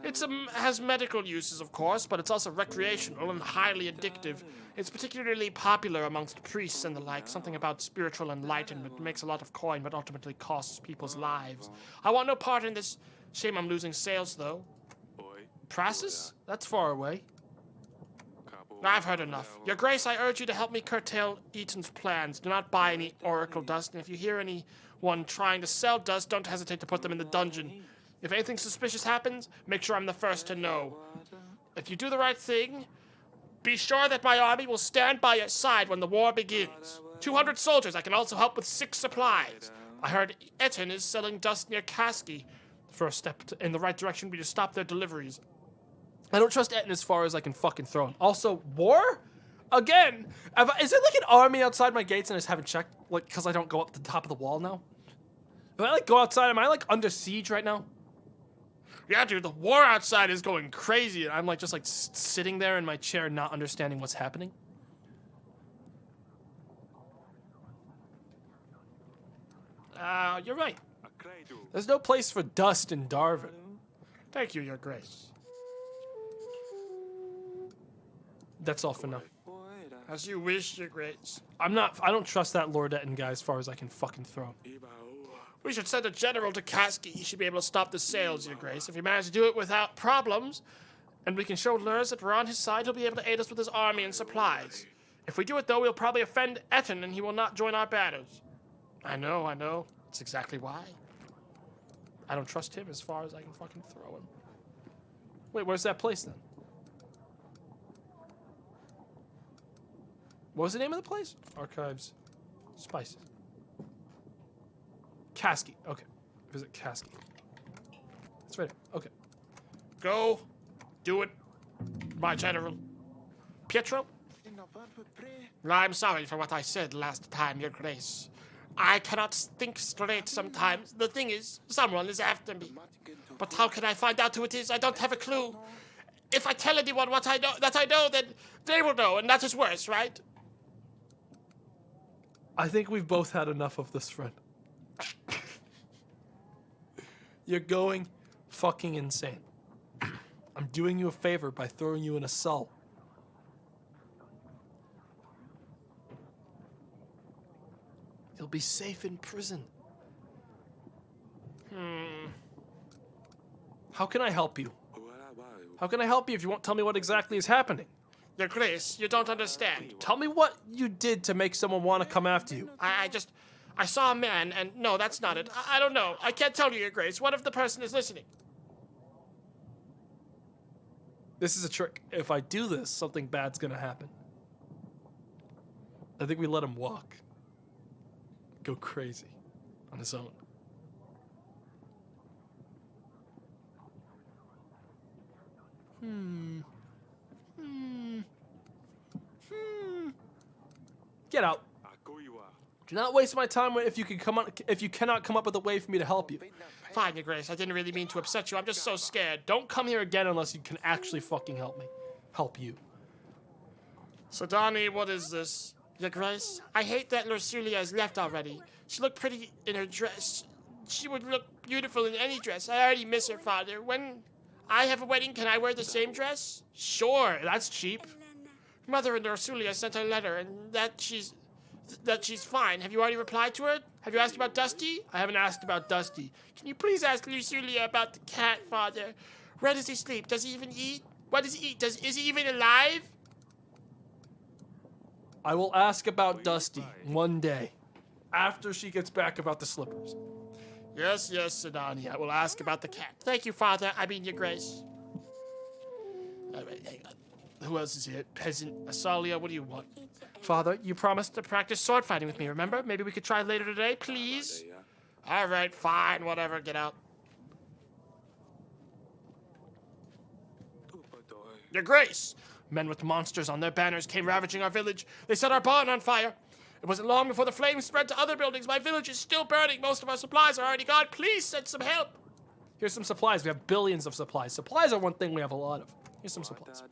It has medical uses, of course, but it's also recreational and highly addictive. It's particularly popular amongst priests and the like. Something about spiritual enlightenment. Makes a lot of coin, but ultimately costs people's lives. I want no part in this. Shame I'm losing sales, though. Prasis? That's far away. I've heard enough. Your Grace, I urge you to help me curtail Eaton's plans. Do not buy any Oracle Dust, and if you hear anyone trying to sell dust, don't hesitate to put them in the dungeon. If anything suspicious happens, make sure I'm the first to know. If you do the right thing, be sure that my army will stand by your side when the war begins. 200 soldiers. I can also help with 6 supplies. I heard Etten is selling dust near Kaski. First step in the right direction would be to stop their deliveries. I don't trust Etten as far as I can fucking throw him. Also, war? Again? Is it like an army outside my gates and I just haven't checked? Like, because I don't go up the top of the wall now? If I, like, go outside, am I, like, under siege right now? Yeah, dude, the war outside is going crazy. I'm, like, just, like, sitting there in my chair not understanding what's happening. You're right. There's no place for dust in Darwin. Thank you, Your Grace. That's all for now. As you wish, Your Grace. I don't trust that Lord Etten guy as far as I can fucking throw. We should send a general to Kaski. He should be able to stop the sales, Your Grace. If he manages to do it without problems, and we can show Lurs that we're on his side, he'll be able to aid us with his army and supplies. If we do it, though, we'll probably offend Etten, and he will not join our battles. I know. That's exactly why. I don't trust him as far as I can fucking throw him. Wait, where's that place, then? What was the name of the place? Archives. Spices. Kaski. Okay. Visit Kaski. It's right here. Okay. Go. Do it, my general. Pietro? I'm sorry for what I said last time, Your Grace. I cannot think straight sometimes. The thing is, someone is after me. But how can I find out who it is? I don't have a clue. If I tell anyone what I know, then they will know, and that is worse, right? I think we've both had enough of this, friend. You're going fucking insane. I'm doing you a favor by throwing you in a cell. You'll be safe in prison. How can I help you? How can I help you if you won't tell me what exactly is happening? Your Grace, you don't understand. Tell me what you did to make someone want to come after you. I saw a man, and no, that's not it. I don't know. I can't tell you, Your Grace. What if the person is listening? This is a trick. If I do this, something bad's gonna happen. I think we let him walk. Go crazy on his own. Get out. Do not waste my time if you cannot come up with a way for me to help you. Fine, Your Grace. I didn't really mean to upset you. I'm just so scared. Don't come here again unless you can actually fucking help me. Help you. Sidani, what is this? Your Grace, I hate that Lursulia has left already. She looked pretty in her dress. She would look beautiful in any dress. I already miss her, Father. When I have a wedding, can I wear the same dress? Sure, that's cheap. Mother and Lursulia sent a letter, and that she's fine. Have you already replied to her? Have you asked about Dusty? I haven't asked about Dusty. Can you please ask Lursulia about the cat, Father? Where does he sleep? Does he even eat? What does he eat? Is he even alive? I will ask about Dusty one day, after she gets back about the slippers. Yes, Sidani. I will ask about the cat. Thank you, Father. I mean, Your Grace. All right, hang on. Who else is here? Peasant, Asalia, what do you want? Father, you promised to practice sword fighting with me, remember? Maybe we could try later today, please? All right, fine, whatever, get out. Your Grace! Men with monsters on their banners came ravaging our village. They set our barn on fire. It wasn't long before the flames spread to other buildings. My village is still burning. Most of our supplies are already gone. Please send some help. Here's some supplies. We have billions of supplies. Supplies are one thing we have a lot of. Here's some supplies.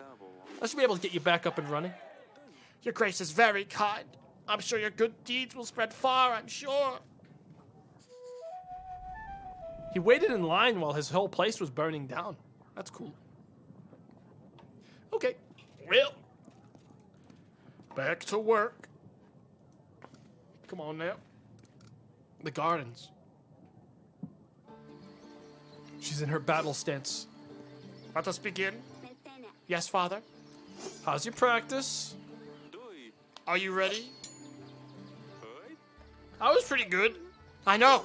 I should be able to get you back up and running. Your Grace is very kind. I'm sure your good deeds will spread far, I'm sure. He waited in line while his whole place was burning down. That's cool. Okay. Well, back to work. Come on now. The gardens. She's in her battle stance. Let us begin. Yes, Father. How's your practice? Are you ready? I was pretty good. I know.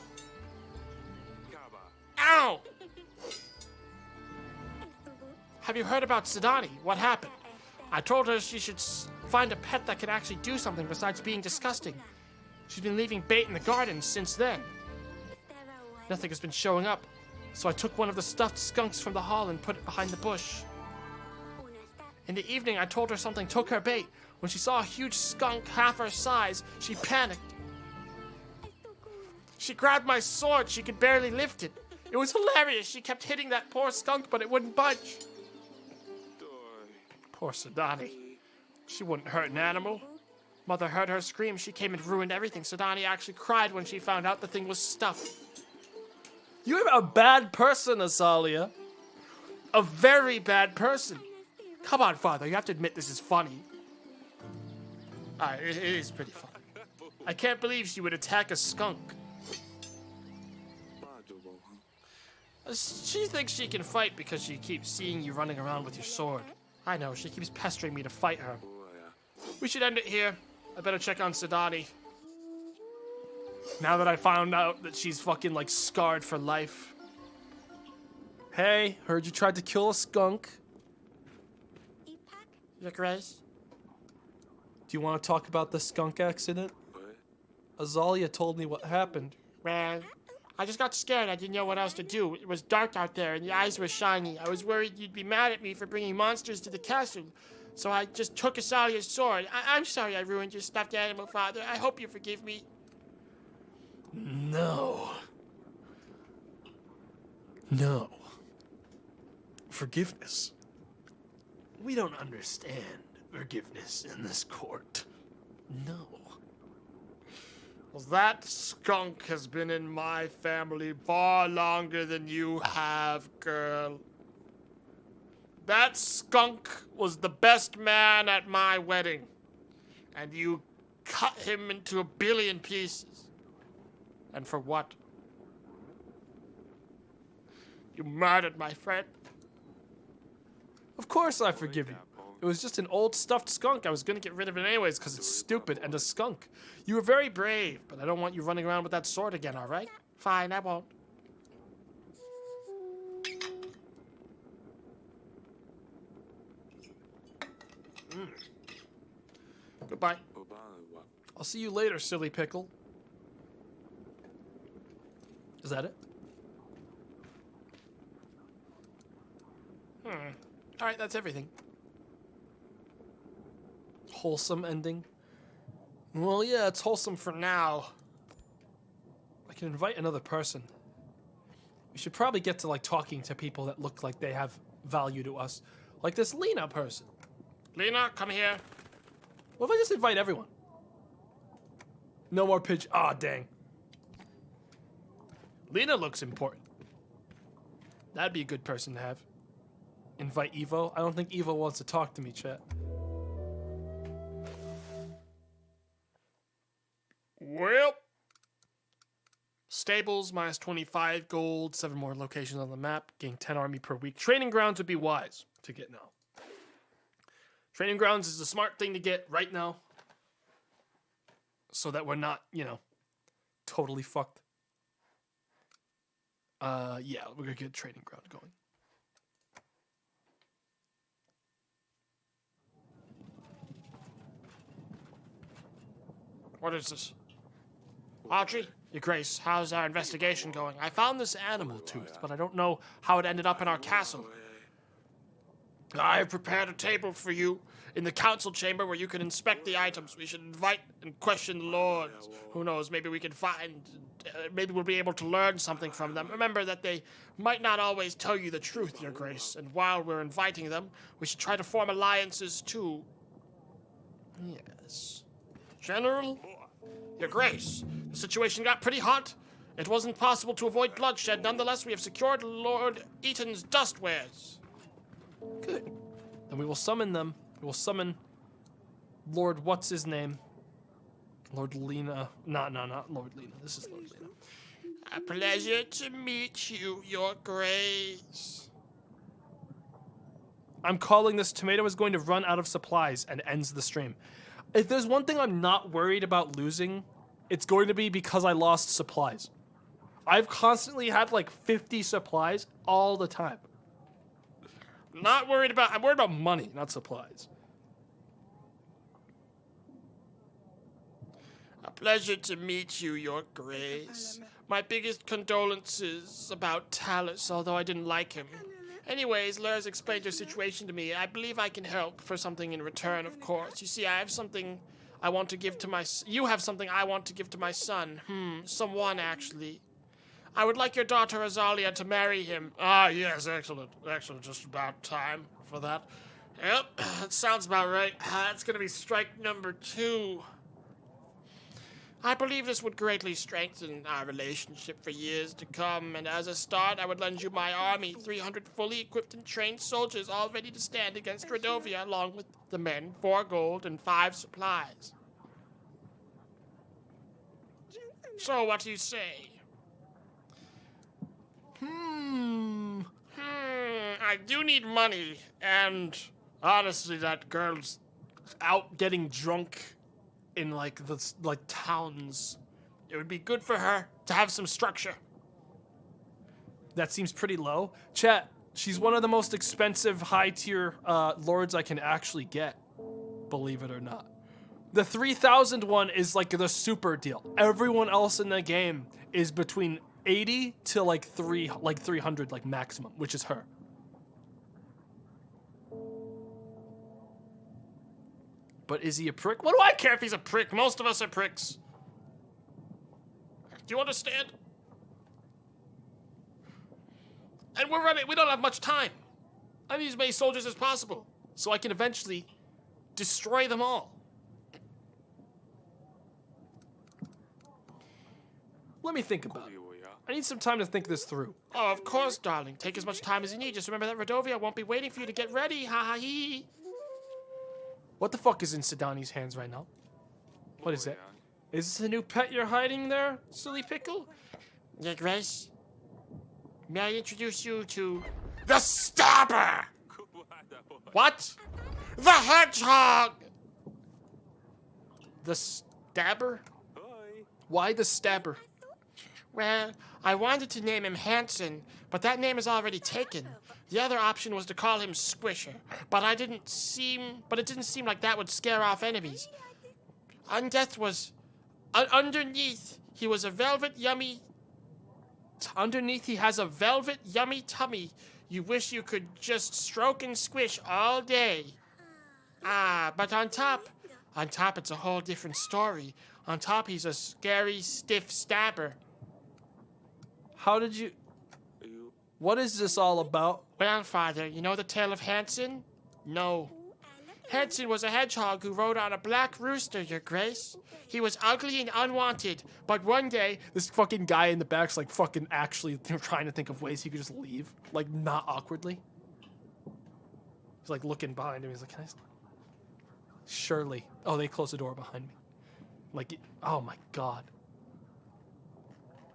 Ow! Have you heard about Sidani? What happened? I told her she should find a pet that can actually do something besides being disgusting. She's been leaving bait in the garden since then. Nothing has been showing up, so I took one of the stuffed skunks from the hall and put it behind the bush. In the evening, I told her something took her bait. When she saw a huge skunk half her size, she panicked. She grabbed my sword. She could barely lift it. It was hilarious. She kept hitting that poor skunk, but it wouldn't budge. Poor Sidani. She wouldn't hurt an animal. Mother heard her scream. She came and ruined everything. Sidani actually cried when she found out the thing was stuffed. You're a bad person, Asalia. A very bad person. Come on, Father. You have to admit this is funny. It is pretty funny. I can't believe she would attack a skunk. She thinks she can fight because she keeps seeing you running around with your sword. I know, she keeps pestering me to fight her. We should end it here. I better check on Sidani. Now that I found out that she's fucking like scarred for life. Hey, heard you tried to kill a skunk. Your Grace? Do you want to talk about the skunk accident? Azalia told me what happened. Well, I just got scared. I didn't know what else to do. It was dark out there and the eyes were shiny. I was worried you'd be mad at me for bringing monsters to the castle. So I just took Asalia's sword. I'm sorry I ruined your stuffed animal, Father. I hope you forgive me. No. No. Forgiveness. We don't understand forgiveness in this court. No. Well, that skunk has been in my family far longer than you have, girl. That skunk was the best man at my wedding, and you cut him into a billion pieces. And for what? You murdered my friend. Of course I forgive you. It was just an old stuffed skunk. I was gonna get rid of it anyways because it's stupid and a skunk. You were very brave, but I don't want you running around with that sword again, alright? Fine, I won't. Goodbye. I'll see you later, silly pickle. Is that it? Alright, that's everything. Wholesome ending. Well, yeah, it's wholesome for now. I can invite another person. We should probably get to, like, talking to people that look like they have value to us. Like this Lena person. Lena, come here. What if I just invite everyone? No more pitch. Ah, dang. Lena looks important. That'd be a good person to have. Invite Evo? I don't think Evo wants to talk to me, chat. Well, Stables, minus 25 gold, 7 more locations on the map, gain 10 army per week. Training grounds would be wise to get now. Training grounds is the smart thing to get right now. So that we're not, you know, totally fucked. Yeah, we're gonna get training ground going. what is this? Audrey, Your Grace, how's our investigation going? I found this animal tooth, but I don't know how it ended up in our castle. I have prepared a table for you in the council chamber where you can inspect the items. We should invite and question the lords. Who knows, maybe we can find, maybe we'll be able to learn something from them. Remember that they might not always tell you the truth, Your Grace, and while we're inviting them, we should try to form alliances too. Yes. General, Your Grace, the situation got pretty hot. It wasn't possible to avoid bloodshed. Nonetheless, we have secured Lord Eaton's dust wares. Good. Then we will summon them. We will summon Lord what's his name? Lord Lena. No, not Lord Lena. This is Lord Lena. A pleasure to meet you, Your Grace. I'm calling this tomato is going to run out of supplies and ends the stream. If there's one thing I'm not worried about losing, it's going to be because I lost supplies. I've constantly had like 50 supplies all the time. I'm worried about money, not supplies. A pleasure to meet you, Your Grace. My biggest condolences about Talus, although I didn't like him. Anyways, Lurs explained your situation to me. I believe I can help for something in return, of course. You see, I have something I want to give to my... You have something I want to give to my son. Someone, actually. I would like your daughter, Azalia, to marry him. Ah, yes, excellent. Excellent, just about time for that. Yep, that sounds about right. That's gonna be strike number 2. I believe this would greatly strengthen our relationship for years to come, and as a start, I would lend you my army, 300 fully equipped and trained soldiers, all ready to stand against Redovia, along with the men, 4 gold, and 5 supplies. So, what do you say? I do need money, and honestly, that girl's Out getting drunk in like the towns. it would be good for her to have some structure. That seems pretty low. Chat, she's one of the most expensive high tier lords I can actually get. Believe it or not. The 3,000 one is like the super deal. Everyone else in the game is between 80 to like 300 like maximum, which is her. But is he a prick? What do I care if he's a prick? Most of us are pricks. Do you understand? And we don't have much time. I need as many soldiers as possible, So I can eventually destroy them all. Let me think about it. I need some time to think this through. Oh, of course, darling. Take as much time as you need. Just remember that Redovia won't be waiting for you to get ready. Ha ha hee. What the fuck is in Sidani's hands right now? What is it? Is this a new pet you're hiding there, silly pickle? Your Grace, may I introduce you to the Stabber? What? The Hedgehog! The Stabber? Why the Stabber? Well, I wanted to name him Hanson, but that name is already taken. The other option was to call him Squisher, but it didn't seem like that would scare off enemies. Underneath, he has a velvet, yummy tummy. You wish you could just stroke and squish all day. But on top it's a whole different story. On top, he's a scary, stiff stabber. How did you... What is this all about? Well, Father, you know the tale of Hansen? No. Hansen was a hedgehog who rode on a black rooster, Your Grace. He was ugly and unwanted, but one day... This fucking guy in the back's like fucking actually trying to think of ways he could just leave. Like, not awkwardly. He's like looking behind him. He's like, can I... Surely. Oh, they closed the door behind me. Like, oh my god.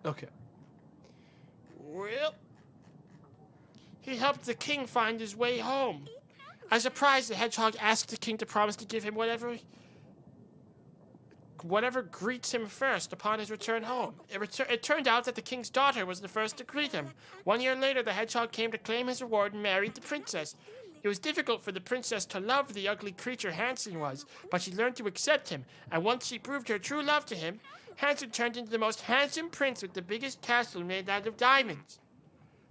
Okay. Well, he helped the king find his way home. As a prize, the hedgehog asked the king to promise to give him whatever greets him first upon his return home. It turned out that the king's daughter was the first to greet him. 1 year later, the hedgehog came to claim his reward and married the princess. It was difficult for the princess to love the ugly creature Hansen was, but she learned to accept him, and once she proved her true love to him, Hansen turned into the most handsome prince with the biggest castle made out of diamonds.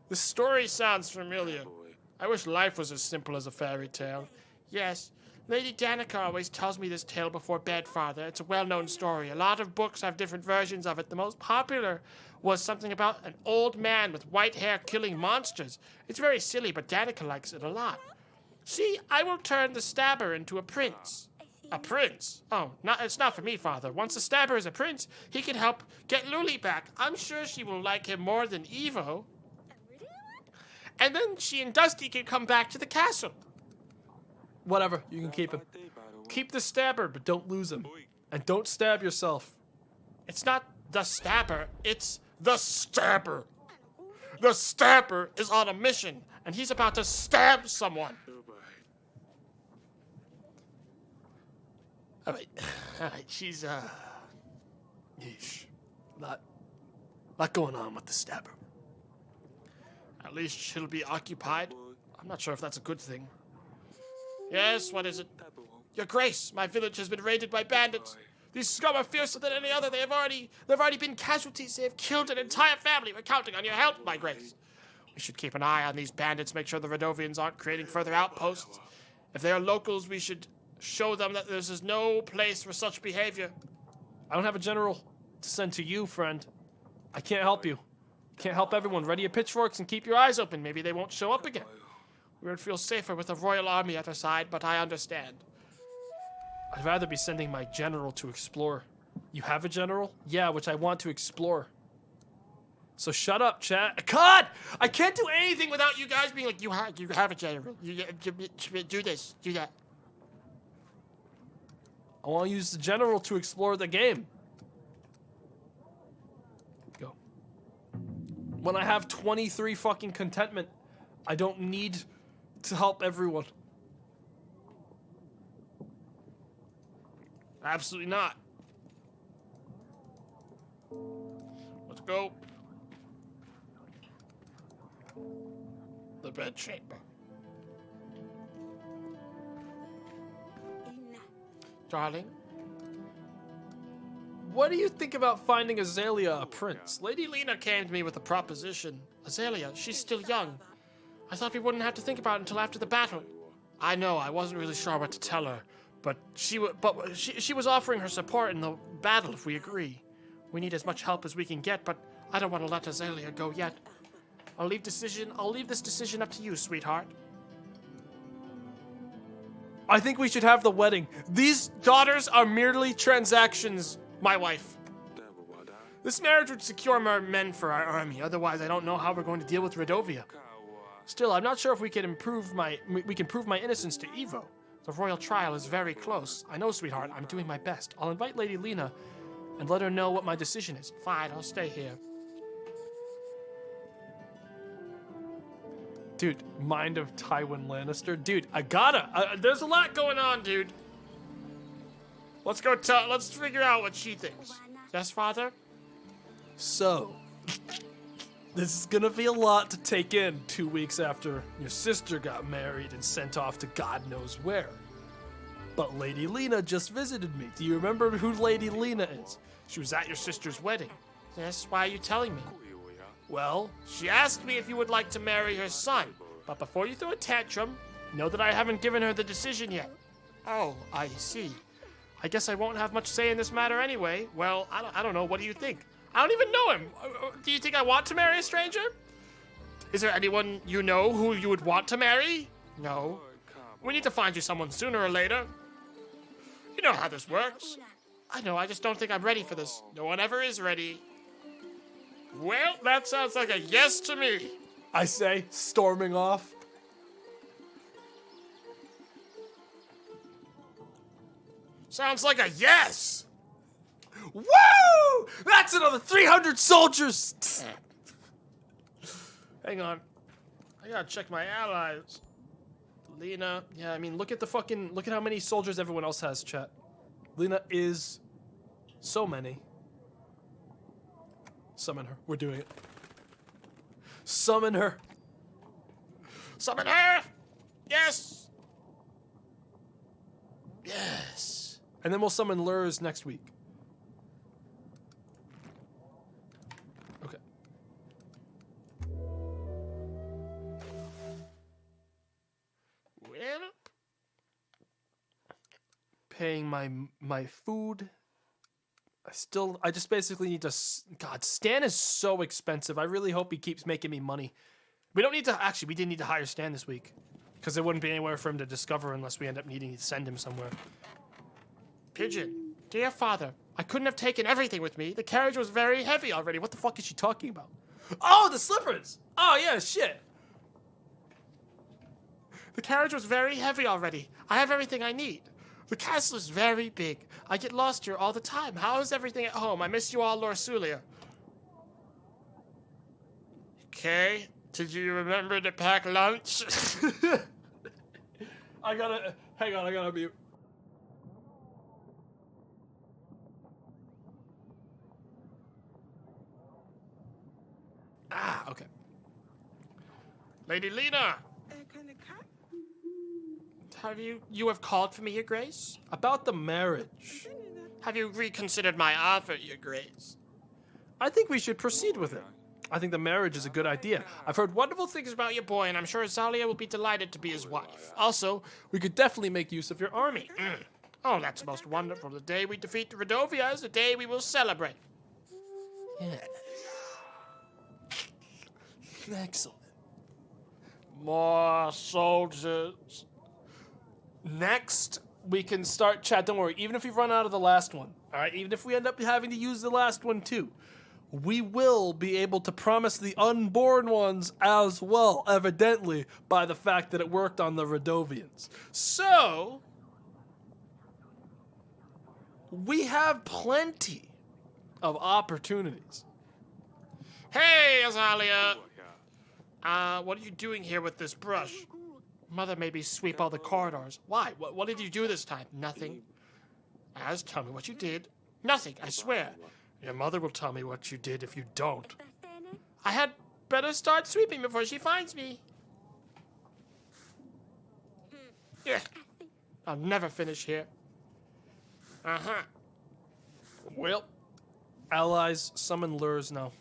The story sounds familiar. I wish life was as simple as a fairy tale. Yes, Lady Danica always tells me this tale before bed, Father. It's a well-known story. A lot of books have different versions of it. The most popular was something about an old man with white hair killing monsters. It's very silly, but Danica likes it a lot. See, I will turn the stabber into a prince. A prince? Oh, it's not for me, Father. Once the stabber is a prince, he can help get Luli back. I'm sure she will like him more than Evo. And then she and Dusty can come back to the castle. Whatever, you can keep him. Keep the stabber, but don't lose him. And don't stab yourself. It's not the stabber, it's the stabber. The stabber is on a mission, and he's about to stab someone. All right, she's, Yeesh. Lot going on with the stabber. At least she'll be occupied. I'm not sure if that's a good thing. Yes, what is it? Your Grace, my village has been raided by bandits. These scum are fiercer than any other. They've already been casualties. They have killed an entire family. We're counting on your help, my Grace. We should keep an eye on these bandits, make sure the Radovians aren't creating further outposts. If they are locals, we should show them that this is no place for such behavior. I don't have a general to send to you, friend. I can't help you. Can't help everyone. Ready your pitchforks and keep your eyes open. Maybe they won't show up again. We would feel safer with a royal army at our side, but I understand. I'd rather be sending my general to explore. You have a general? Yeah, which I want to explore. So shut up, chat. God! I can't do anything without you guys being like, You have a general. You do this, do that. I want to use the general to explore the game. Go. When I have 23 fucking contentment, I don't need to help everyone. Absolutely not. Let's go. The bedchamber. Darling? What do you think about finding Azalea a prince? Lady Lena came to me with a proposition. Azalea, she's still young. I thought we wouldn't have to think about it until after the battle. I know, I wasn't really sure what to tell her, but she was offering her support in the battle if we agree. We need as much help as we can get, but I don't want to let Azalea go yet. I'll leave this decision up to you, sweetheart. I think we should have the wedding. These daughters are merely transactions, my wife. This marriage would secure more men for our army. Otherwise, I don't know how we're going to deal with Radovia. Still, I'm not sure if we can prove my innocence to Evo. The royal trial is very close. I know, sweetheart. I'm doing my best. I'll invite Lady Lena and let her know what my decision is. Fine, I'll stay here. Dude, mind of Tywin Lannister? Dude, There's a lot going on, dude. Let's figure out what she thinks. Yes, Father? So, this is gonna be a lot to take in 2 weeks after your sister got married and sent off to God knows where. But Lady Lena just visited me. Do you remember who Lady Lena is? She was at your sister's wedding. Yes, why are you telling me? Well, She asked me if you would like to marry her son. But before you throw a tantrum, know that I haven't given her the decision yet. Oh, I see. I guess I won't have much say in this matter anyway. Well, I don't know. What do you think? I don't even know him. Do you think I want to marry a stranger? Is there anyone you know who you would want to marry? No. We need to find you someone sooner or later. You know how this works. I know, I just don't think I'm ready for this. No one ever is ready. Well, that sounds like a yes to me. I say, storming off. Sounds like a yes! Woo! That's another 300 soldiers! Hang on. I gotta check my allies. Lena. Yeah, I mean, look at how many soldiers everyone else has, chat. Lena is so many. Summon her. We're doing it. Summon her. Summon her! Yes! Yes. And then we'll summon Lurs next week. Okay. Well, Paying my food. I just basically need to. God, Stan is so expensive. I really hope he keeps making me money. We don't need to. Actually, we didn't need to hire Stan this week. Because there wouldn't be anywhere for him to discover unless we end up needing to send him somewhere. Pigeon. Dear father, I couldn't have taken everything with me. The carriage was very heavy already. What the fuck is she talking about? Oh, the slippers! Oh, yeah, shit. The carriage was very heavy already. I have everything I need. The castle is very big. I get lost here all the time. How is everything at home? I miss you all, Lorsulia. okay. Did you remember to pack lunch? Hang on, I gotta mute. Ah, okay. Lady Lena! Have you have called for me, Your Grace? About the marriage. Have you reconsidered my offer, Your Grace? I think we should proceed with it. I think the marriage is a good idea. I've heard wonderful things about your boy, and I'm sure Zalia will be delighted to be his wife. Also, we could definitely make use of your army. Oh, that's most wonderful. The day we defeat the Rodovia is the day we will celebrate. Yes. Excellent. More soldiers. Next, we can start chat. Don't worry, even if we run out of the last one, all right, even if we end up having to use the last one too, we will be able to promise the unborn ones as well, evidently, by the fact that it worked on the Rodovians. So, we have plenty of opportunities. Hey, Azalia! What are you doing here with this brush? Mother made me sweep all the corridors. Why? What did you do this time? Nothing. Az, tell me what you did. Nothing, I swear. Your mother will tell me what you did if you don't. I had better start sweeping before she finds me. Yeah. I'll never finish here. Uh-huh. Well, allies summon lures now.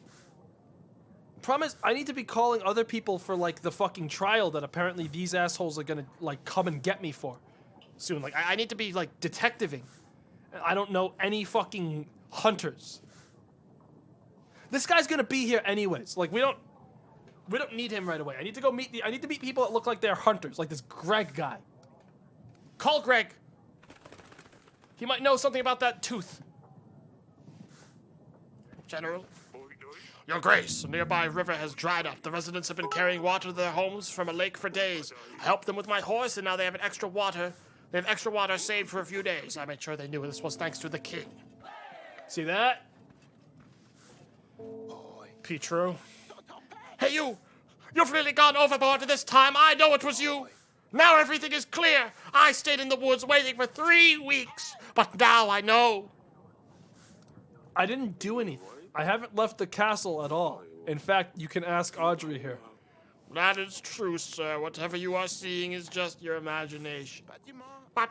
Promise, I need to be calling other people for, like, the fucking trial that apparently these assholes are gonna, like, come and get me for soon. Like, I need to be, like, detectiving. I don't know any fucking hunters. This guy's gonna be here anyways. Like, we don't need him right away. I need to meet people that look like they're hunters, like this Greg guy. Call Greg. He might know something about that tooth. General? Your Grace, a nearby river has dried up. The residents have been carrying water to their homes from a lake for days. I helped them with my horse, and now they have extra water. They have extra water saved for a few days. I made sure they knew this was thanks to the king. See that? Petro. Hey, you! You've really gone overboard this time. I know it was you. Now everything is clear. I stayed in the woods waiting for 3 weeks, but now I know. I didn't do anything. I haven't left the castle at all. In fact, you can ask Audrey here. That is true, sir. Whatever you are seeing is just your imagination. But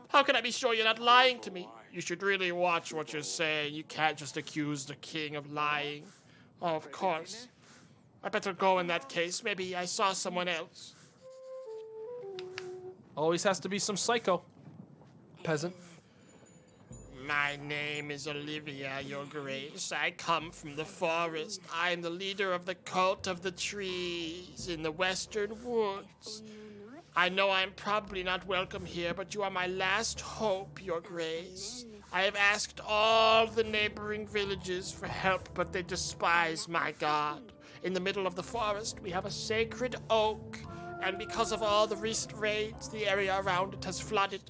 how can I be sure you're not lying to me? You should really watch what you're saying. You can't just accuse the king of lying. Oh, of course. I better go in that case. Maybe I saw someone else. Always has to be some psycho. Peasant. My name is Olivia, Your Grace. I come from the forest. I am the leader of the cult of the trees in the western woods. I know I am probably not welcome here, but you are my last hope, Your Grace. I have asked all the neighboring villages for help, but they despise my god. In the middle of the forest, we have a sacred oak, and because of all the recent raids, the area around it has flooded.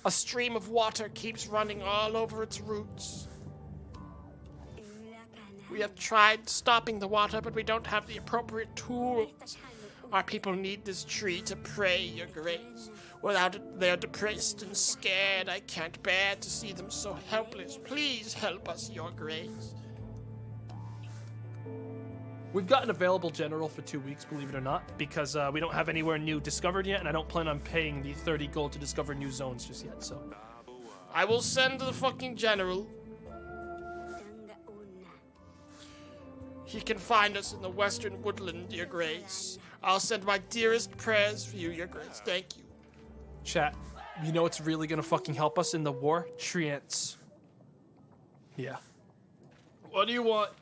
A stream of water keeps running all over its roots. We have tried stopping the water, but we don't have the appropriate tools. Our people need this tree to pray, Your Grace. Without it, they're depressed and scared. I can't bear to see them so helpless. Please help us, Your Grace. We've got an available general for 2 weeks, believe it or not, because we don't have anywhere new discovered yet, and I don't plan on paying the 30 gold to discover new zones just yet, so. I will send the fucking general. He can find us in the western woodland, Your Grace. I'll send my dearest prayers for you, Your Grace. Thank you. Chat, you know what's really gonna fucking help us in the war? Treants. Yeah. What do you want?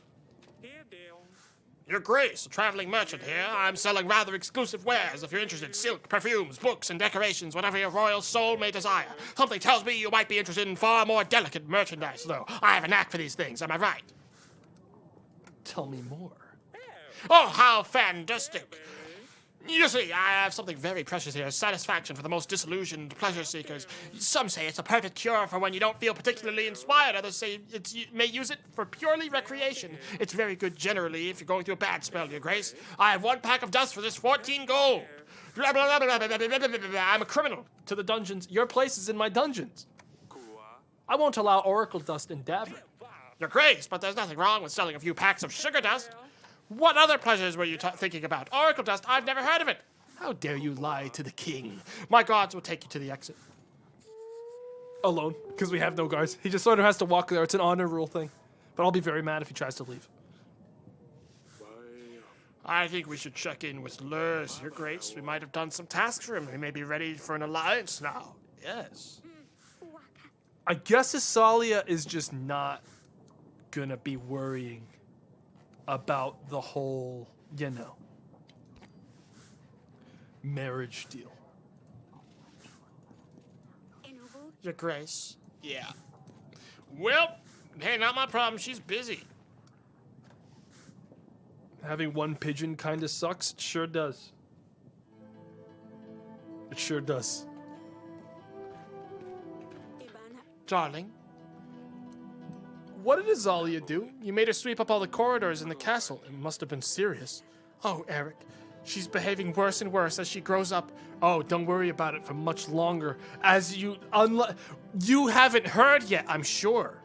Your Grace, a traveling merchant here. I'm selling rather exclusive wares if you're interested. Silk, perfumes, books, and decorations, whatever your royal soul may desire. Something tells me you might be interested in far more delicate merchandise, though. I have a knack for these things, am I right? Tell me more. Oh, how fantastic! You see, I have something very precious here. Satisfaction for the most disillusioned pleasure seekers. Some say it's a perfect cure for when you don't feel particularly inspired. Others say you may use it for purely recreation. It's very good generally if you're going through a bad spell, Your Grace. I have 1 pack of dust for this 14 gold. I'm a criminal. To the dungeons. Your place is in my dungeons. I won't allow Oracle dust in Davin. Your Grace, but there's nothing wrong with selling a few packs of sugar dust. What other pleasures were you thinking about? Oracle dust, I've never heard of it. How dare you lie to the king? My guards will take you to the exit. Alone, because we have no guards. He just sort of has to walk there. It's an honor rule thing. But I'll be very mad if he tries to leave. I think we should check in with Lurs, Your Grace. We might have done some tasks for him. He may be ready for an alliance now. Yes. I guess Asalia is just not gonna be worrying about the whole, you know, marriage deal. Your Grace. Yeah. Well, hey, not my problem. She's busy. Having one pigeon kind of sucks. It sure does. It sure does. Darling. What did Azalia do? You made her sweep up all the corridors in the castle. It must have been serious. Oh, Eric, she's behaving worse and worse as she grows up. Oh, don't worry about it for much longer. As you you haven't heard yet, I'm sure.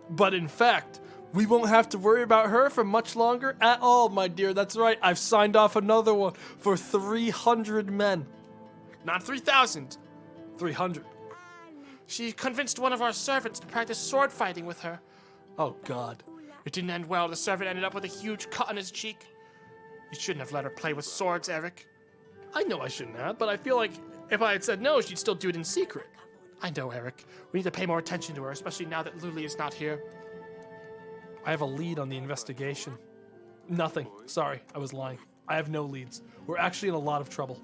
But in fact, we won't have to worry about her for much longer at all, my dear. That's right. I've signed off another one for 300 men. Not 3,000. 300. She convinced one of our servants to practice sword fighting with her. Oh, God. It didn't end well. The servant ended up with a huge cut on his cheek. You shouldn't have let her play with swords, Eric. I know I shouldn't have, but I feel like if I had said no, she'd still do it in secret. I know, Eric. We need to pay more attention to her, especially now that Luli is not here. I have a lead on the investigation. Nothing. Sorry, I was lying. I have no leads. We're actually in a lot of trouble.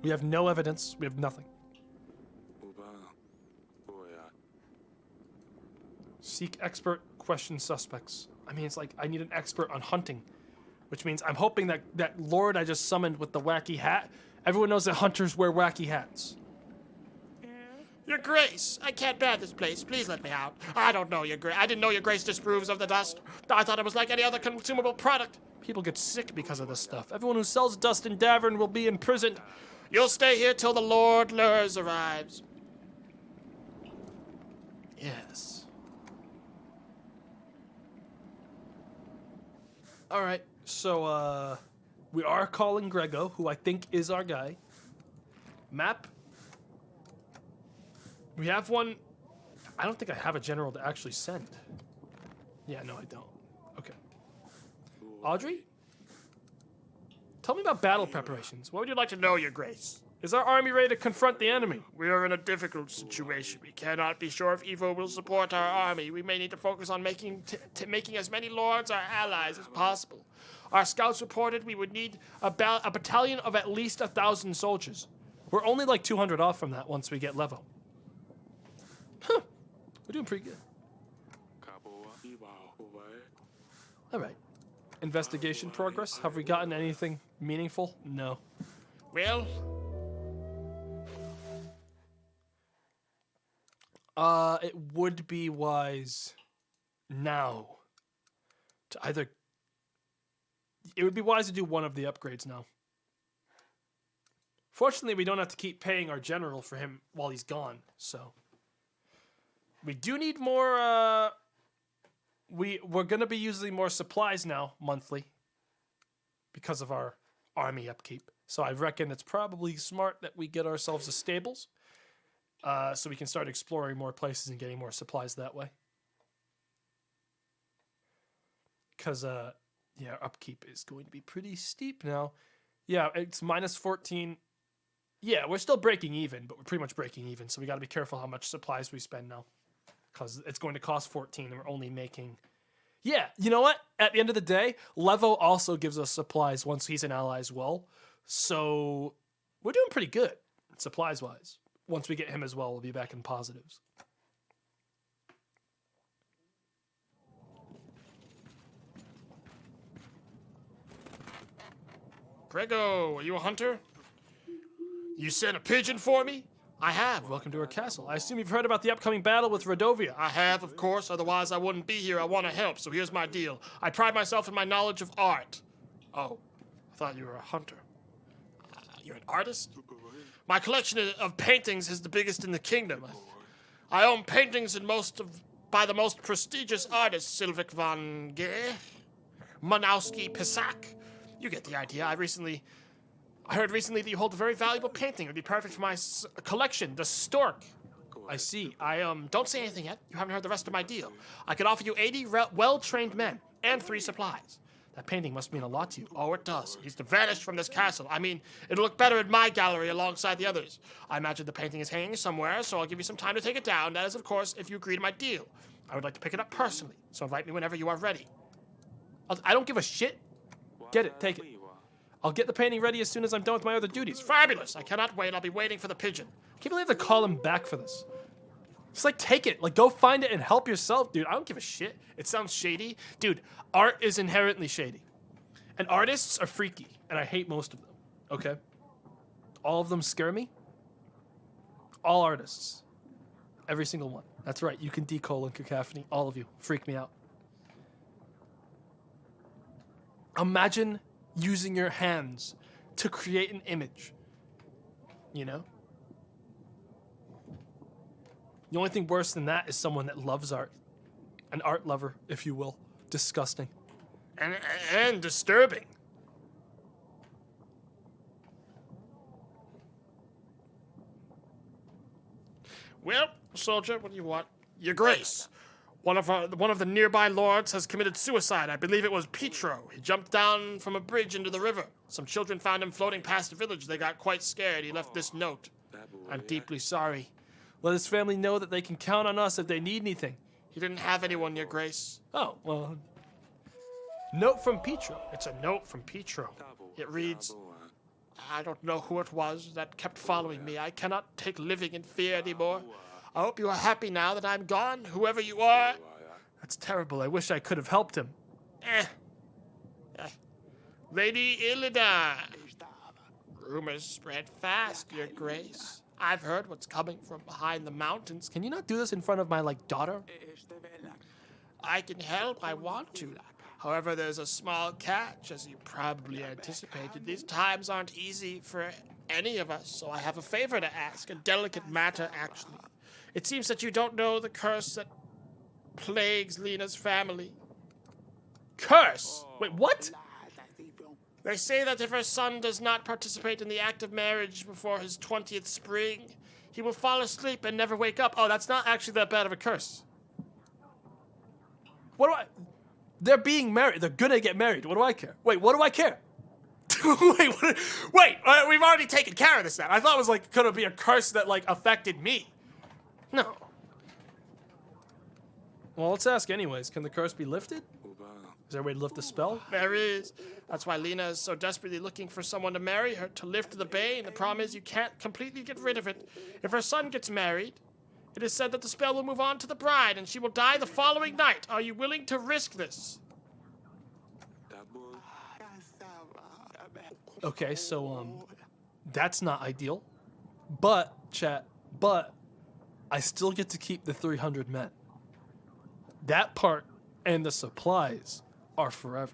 We have no evidence. We have nothing. Seek expert, question suspects. I mean, it's like I need an expert on hunting, which means I'm hoping that that lord I just summoned with the wacky hat, everyone knows that hunters wear wacky hats. Your Grace, I can't bear this place. Please let me out. I don't know, Your Grace. I didn't know Your Grace disapproves of the dust. I thought it was like any other consumable product. People get sick because of this stuff. Everyone who sells dust in Davern will be imprisoned. You'll stay here till the Lord Lurs arrives. Yes. All right, so we are calling Grego, who I think is our guy. Map. We have one. I don't think I have a general to actually send. Yeah, no, I don't. Okay. Audrey? Tell me about battle preparations. What would you like to know, Your Grace? Is our army ready to confront the enemy? We are in a difficult situation. We cannot be sure if Evo will support our army. We may need to focus on making as many lords our allies as possible. Our scouts reported we would need a battalion of at least 1,000 soldiers. We're only like 200 off from that once we get level. Huh. We're doing pretty good. All right. Investigation progress. Have we gotten anything meaningful? No. Well, it would be wise now to either... It would be wise to do one of the upgrades now. Fortunately, we don't have to keep paying our general for him while he's gone, so... We do need more, We're gonna be using more supplies now, monthly. Because of our army upkeep. So I reckon it's probably smart that we get ourselves a stables. So we can start exploring more places and getting more supplies that way. Because, yeah, upkeep is going to be pretty steep now. Yeah, it's minus 14. Yeah, we're still breaking even, but we're pretty much breaking even. So we got to be careful how much supplies we spend now. Because it's going to cost 14 and we're only making... Yeah, you know what? At the end of the day, Levo also gives us supplies once he's an ally as well. So we're doing pretty good, supplies-wise. Once we get him as well, we'll be back in positives. Grego, are you a hunter? You sent a pigeon for me? I have. Welcome to our castle. I assume you've heard about the upcoming battle with Rodovia. I have, of course. Otherwise, I wouldn't be here. I want to help, so here's my deal. I pride myself in my knowledge of art. Oh, I thought you were a hunter. You're an artist? My collection of paintings is the biggest in the kingdom. I own paintings by the most prestigious artists, Sylvik van Gogh, Manowski Pisac. You get the idea. I heard recently that you hold a very valuable painting. It would be perfect for my collection, the Stork. I see. Don't say anything yet. You haven't heard the rest of my deal. I could offer you 80 well-trained men and 3 supplies. That painting must mean a lot to you. Oh, it does. He's vanished from this castle. I mean, it'll look better in my gallery alongside the others. I imagine the painting is hanging somewhere, so I'll give you some time to take it down. That is, of course, if you agree to my deal. I would like to pick it up personally, so invite me whenever you are ready. I don't give a shit. Get it. Take it. I'll get the painting ready as soon as I'm done with my other duties. Fabulous. I cannot wait. I'll be waiting for the pigeon. I can't believe they call him back for this. Just like, take it. Like, go find it and help yourself, dude. I don't give a shit. It sounds shady. Dude, art is inherently shady. And artists are freaky, and I hate most of them, okay? All of them scare me. All artists. Every single one. That's right. You can decolon cacophony. All of you. Freak me out. Imagine using your hands to create an image. You know? The only thing worse than that is someone that loves art. An art lover, if you will. Disgusting. And disturbing. Well, soldier, what do you want? Your Grace. One of the nearby lords has committed suicide. I believe it was Petro. He jumped down from a bridge into the river. Some children found him floating past the village. They got quite scared. He left this note. I'm deeply sorry. Let his family know that they can count on us if they need anything. He didn't have anyone, Your Grace. Oh, well. Note from Petro. It's a note from Petro. It reads, I don't know who it was that kept following me. I cannot take living in fear anymore. I hope you are happy now that I'm gone, whoever you are. That's terrible. I wish I could have helped him. Lady Illida. Rumors spread fast, Your Grace. I've heard what's coming from behind the mountains. Can you not do this in front of my, daughter? I can help. I want to. However, there's a small catch, as you probably anticipated. These times aren't easy for any of us, so I have a favor to ask. A delicate matter, actually. It seems that you don't know the curse that plagues Lena's family. Curse? Wait, what? They say that if her son does not participate in the act of marriage before his 20th spring, he will fall asleep and never wake up. Oh, that's not actually that bad of a curse. What do I? They're being married. They're gonna get married. What do I care? Wait, what do I care? wait, we've already taken care of this now. I thought it was like gonna be a curse that like affected me. No. Well, let's ask anyways. Can the curse be lifted? Is there a way to lift the spell? There is. That's why Lena is so desperately looking for someone to marry her, to lift the bay, and the problem is you can't completely get rid of it. If her son gets married, it is said that the spell will move on to the bride, and she will die the following night. Are you willing to risk this? Okay, so that's not ideal. But I still get to keep the 300 men. That part and the supplies are forever.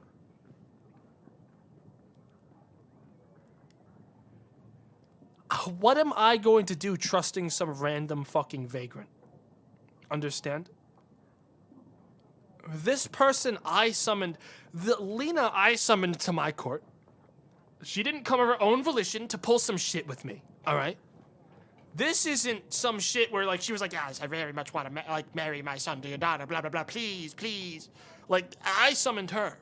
What am I going to do trusting some random fucking vagrant? Understand? This person I summoned, the Lena I summoned to my court, she didn't come of her own volition to pull some shit with me, all right? This isn't some shit where like she was like, yes, I very much want to marry my son to your daughter, blah blah blah. Please, please. Like I summoned her.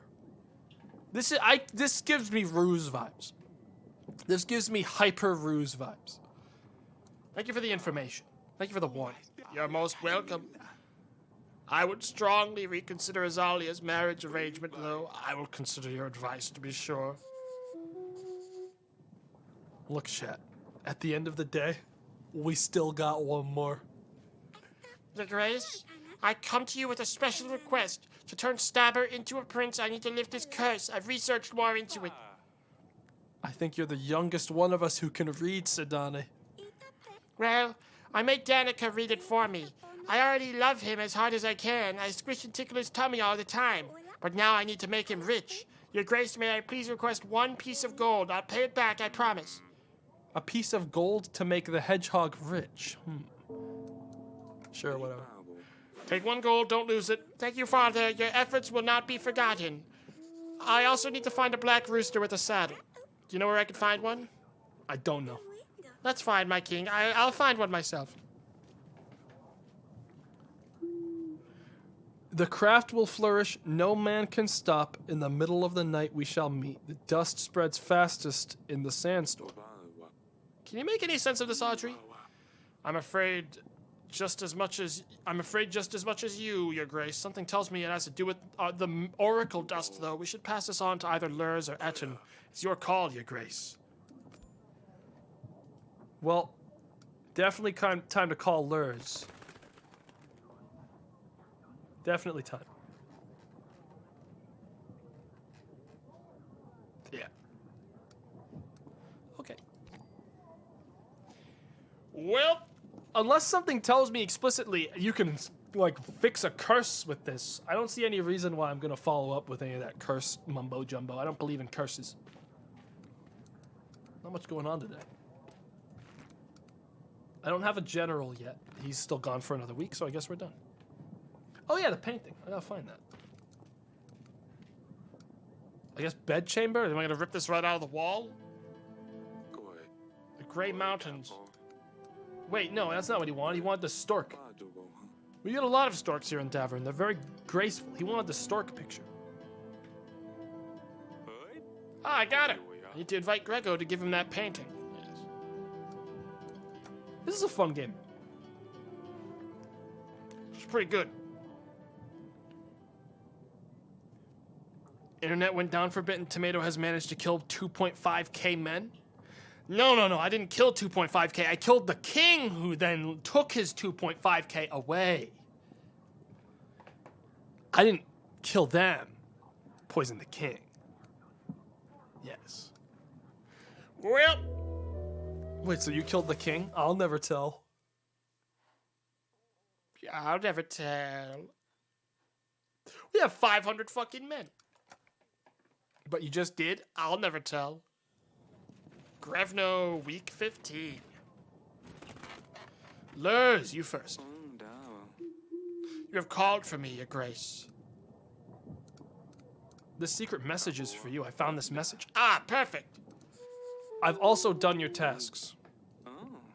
This gives me ruse vibes. This gives me hyper ruse vibes. Thank you for the information. Thank you for the warning. You're most welcome. I would strongly reconsider Azalia's marriage arrangement, though. I will consider your advice to be sure. Look, chat. At the end of the day, we still got one more. Your Grace, I come to you with a special request. To turn Stabber into a prince, I need to lift his curse. I've researched more into it. I think you're the youngest one of us who can read, Sedane. Well, I made Danica read it for me. I already love him as hard as I can. I squish and tickle his tummy all the time. But now I need to make him rich. Your Grace, may I please request 1 piece of gold? I'll pay it back, I promise. A piece of gold to make the hedgehog rich. Sure, whatever. Take 1 gold, don't lose it. Thank you, Father. Your efforts will not be forgotten. I also need to find a black rooster with a saddle. Do you know where I could find one? I don't know. That's fine, my king. I'll find one myself. The craft will flourish, no man can stop. In the middle of the night we shall meet. The dust spreads fastest in the sandstorm. Can you make any sense of this, Audrey? I'm afraid just as much as you, Your Grace. Something tells me it has to do with the oracle dust, though. We should pass this on to either Lurs or Etten. It's your call, Your Grace. Well, definitely time to call Lurs. Definitely time. Yeah. Okay. Well, unless something tells me explicitly you can like fix a curse with this, I don't see any reason why I'm gonna follow up with any of that curse mumbo jumbo. I don't believe in curses. Not much going on today. I don't have a general yet. He's still gone for another week, so I guess we're done. Oh yeah, the painting. I gotta find that. I guess bedchamber? am I gonna rip this right out of the wall? The Grey Mountains. Wait, no, that's not what he wanted. He wanted the stork. We get a lot of storks here in Tavern. They're very graceful. He wanted the stork picture. Ah, I got it. I need to invite Grego to give him that painting. Yes. This is a fun game. It's pretty good. Internet went down for a bit and Tomato has managed to kill 2.5k men. No, I didn't kill 2.5k. I killed the king who then took his 2.5k away. I didn't kill them. Poison the king. Yes. Well. Wait, so you killed the king? I'll never tell. I'll never tell. We have 500 fucking men. But you just did? I'll never tell. Grevno, week 15. Lurs, you first. You have called for me, Your Grace. This secret message is for you. I found this message. Ah, perfect. I've also done your tasks.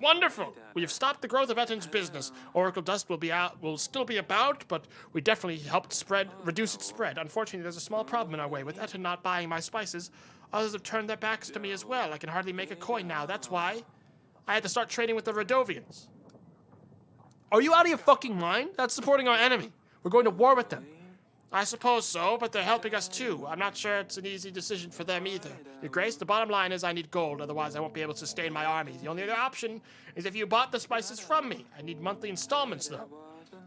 Wonderful. We have stopped the growth of Eton's business. Oracle dust will still be about, but we definitely helped reduce its spread. Unfortunately, there's a small problem in our way. With Eton not buying my spices, others have turned their backs to me as well. I can hardly make a coin now. That's why I had to start trading with the Radovians. Are you out of your fucking mind? That's supporting our enemy. We're going to war with them. I suppose so, but they're helping us too. I'm not sure it's an easy decision for them either. Your Grace, the bottom line is I need gold, otherwise I won't be able to sustain my army. The only other option is if you bought the spices from me. I need monthly installments, though.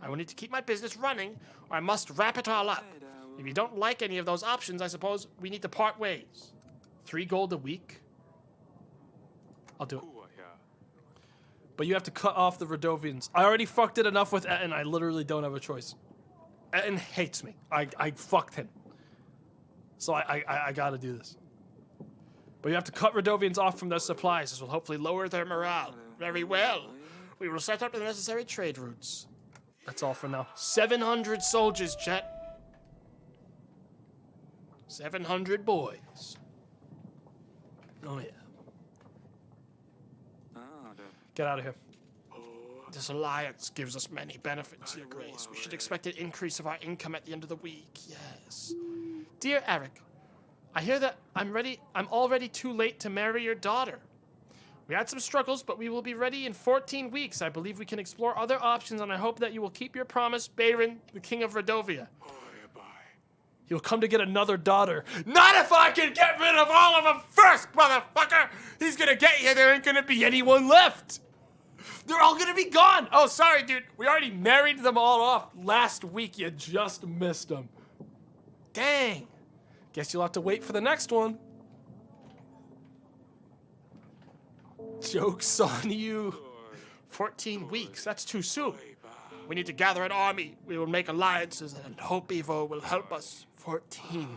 I will need to keep my business running, or I must wrap it all up. If you don't like any of those options, I suppose we need to part ways. 3 gold a week? I'll do it. But you have to cut off the Radovians. I already fucked it enough with Eton, I literally don't have a choice. Eton hates me. I fucked him. So I gotta do this. But you have to cut Radovians off from their supplies. This will hopefully lower their morale. Very well. We will set up the necessary trade routes. That's all for now. 700 soldiers, Chet. 700 boys. Oh, yeah. Get out of here. This alliance gives us many benefits, Your Grace. We should expect an increase of our income at the end of the week, yes. Dear Eric, I hear that I'm already too late to marry your daughter. We had some struggles, but we will be ready in 14 weeks. I believe we can explore other options, and I hope that you will keep your promise, Bayron, the King of Radovia. He'll come to get another daughter. Not if I can get rid of all of them first, motherfucker! He's gonna get you, there ain't gonna be anyone left! They're all gonna be gone! Oh, sorry, dude. We already married them all off last week. You just missed them. Dang. Guess you'll have to wait for the next one. Joke's on you. 14 weeks, that's too soon. We need to gather an army. We will make alliances and hope Evo will help us. 14.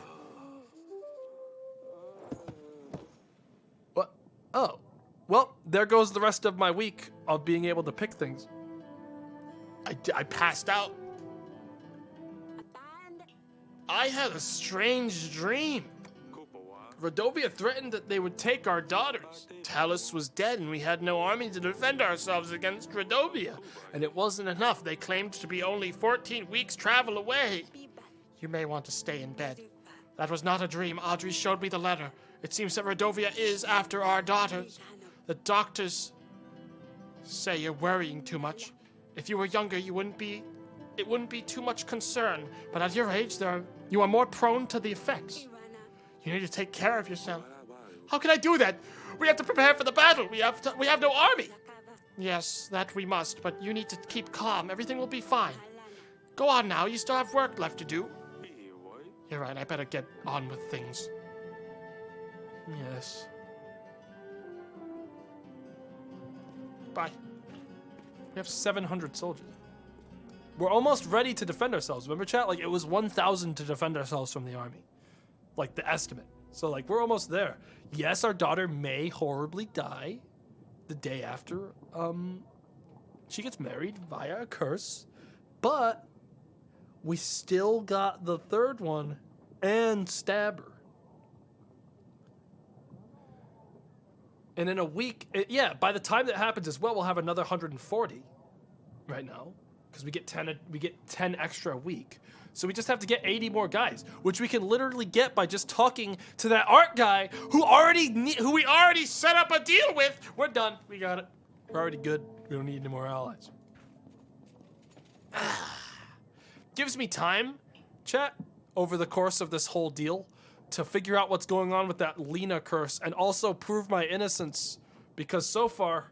What? Oh. Well, there goes the rest of my week of being able to pick things. I passed out. I had a strange dream. Radovia threatened that they would take our daughters. Talus was dead and we had no army to defend ourselves against Radovia. And it wasn't enough. They claimed to be only 14 weeks travel away. You may want to stay in bed. That was not a dream. Audrey showed me the letter. It seems that Radovia is after our daughters. The doctors say you're worrying too much. If you were younger, it wouldn't be too much concern. But at your age, you are more prone to the effects. You need to take care of yourself. How can I do that? We have to prepare for the battle. We have no army. Yes, that we must, but you need to keep calm. Everything will be fine. Go on now. You still have work left to do. You're right. I better get on with things. Yes. Bye. We have 700 soldiers. We're almost ready to defend ourselves. Remember, chat? Like, it was 1,000 to defend ourselves from the army. Like, the estimate. So, like, we're almost there. Yes, our daughter may horribly die the day after she gets married via a curse. But we still got the third one and Stabber. And in a week, by the time that happens as well, we'll have another 140 right now. Because we get 10 extra a week. So we just have to get 80 more guys, which we can literally get by just talking to that art guy who we already set up a deal with. We're done. We got it. We're already good. We don't need any more allies. Gives me time, chat, over the course of this whole deal to figure out what's going on with that Lena curse and also prove my innocence, because so far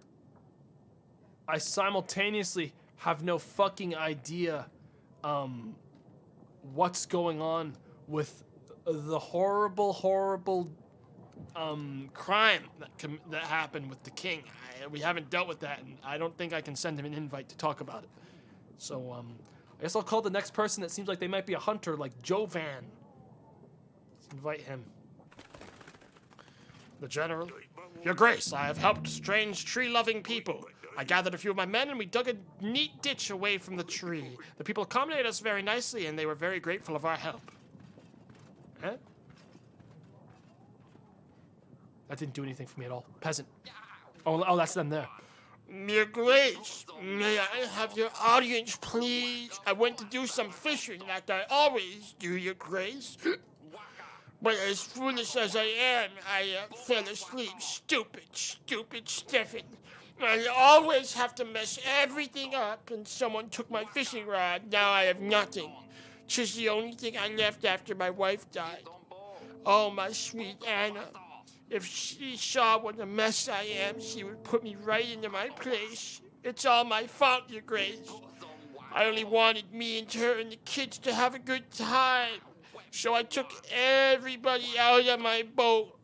I simultaneously have no fucking idea what's going on with the horrible crime that happened with the king. We haven't dealt with that, and I don't think I can send him an invite to talk about it. So, I guess I'll call the next person that seems like they might be a hunter, like Jovan. Let's invite him. The general. Your Grace, I have helped strange tree-loving people. I gathered a few of my men and we dug a neat ditch away from the tree. The people accommodated us very nicely and they were very grateful of our help. Eh? That didn't do anything for me at all. Peasant. Oh, that's them there. Your Grace, may I have your audience, please? I went to do some fishing like I always do, Your Grace. But as foolish as I am, I fell asleep. Stupid Stefan. I always have to mess everything up, and someone took my fishing rod. Now I have nothing. Just the only thing I left after my wife died. Oh, my sweet Anna. If she saw what a mess I am, she would put me right into my place. It's all my fault, Your Grace. I only wanted me and her and the kids to have a good time. So I took everybody out of my boat.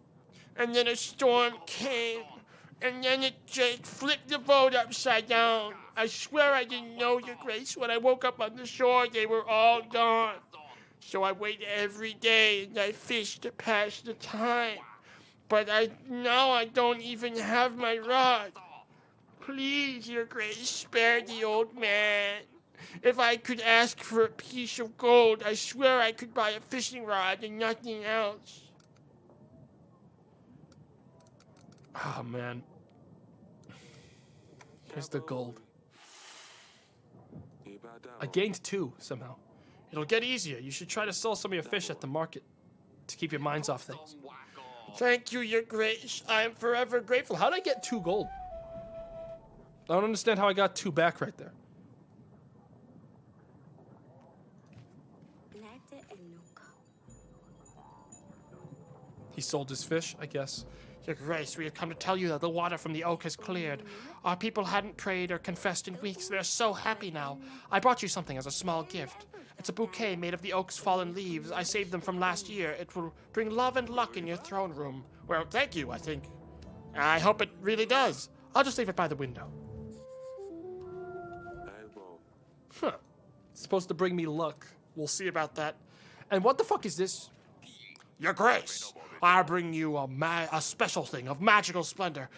And then a storm came. And then it just flipped the boat upside down. I swear I didn't know, Your Grace. When I woke up on the shore, they were all gone. So I wait every day and I fish to pass the time. But now I don't even have my rod. Please, Your Grace, spare the old man. If I could ask for a piece of gold, I swear I could buy a fishing rod and nothing else. Oh, man. Here's the gold. I gained 2 somehow. It'll get easier. You should try to sell some of your fish at the market to keep your minds off things. Thank you, Your Grace. I am forever grateful. How did I get 2 gold? I don't understand how I got 2 back right there. He sold his fish, I guess. Your Grace, we have come to tell you that the water from the oak has cleared. Our people hadn't prayed or confessed in weeks. They're so happy now. I brought you something as a small gift. It's a bouquet made of the oak's fallen leaves. I saved them from last year. It will bring love and luck in your throne room. Well, thank you, I think. I hope it really does. I'll just leave it by the window. Huh. It's supposed to bring me luck. We'll see about that. And what the fuck is this? Your Grace, I bring you a special thing of magical splendor.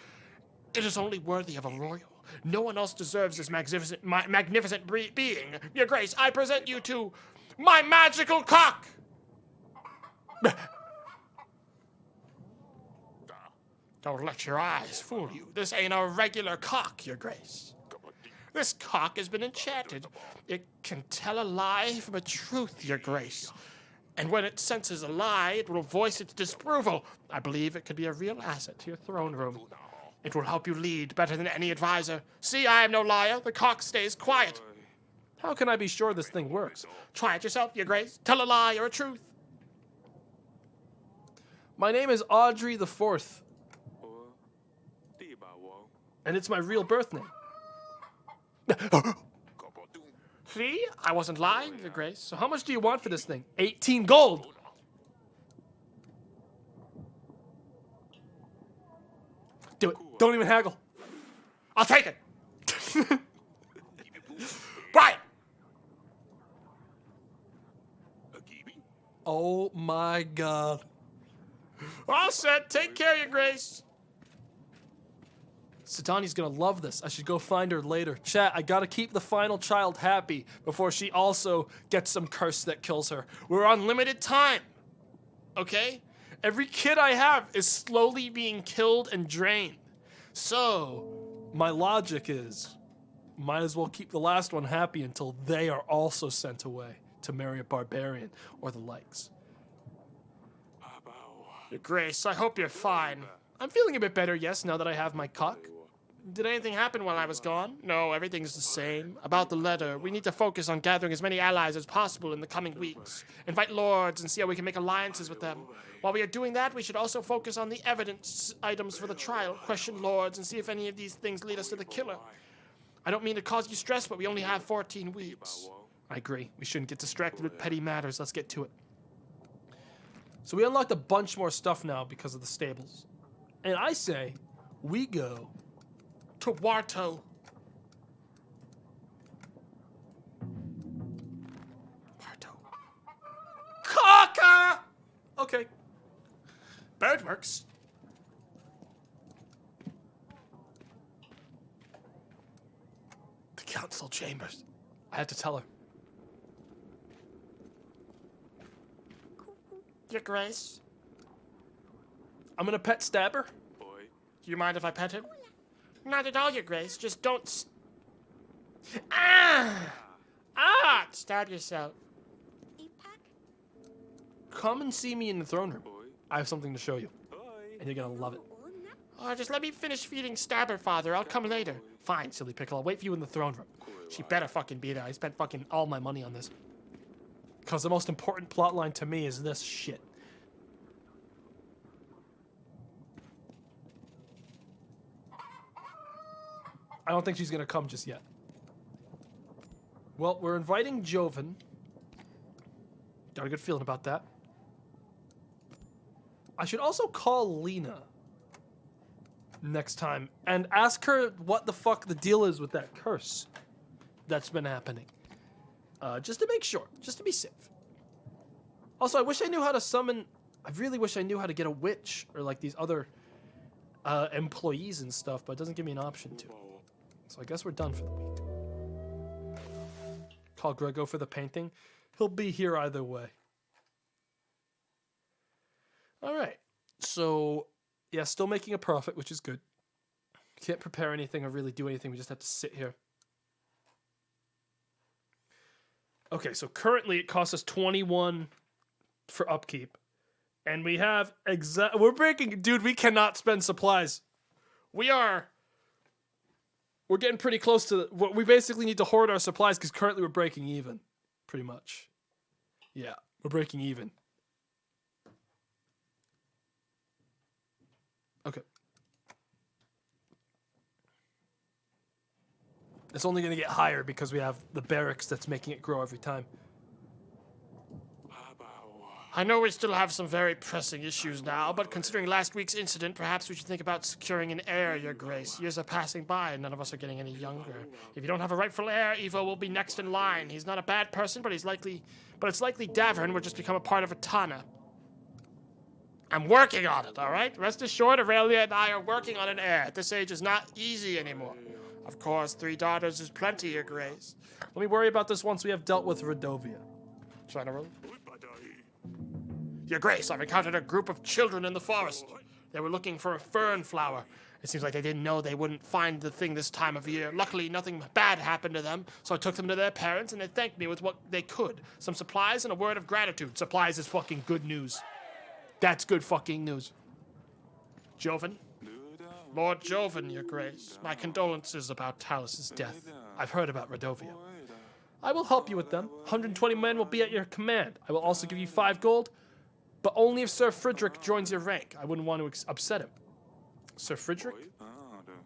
It is only worthy of a royal. No one else deserves this magnificent being. Your Grace, I present you to my magical cock. Don't let your eyes fool you. This ain't a regular cock, Your Grace. This cock has been enchanted. It can tell a lie from a truth, Your Grace. And when it senses a lie, it will voice its disapproval. I believe it could be a real asset to your throne room. It will help you lead better than any advisor. See, I am no liar. The cock stays quiet. How can I be sure this thing works? Try it yourself, Your Grace. Tell a lie or a truth. My name is Audrey the Fourth. And it's my real birth name. See? I wasn't lying, Your Grace. So how much do you want for this thing? 18 gold! Do it. Don't even haggle. I'll take it. Buy it. Oh my god. All set. Take care, Your Grace. Sidani's gonna love this. I should go find her later. Chat, I gotta keep the final child happy before she also gets some curse that kills her. We're on limited time. Okay? Every kid I have is slowly being killed and drained. So, my logic is, might as well keep the last one happy until they are also sent away to marry a barbarian or the likes. Your Grace, I hope you're fine. I'm feeling a bit better, yes, now that I have my cock. Did anything happen while I was gone? No, everything's the same. About the letter, we need to focus on gathering as many allies as possible in the coming weeks. Invite lords and see how we can make alliances with them. While we are doing that, we should also focus on the evidence items for the trial, question lords, and see if any of these things lead us to the killer. I don't mean to cause you stress, but we only have 14 weeks. I agree. We shouldn't get distracted with petty matters. Let's get to it. So we unlocked a bunch more stuff now because of the stables. And I say, we go to Warto. Warto. Caca! Okay. Bird works. The council chambers. I had to tell her. Your Grace. I'm gonna pet Stabber. Do you mind if I pet him? Not at all, Your Grace. Just don't. Ah! Stab yourself. Come and see me in the throne room. I have something to show you. And you're gonna love it. Oh, just let me finish feeding Stabber, Father. I'll come later. Fine, silly pickle. I'll wait for you in the throne room. She better fucking be there. I spent fucking all my money on this. Because the most important plot line to me is this shit. I don't think she's gonna come just yet. Well, we're inviting Joven. Got a good feeling about that. I should also call Lena next time and ask her what the fuck the deal is with that curse that's been happening. Just to make sure, just to be safe. Also, I wish I knew how to summon. I really wish I knew how to get a witch or like these other employees and stuff, but it doesn't give me an option to. So I guess we're done for the week. Call Grego for the painting. He'll be here either way. All right. So, yeah, still making a profit, which is good. Can't prepare anything or really do anything. We just have to sit here. Okay, so currently it costs us 21 for upkeep. And we have we're breaking, dude, we cannot spend supplies. We're getting pretty close to we basically need to hoard our supplies because currently we're breaking even. Pretty much. Yeah, we're breaking even. Okay. It's only going to get higher because we have the barracks that's making it grow every time. I know we still have some very pressing issues now, but considering last week's incident, perhaps we should think about securing an heir, Your Grace. Years are passing by and none of us are getting any younger. If you don't have a rightful heir, Evo will be next in line. He's not a bad person, but it's likely Davern will just become a part of Atana. I'm working on it, all right? Rest assured, Aurelia and I are working on an heir. At this age is not easy anymore. Of course, 3 daughters is plenty, Your Grace. Let me worry about this once we have dealt with Rodovia. Trying to roll? Your Grace, I've encountered a group of children in the forest. They were looking for a fern flower. It seems like they didn't know they wouldn't find the thing this time of year. Luckily, nothing bad happened to them, so I took them to their parents, and they thanked me with what they could. Some supplies and a word of gratitude. Supplies is fucking good news. That's good fucking news. Joven? Lord Joven, Your Grace. My condolences about Talus's death. I've heard about Rodovia. I will help you with them. 120 men will be at your command. I will also give you 5 gold, but only if Sir Frederick joins your rank. I wouldn't want to upset him. Sir Frederick?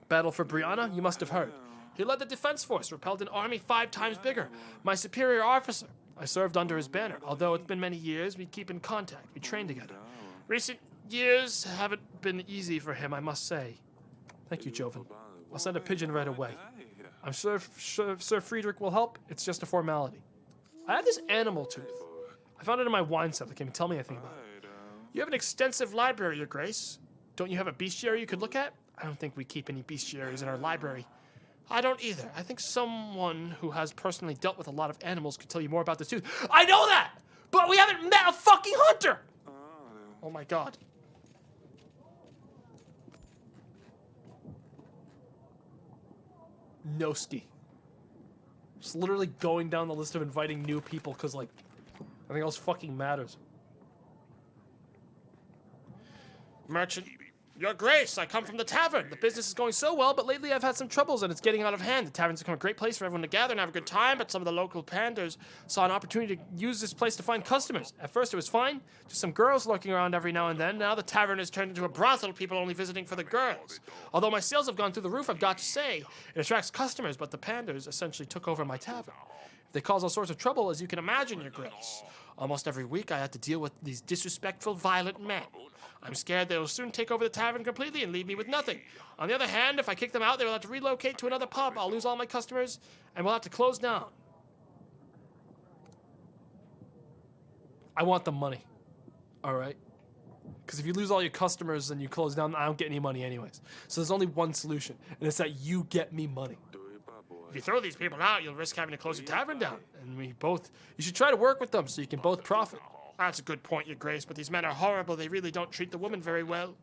Battle for Brianna? You must have heard. He led the defense force, repelled an army 5 times bigger. My superior officer. I served under his banner. Although it's been many years, we keep in contact. We train together. Recent years haven't been easy for him, I must say. Thank you, Joven. I'll send a pigeon right away. I'm sure Sir Friedrich will help. It's just a formality. I have this animal tooth. I found it in my wine cellar. Can you tell me anything about it? You have an extensive library, Your Grace. Don't you have a bestiary you could look at? I don't think we keep any bestiaries in our library. I don't either. I think someone who has personally dealt with a lot of animals could tell you more about this tooth. I know that! But we haven't met a fucking hunter! Oh my god. Nosti. Just literally going down the list of inviting new people because, like, nothing else fucking matters. Merchant. Your Grace, I come from the tavern. The business is going so well, but lately I've had some troubles and it's getting out of hand. The tavern's become a great place for everyone to gather and have a good time, but some of the local panders saw an opportunity to use this place to find customers. At first it was fine, just some girls lurking around every now and then. Now the tavern has turned into a brothel, people only visiting for the girls. Although my sales have gone through the roof, I've got to say, it attracts customers, but the panders essentially took over my tavern. They cause all sorts of trouble, as you can imagine, Your Grace. Almost every week I have to deal with these disrespectful, violent men. I'm scared they will soon take over the tavern completely and leave me with nothing. On the other hand, if I kick them out, they will have to relocate to another pub. I'll lose all my customers, and we'll have to close down. I want the money. Alright? Because if you lose all your customers and you close down, I don't get any money anyways. So there's only one solution, and it's that you get me money. If you throw these people out, you'll risk having to close your tavern down. And you should try to work with them so you can both profit. That's a good point, Your Grace, but these men are horrible. They really don't treat the women very well.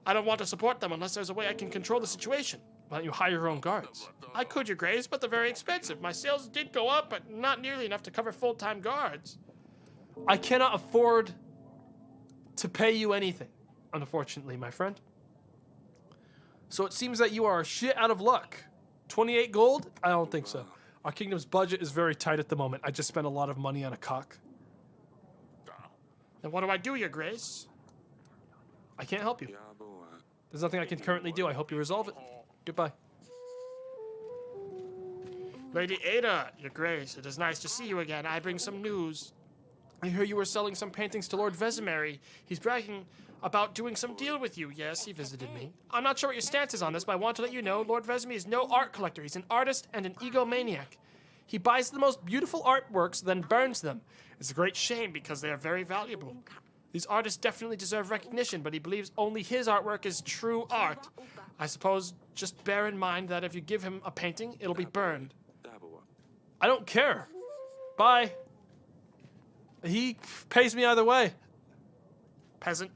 I don't want to support them unless there's a way I can control the situation. Why don't you hire your own guards? I could, your grace, but they're very expensive. My sales did go up, but not nearly enough to cover full-time guards. I cannot afford to pay you anything, unfortunately, my friend. So it seems that you are shit out of luck. 28 gold? I don't think so. Our kingdom's budget is very tight at the moment. I just spent a lot of money on a cock. Then what do I do, your grace? I can't help you. There's nothing I can currently do. I hope you resolve it. Goodbye. Lady Ada, your grace, it is nice to see you again. I bring some news. I hear you were selling some paintings to Lord Vesemary. He's bragging about doing some deal with you. Yes, he visited me. I'm not sure what your stance is on this, but I want to let you know Lord Vesemary is no art collector. He's an artist and an egomaniac. He buys the most beautiful artworks, then burns them. It's a great shame because they are very valuable. These artists definitely deserve recognition, but he believes only his artwork is true art. I suppose just bear in mind that if you give him a painting, it'll be burned. I don't care. Bye. He pays me either way. Peasant.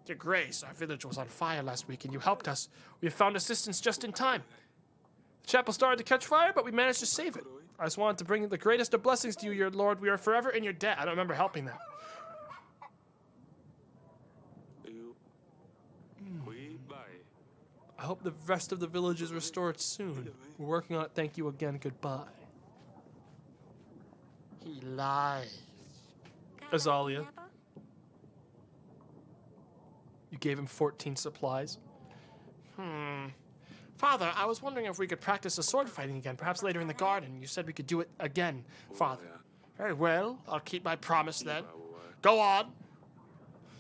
Your grace, our village was on fire last week and you helped us. We have found assistance just in time. The chapel started to catch fire, but we managed to save it. I just wanted to bring the greatest of blessings to you, your lord. We are forever in your debt. I don't remember helping that. I hope the rest of the village is restored soon. We're working on it. Thank you again. Goodbye. He lies. Azalia. You gave him 14 supplies. Father, I was wondering if we could practice a sword fighting again, perhaps later in the garden. You said we could do it again, Father. Very well. I'll keep my promise then. Go on.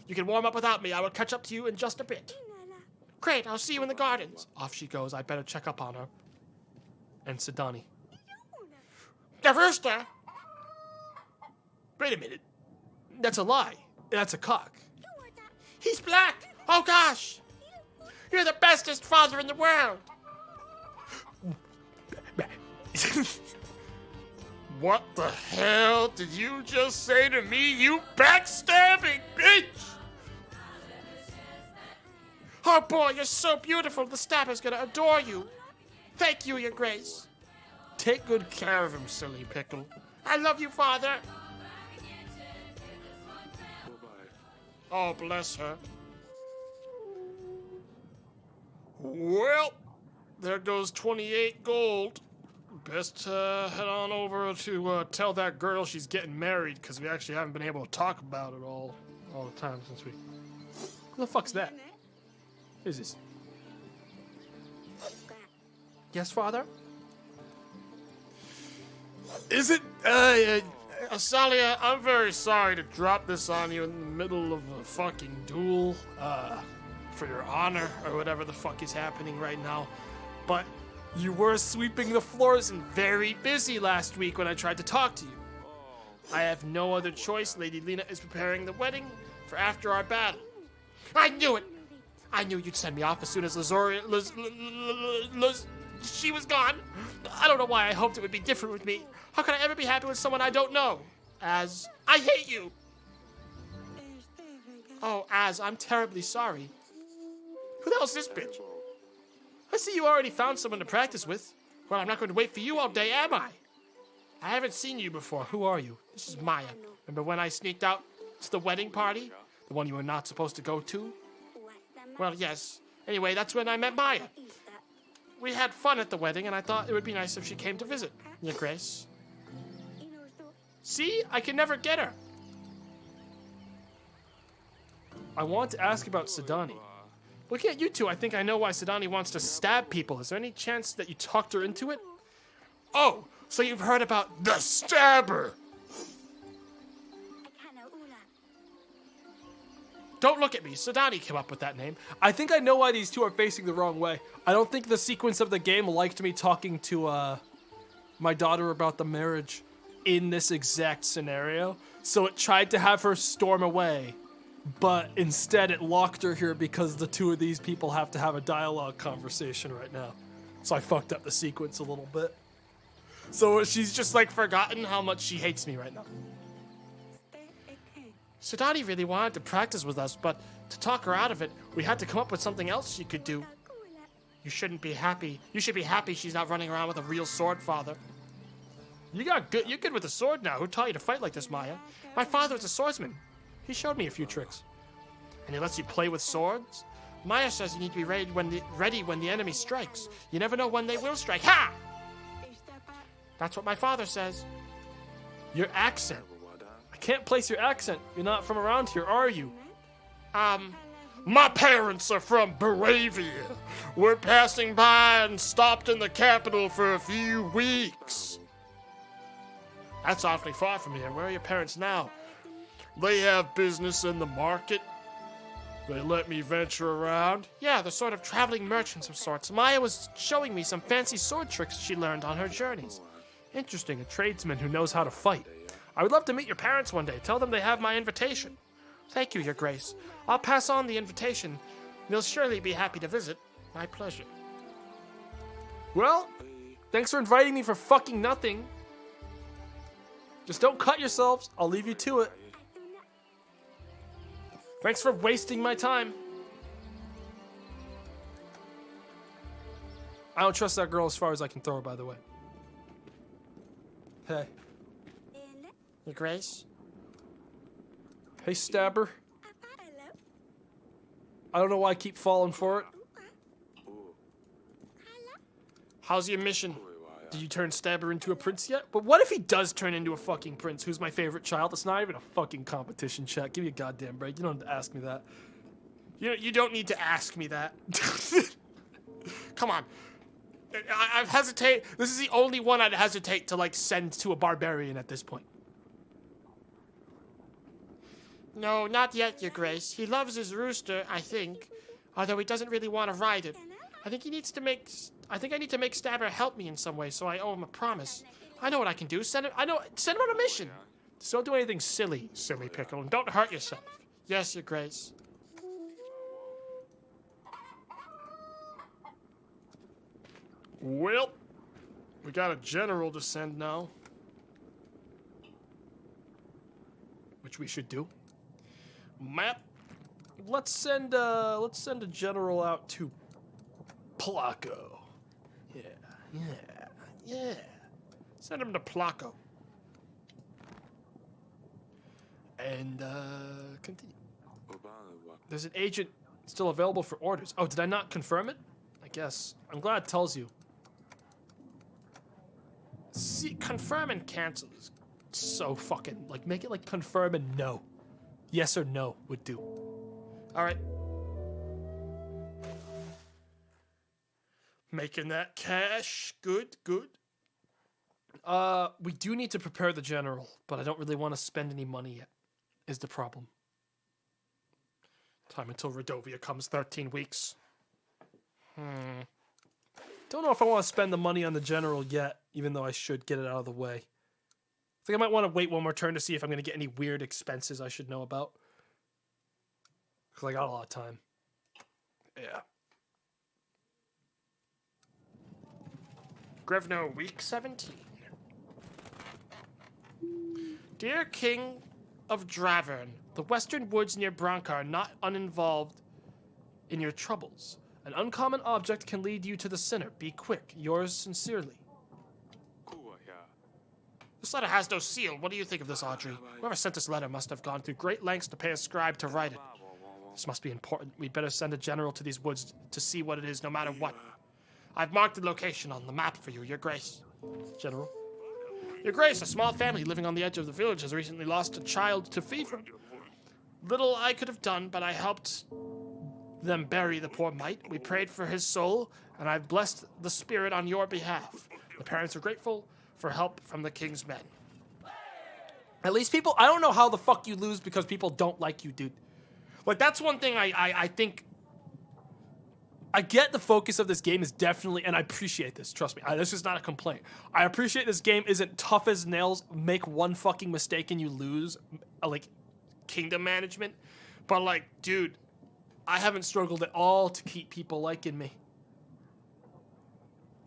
You can warm up without me. I will catch up to you in just a bit. Great, I'll see you in the gardens. Off she goes. I better check up on her. And Sidani. The rooster! Wait a minute. That's a lie. That's a cock. He's black! Oh gosh! You're the bestest father in the world! What the hell did you just say to me, you backstabbing bitch? Oh boy, you're so beautiful. The stabber's gonna adore you. Thank you, your grace. Take good Care of him, silly pickle. I love you, father. Oh, bless her. Well, there goes 28 gold. Best head on over to tell that girl she's getting married, because we actually haven't been able to talk about it all the time since we... Who the fuck's that? Who is this? Yes, father? Is it? Asalia, I'm very sorry to drop this on you in the middle of a fucking duel, for your honor, or whatever the fuck is happening right now. But you were sweeping the floors and very busy last week when I tried to talk to you. I have no other choice. Lady Lena is preparing the wedding for after our battle. I knew it! I knew you'd send me off as soon as she was gone. I don't know why I hoped it would be different with me. How could I ever be happy with someone I don't know? Az, I hate you! Oh, Az, I'm terribly sorry. Who the hell's this bitch? I see you already found someone to practice with. Well, I'm not going to wait for you all day, am I? I haven't seen you before. Who are you? This is Maya. Remember when I sneaked out to the wedding party? The one you were not supposed to go to? Well, yes. Anyway, that's when I met Maya. We had fun at the wedding, and I thought it would be nice if she came to visit, Your Grace. See? I can never get her. I want to ask about Sidani. Looking at you two, I think I know why Sidani wants to stab people. Is there any chance that you talked her into it? Oh, so you've heard about the stabber? Don't look at me. Sidani came up with that name. I think I know why these two are facing the wrong way. I don't think the sequence of the game liked me talking to my daughter about the marriage in this exact scenario. So it tried to have her storm away. But instead it locked her here because the two of these people have to have a dialogue conversation right now. So I fucked up the sequence a little bit. So she's just like forgotten how much she hates me right now. Sidani really wanted to practice with us, but to talk her out of it, we had to come up with something else she could do. You shouldn't be happy. You should be happy she's not running around with a real sword, Father. You're good with a sword now. Who taught you to fight like this, Maya? My father was a swordsman. He showed me a few tricks. And he lets you play with swords? Maya says you need to be ready when the enemy strikes. You never know when they will strike. Ha! That's what my father says. Your accent. I can't place your accent. You're not from around here, are you? My parents are from Moravia. We're passing by and stopped in the capital for a few weeks. That's awfully far from here. Where are your parents now? They have business in the market. They let me venture around. Yeah, they're sort of traveling merchants of sorts. Maya was showing me some fancy sword tricks she learned on her journeys. Interesting, a tradesman who knows how to fight. I would love to meet your parents one day. Tell them they have my invitation. Thank you, Your Grace. I'll pass on the invitation. They'll surely be happy to visit. My pleasure. Well, thanks for inviting me for fucking nothing. Just don't cut yourselves. I'll leave you to it. Thanks for wasting my time. I don't trust that girl as far as I can throw her, by the way. Hey. Your Grace? Hey, Stabber. I don't know why I keep falling for it. How's your mission? Did you turn Stabber into a prince yet? But what if he does turn into a fucking prince? Who's my favorite child? It's not even a fucking competition, chat. Give me a goddamn break. You don't have to ask me that. You don't need to ask me that. Come on. I've hesitate. This is the only one I'd hesitate to, like, send to a barbarian at this point. No, not yet, Your Grace. He loves his rooster, I think. Although he doesn't really want to ride it. I think I need to make Stabber help me in some way, so I owe him a promise. I know what I can do. Send him on a mission. Just don't do anything silly, silly pickle, and don't hurt yourself. Yes, Your Grace. Well, we got a general to send now. Which we should do. Map. Let's send a general out to Placo. Yeah. Send him to Placo. And continue. There's an agent still available for orders. Oh, did I not confirm it? I guess. I'm glad it tells you. See, confirm and cancel is so fucking, like, make it like confirm and no. Yes or no would do. Alright. Making that cash. Good. We do need to prepare the general, but I don't really want to spend any money yet, is the problem. Time until Rodovia comes, 13 weeks. Don't know if I want to spend the money on the general yet, even though I should get it out of the way. I think I might want to wait one more turn to see if I'm going to get any weird expenses I should know about. Because I got a lot of time. Yeah. Grevno, week 17. Dear King of Dravern, the western woods near Branca are not uninvolved in your troubles. An uncommon object can lead you to the sinner. Be quick. Yours sincerely. This letter has no seal. What do you think of this, Audrey? Whoever sent this letter must have gone through great lengths to pay a scribe to write it. This must be important. We'd better send a general to these woods to see what it is, no matter what. I've marked the location on the map for you, Your Grace. General? Your Grace, a small family living on the edge of the village has recently lost a child to fever. Little I could have done, but I helped them bury the poor mite. We prayed for his soul, and I've blessed the spirit on your behalf. The parents are grateful for help from the king's men. At least people, I don't know how the fuck you lose because people don't like you, dude. Like, that's one thing I think. I get the focus of this game is definitely, and I appreciate this, trust me. This is not a complaint. I appreciate this game isn't tough as nails, make one fucking mistake and you lose, like, kingdom management. But, like, dude, I haven't struggled at all to keep people liking me.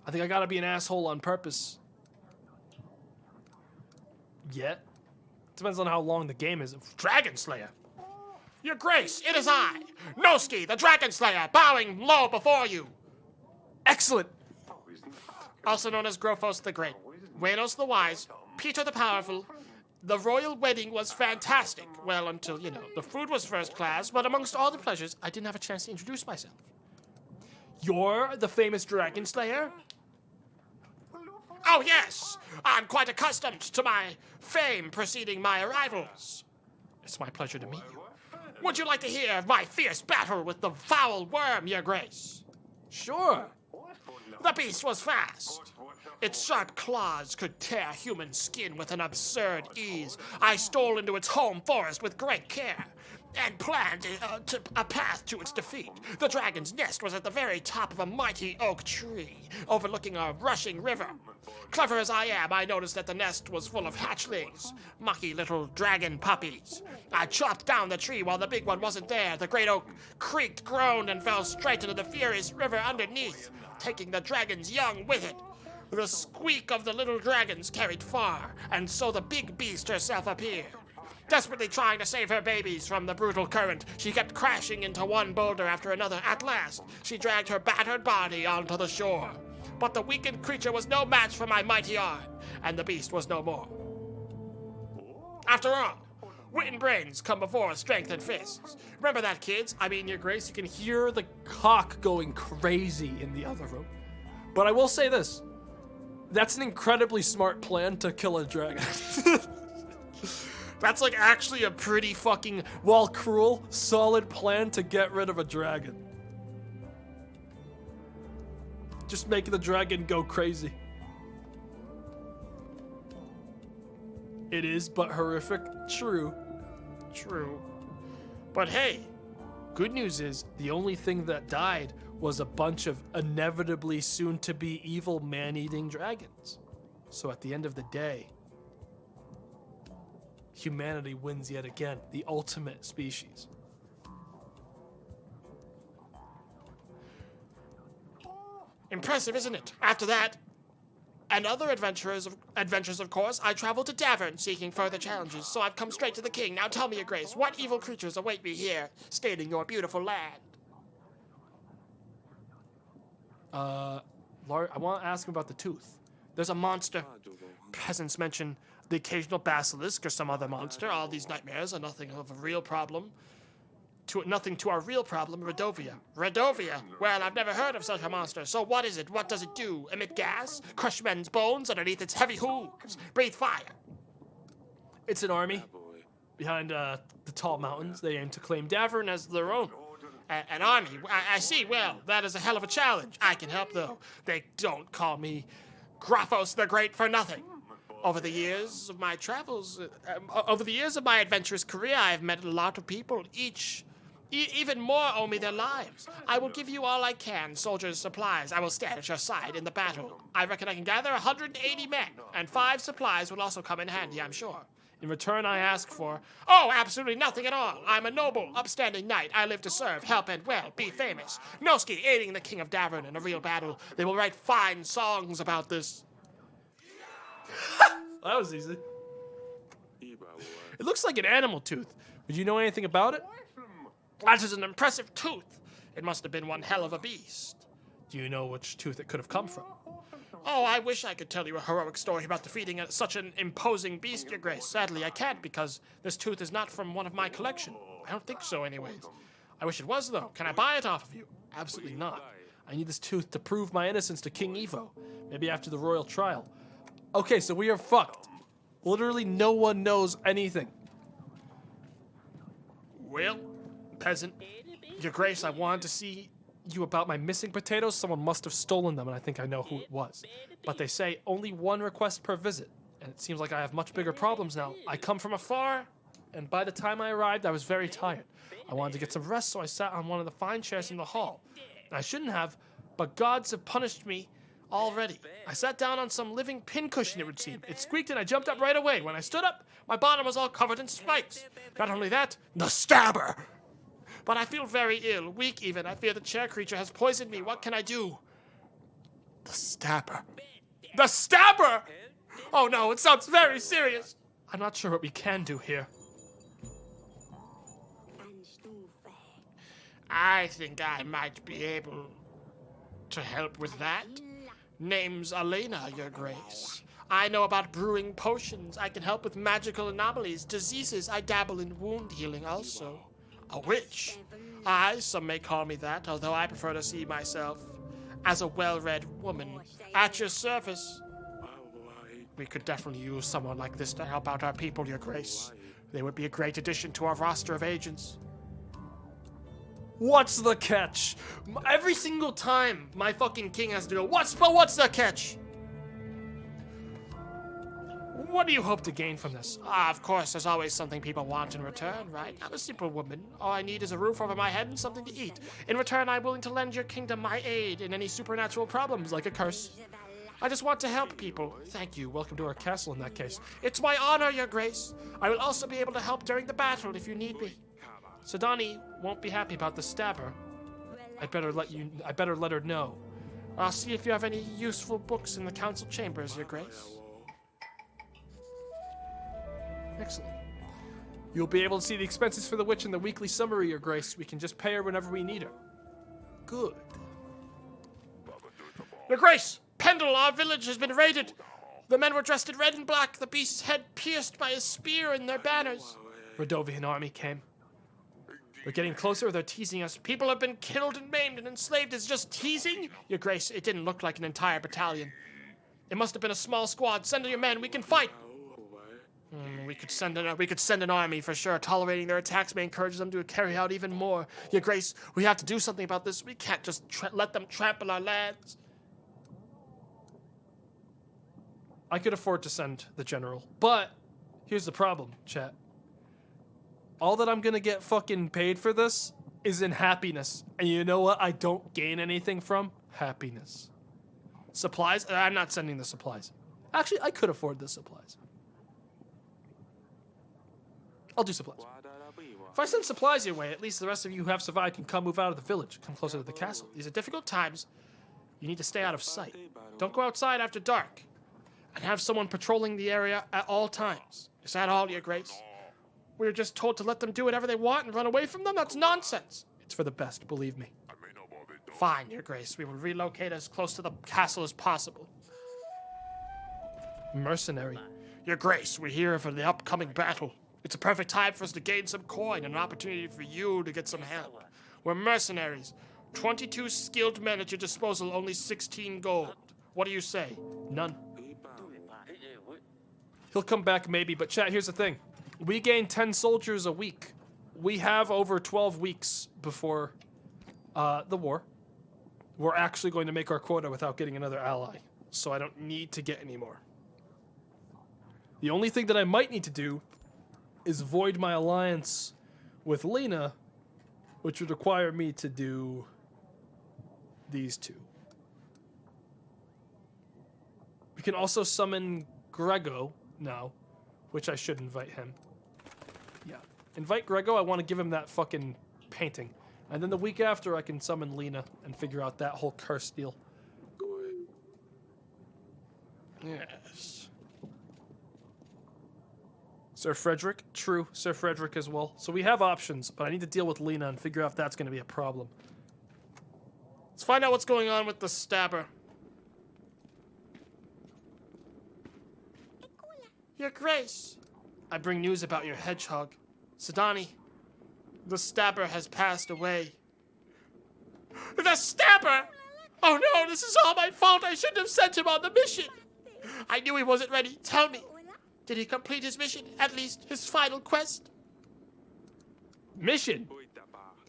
I think I gotta be an asshole on purpose. Yet. Depends on how long the game is. Dragon Slayer. Your Grace, it is I, Noski, the Dragon Slayer, bowing low before you. Excellent. Also known as Grophos the Great, Wanos the Wise, Peter the Powerful. The royal wedding was fantastic. Well, until, the food was first class, but amongst all the pleasures, I didn't have a chance to introduce myself. You're the famous dragon slayer? Oh, yes! I'm quite accustomed to my fame preceding my arrivals. It's my pleasure to meet you. Would you like to hear of my fierce battle with the foul worm, Your Grace? Sure. The beast was fast. Its sharp claws could tear human skin with an absurd ease. I stole into its home forest with great care and planned a path to its defeat. The dragon's nest was at the very top of a mighty oak tree, overlooking a rushing river. Clever as I am, I noticed that the nest was full of hatchlings, mucky little dragon puppies. I chopped down the tree while the big one wasn't there. The great oak creaked, groaned, and fell straight into the furious river underneath, taking the dragon's young with it. The squeak of the little dragons carried far, and so the big beast herself appeared. Desperately trying to save her babies from the brutal current, she kept crashing into one boulder after another. At last, she dragged her battered body onto the shore. But the weakened creature was no match for my mighty arm, and the beast was no more. After all, wit and brains come before strength and fists. Remember that, kids? I mean, Your Grace, You can hear the cock going crazy in the other room. But I will say this. That's an incredibly smart plan to kill a dragon. That's like actually a pretty fucking, while cruel, solid plan to get rid of a dragon. Just making the dragon go crazy. It is but horrific. True. True. But hey, Good news is, the only thing that died was a bunch of inevitably soon-to-be evil man-eating dragons. So at the end of the day, humanity wins yet again, the ultimate species. impressive, isn't it? After that, and other adventures, of course, I traveled to Davern seeking further challenges, so I've come straight to the king. Now tell me, Your Grace, what evil creatures await me here, staining your beautiful land? I want to ask him about the tooth. There's a monster. Peasants mention the occasional basilisk or some other monster. All these nightmares are nothing of a real problem. Nothing to our real problem, Redovia. Redovia? Well, I've never heard of such a monster. So what is it? What does it do? Emit gas? Crush men's bones underneath its heavy hooves? Breathe fire? It's an army behind the tall mountains. They aim to claim Davern as their own. An army? I see. Well, that is a hell of a challenge. I can help, though. They don't call me Grophos the Great for nothing. Over the years of my travels, over the years of my adventurous career, I have met a lot of people. Even more owe me their lives. I will give you all I can, soldiers, supplies. I will stand at your side in the battle. I reckon I can gather 180 men, and 5 supplies will also come in handy, I'm sure. In return, I ask for... Oh, absolutely nothing at all. I'm a noble, upstanding knight. I live to serve, help, and, well, be famous. Noski aiding the king of Davern in a real battle. They will write fine songs about this. That was easy. It looks like an animal tooth. Would you know anything about it? That is an impressive tooth. It must have been one hell of a beast. Do you know which tooth it could have come from? Oh, I wish I could tell you a heroic story about defeating such an imposing beast, Your Grace. Sadly, I can't because this tooth is not from one of my collection. I don't think so, anyways. I wish it was, though. Can I buy it off of you? Absolutely not. I need this tooth to prove my innocence to King Evo. Maybe after the royal trial. Okay, so we are fucked. Literally no one knows anything. Well, peasant, Your Grace, I wanted to see You about my missing potatoes? Someone must have stolen them, and I think I know who it was. But they say only one request per visit, and it seems like I have much bigger problems now. I come from afar, and by the time I arrived, I was very tired. I wanted to get some rest, so I sat on one of the fine chairs in the hall. I shouldn't have, but gods have punished me already. I sat down on some living pincushion, it would seem. It squeaked and I jumped up right away. When I stood up, my bottom was all covered in spikes. Not only that, the stabber! But I feel very ill, weak even. I fear the chair creature has poisoned me. What can I do? The stabber. The stabber! Oh no, it sounds very serious. I'm not sure what we can do here. I think I might be able to help with that? Name's Elena, Your Grace. I know about brewing potions. I can help with magical anomalies, diseases. I dabble in wound healing also. A witch. Aye, some may call me that, although I prefer to see myself as a well-read woman at your service. We could definitely use someone like this to help out our people, Your Grace. They would be a great addition to our roster of agents. What's the catch? Every single time, my fucking king has to go, what's the catch? What do you hope to gain from this? Of course, there's always something people want in return, right? I'm a simple woman. All I need is a roof over my head and something to eat. In return, I'm willing to lend your kingdom my aid in any supernatural problems, like a curse. I just want to help people. Thank you. Welcome to our castle in that case. It's my honor, Your Grace. I will also be able to help during the battle if you need me. Sidani won't be happy about the stabber. I better let her know. I'll see if you have any useful books in the council chambers, Your Grace. Excellent. You'll be able to see the expenses for the witch in the weekly summary, Your Grace. We can just pay her whenever we need her. Good. Your Grace, Pendle, our village has been raided. The men were dressed in red and black, the beast's head pierced by a spear in their banners. Radovian army came. We're getting closer, they're teasing us. People have been killed and maimed and enslaved. Is just teasing? Your Grace, it didn't look like an entire battalion. It must have been a small squad. Send your men, we can fight. We could send an army for sure. Tolerating their attacks may encourage them to carry out even more. Your Grace, we have to do something about this. We can't just let them trample our lands. I could afford to send the general, but here's the problem, chat. All that I'm gonna get fucking paid for this is in happiness. And you know what I don't gain anything from? Happiness. Supplies? I'm not sending the supplies. Actually, I could afford the supplies. I'll do supplies. If I send supplies your way, at least the rest of you who have survived can come move out of the village, come closer to the castle. These are difficult times. You need to stay out of sight. Don't go outside after dark. And have someone patrolling the area at all times. Is that all, Your Grace? We're just told to let them do whatever they want and run away from them? That's nonsense. It's for the best, believe me. Fine, Your Grace. We will relocate as close to the castle as possible. Mercenary. Your Grace, we're here for the upcoming battle. It's a perfect time for us to gain some coin and an opportunity for you to get some help. We're mercenaries. 22 skilled men at your disposal, only 16 gold. What do you say? None. He'll come back maybe, but chat, here's the thing. We gain 10 soldiers a week. We have over 12 weeks before the war. We're actually going to make our quota without getting another ally, so I don't need to get any more. The only thing that I might need to do is void my alliance with Lena, which would require me to do these two. We can also summon Grego now, which I should invite him. Yeah. Invite Grego, I want to give him that fucking painting. And then the week after, I can summon Lena and figure out that whole curse deal. Yes. Sir Frederick? True, Sir Frederick as well. So we have options, but I need to deal with Lena and figure out if that's going to be a problem. Let's find out what's going on with the stabber. Your Grace, I bring news about your hedgehog. Sidani, the stabber has passed away. The stabber! Oh no, this is all my fault. I shouldn't have sent him on the mission. I knew he wasn't ready. Tell me, did he complete his mission? At least his final quest? Mission?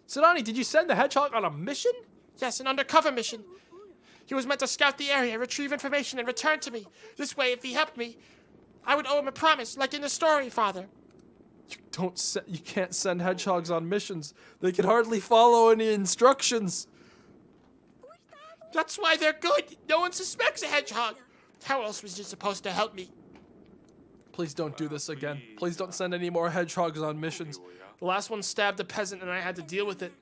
Sidani, did you send the hedgehog on a mission? Yes, an undercover mission. He was meant to scout the area, retrieve information, and return to me. This way, if he helped me, I would owe him a promise, like in the story, Father. You can't send hedgehogs on missions. They can hardly follow any instructions. That's why they're good. No one suspects a hedgehog. How else was you supposed to help me? Please don't do this again. Please don't send any more hedgehogs on missions. The last one stabbed a peasant and I had to deal with it.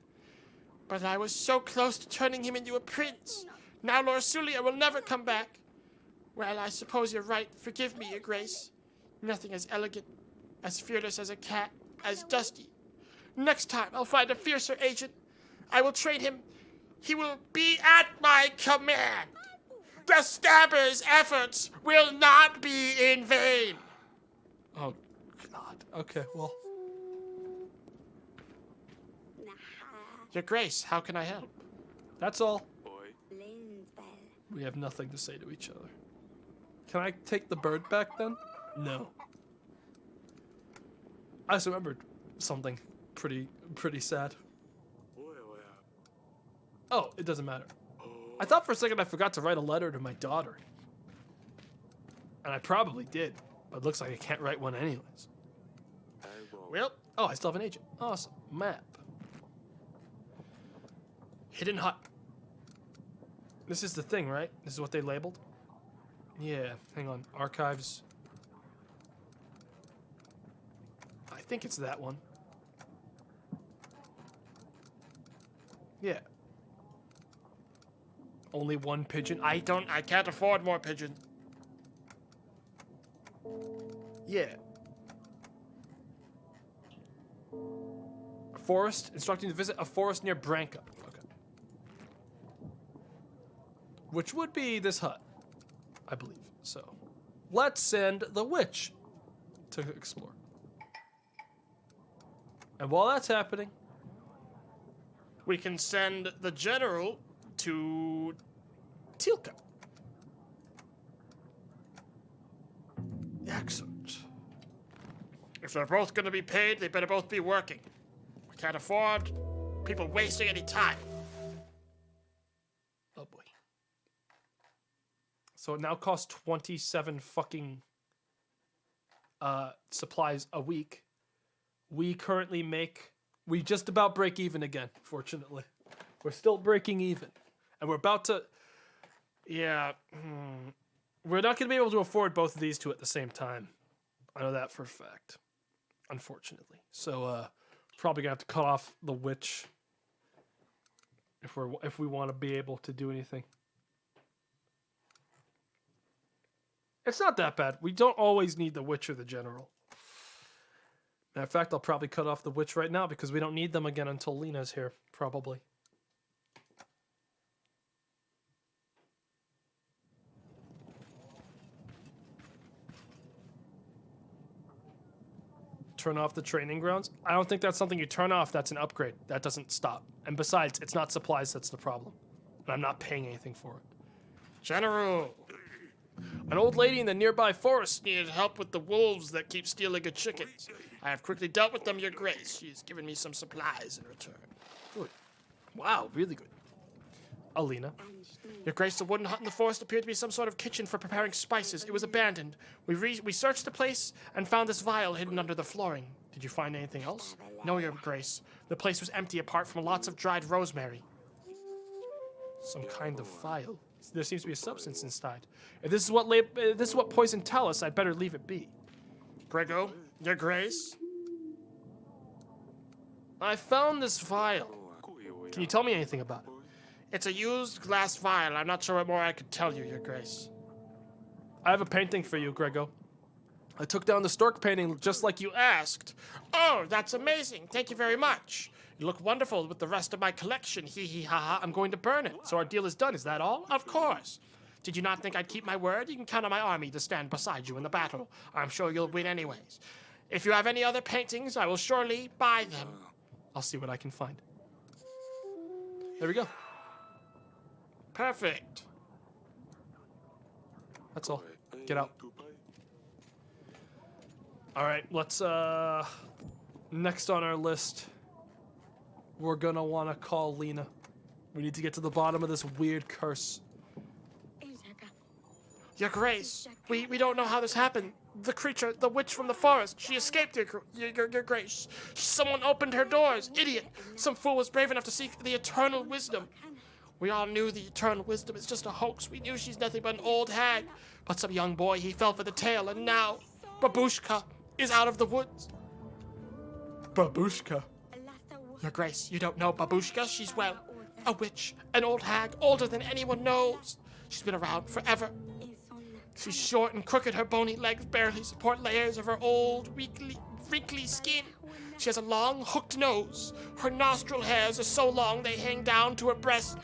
But I was so close to turning him into a prince. Now Lord Sulia will never come back. Well, I suppose you're right. Forgive me, Your Grace. Nothing as elegant, as fearless as a cat, as dusty. Next time, I'll find a fiercer agent. I will train him He will be at my command. The stabber's efforts will not be in vain. Oh, God. Okay, well. Your Grace, how can I help? That's all. We have nothing to say to each other. Can I take the bird back then? No. I just remembered something pretty sad. Oh, it doesn't matter. I thought for a second I forgot to write a letter to my daughter. And I probably did, but it looks like I can't write one anyways. Well, Oh, I still have an agent. Awesome. Map. Hidden hut. This is the thing, right? This is what they labeled? Yeah, hang on. Archives. I think it's that one. Yeah. Only one pigeon. I can't afford more pigeons. Yeah. A forest. Instructing to visit a forest near Branca. Okay. Which would be this hut, I believe. So, let's send the witch to explore. And while that's happening, We can send the general to Tilka. Excellent. If they're both going to be paid, they better both be working. We can't afford people wasting any time. Oh boy. So it now costs 27 fucking supplies a week. We currently we just about break even again, fortunately. We're still breaking even. And we're about to, yeah, we're not going to be able to afford both of these two at the same time. I know that for a fact, unfortunately. So, probably going to have to cut off the witch if we want to be able to do anything. It's not that bad. We don't always need the witch or the general. Matter of fact, I'll probably cut off the witch right now because we don't need them again until Lena's here, probably. Turn off the training grounds? I don't think that's something you turn off. That's an upgrade. That doesn't stop. And besides, it's not supplies that's the problem. And I'm not paying anything for it. General, An old lady in the nearby forest. needed help with the wolves that keep stealing her chickens. I have quickly dealt with them, Your Grace. She's given me some supplies in return. Good. Wow, really good. Alina. Your Grace, the wooden hut in the forest appeared to be some sort of kitchen for preparing spices. It was abandoned. We searched the place and found this vial hidden under the flooring. Did you find anything else? No, Your Grace. The place was empty apart from lots of dried rosemary. Some kind of vial. There seems to be a substance inside. If this is what poison tell us, I'd better leave it be. Grego, Your Grace. I found this vial. Can you tell me anything about it? It's a used glass vial. I'm not sure what more I could tell you, Your Grace. I have a painting for you, Grego. I took down the stork painting just like you asked. Oh, that's amazing. Thank you very much. You look wonderful with the rest of my collection. Hee hee ha ha. I'm going to burn it. So our deal is done, is that all? Of course. Did you not think I'd keep my word? You can count on my army to stand beside you in the battle. I'm sure you'll win anyways. If you have any other paintings, I will surely buy them. I'll see what I can find. There we go. Perfect. That's all. Get out. Alright, let's, next on our list, we're gonna wanna call Lena. We need to get to the bottom of this weird curse. Your Grace, we don't know how this happened. The creature, the witch from the forest, she escaped, Your Grace. Someone opened her doors. Idiot. Some fool was brave enough to seek the eternal wisdom. We all knew the eternal wisdom is just a hoax. We knew she's nothing but an old hag. But some young boy, he fell for the tale, and now Babushka is out of the woods. Babushka. Your Grace, you don't know Babushka? She's, well, a witch, an old hag, older than anyone knows. She's been around forever. She's short and crooked. Her bony legs barely support layers of her old, weakly wrinkly skin. She has a long, hooked nose. Her nostril hairs are so long they hang down to her breast.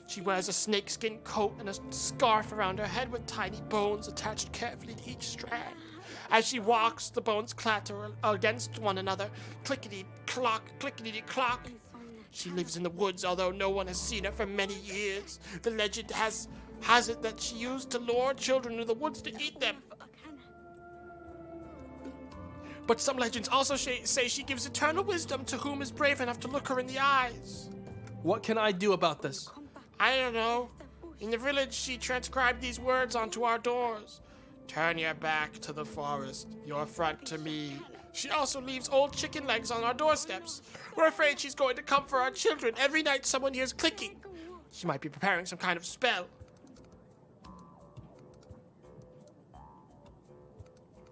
She wears a snakeskin coat and a scarf around her head with tiny bones attached carefully to each strand. As she walks, the bones clatter against one another. Clickety-clock, clickety-clock. She lives in the woods, although no one has seen her for many years. The legend has it that she used to lure children into the woods to eat them. But some legends also say she gives eternal wisdom to whom is brave enough to look her in the eyes. What can I do about this? I don't know. In the village, she transcribed these words onto our doors. Turn your back to the forest, your front to me. She also leaves old chicken legs on our doorsteps. We're afraid she's going to come for our children every night someone hears clicking. She might be preparing some kind of spell.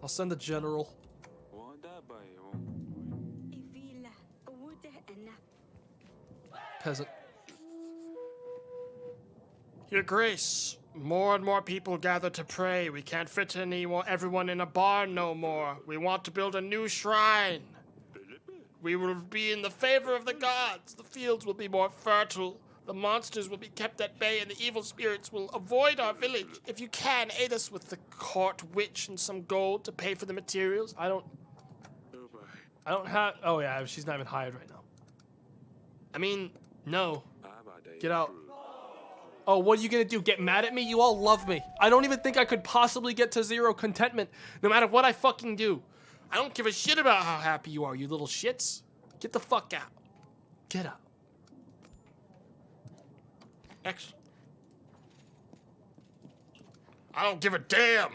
I'll send the general. Peasant. Your Grace, more and more people gather to pray. We can't fit everyone in a barn no more. We want to build a new shrine. We will be in the favor of the gods. The fields will be more fertile. The monsters will be kept at bay, and the evil spirits will avoid our village. If you can, aid us with the court witch and some gold to pay for the materials. I don't have... Oh, yeah, she's not even hired right now. I mean, no. Get out. Oh, what are you gonna do? Get mad at me? You all love me. I don't even think I could possibly get to 0 contentment no matter what I fucking do. I don't give a shit about how happy you are, you little shits. Get the fuck out. Get out. Excellent. I don't give a damn.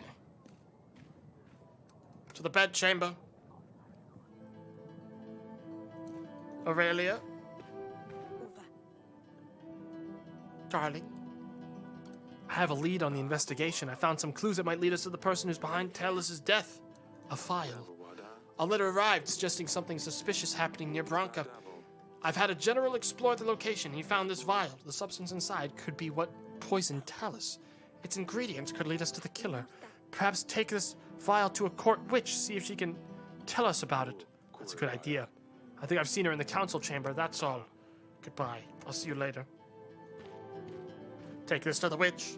To the bedchamber. Aurelia. Darling. I have a lead on the investigation. I found some clues that might lead us to the person who's behind Talus's death. A file. A letter arrived suggesting something suspicious happening near Branca. I've had a general explore the location. He found this vial. The substance inside could be what poisoned Talus. Its ingredients could lead us to the killer. Perhaps take this vial to a court witch, see if she can tell us about it. That's a good idea. I think I've seen her in the council chamber, that's all. Goodbye. I'll see you later. Take this to the witch.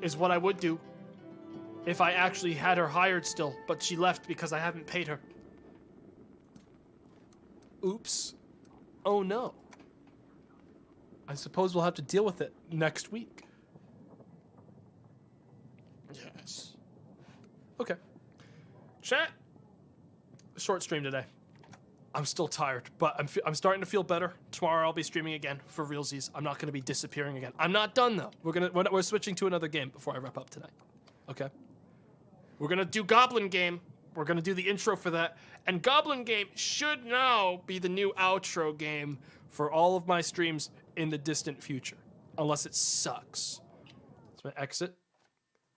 Is what I would do. If I actually had her hired still, but she left because I haven't paid her. Oops. Oh no. I suppose we'll have to deal with it next week. Yes. Okay. Chat. Short stream today. I'm still tired, but I'm starting to feel better. Tomorrow I'll be streaming again for realsies. I'm not going to be disappearing again. I'm not done though. We're switching to another game before I wrap up tonight. Okay. We're gonna do Goblin Game. We're gonna do the intro for that, and Goblin Game should now be the new outro game for all of my streams in the distant future, unless it sucks. So I'm gonna exit.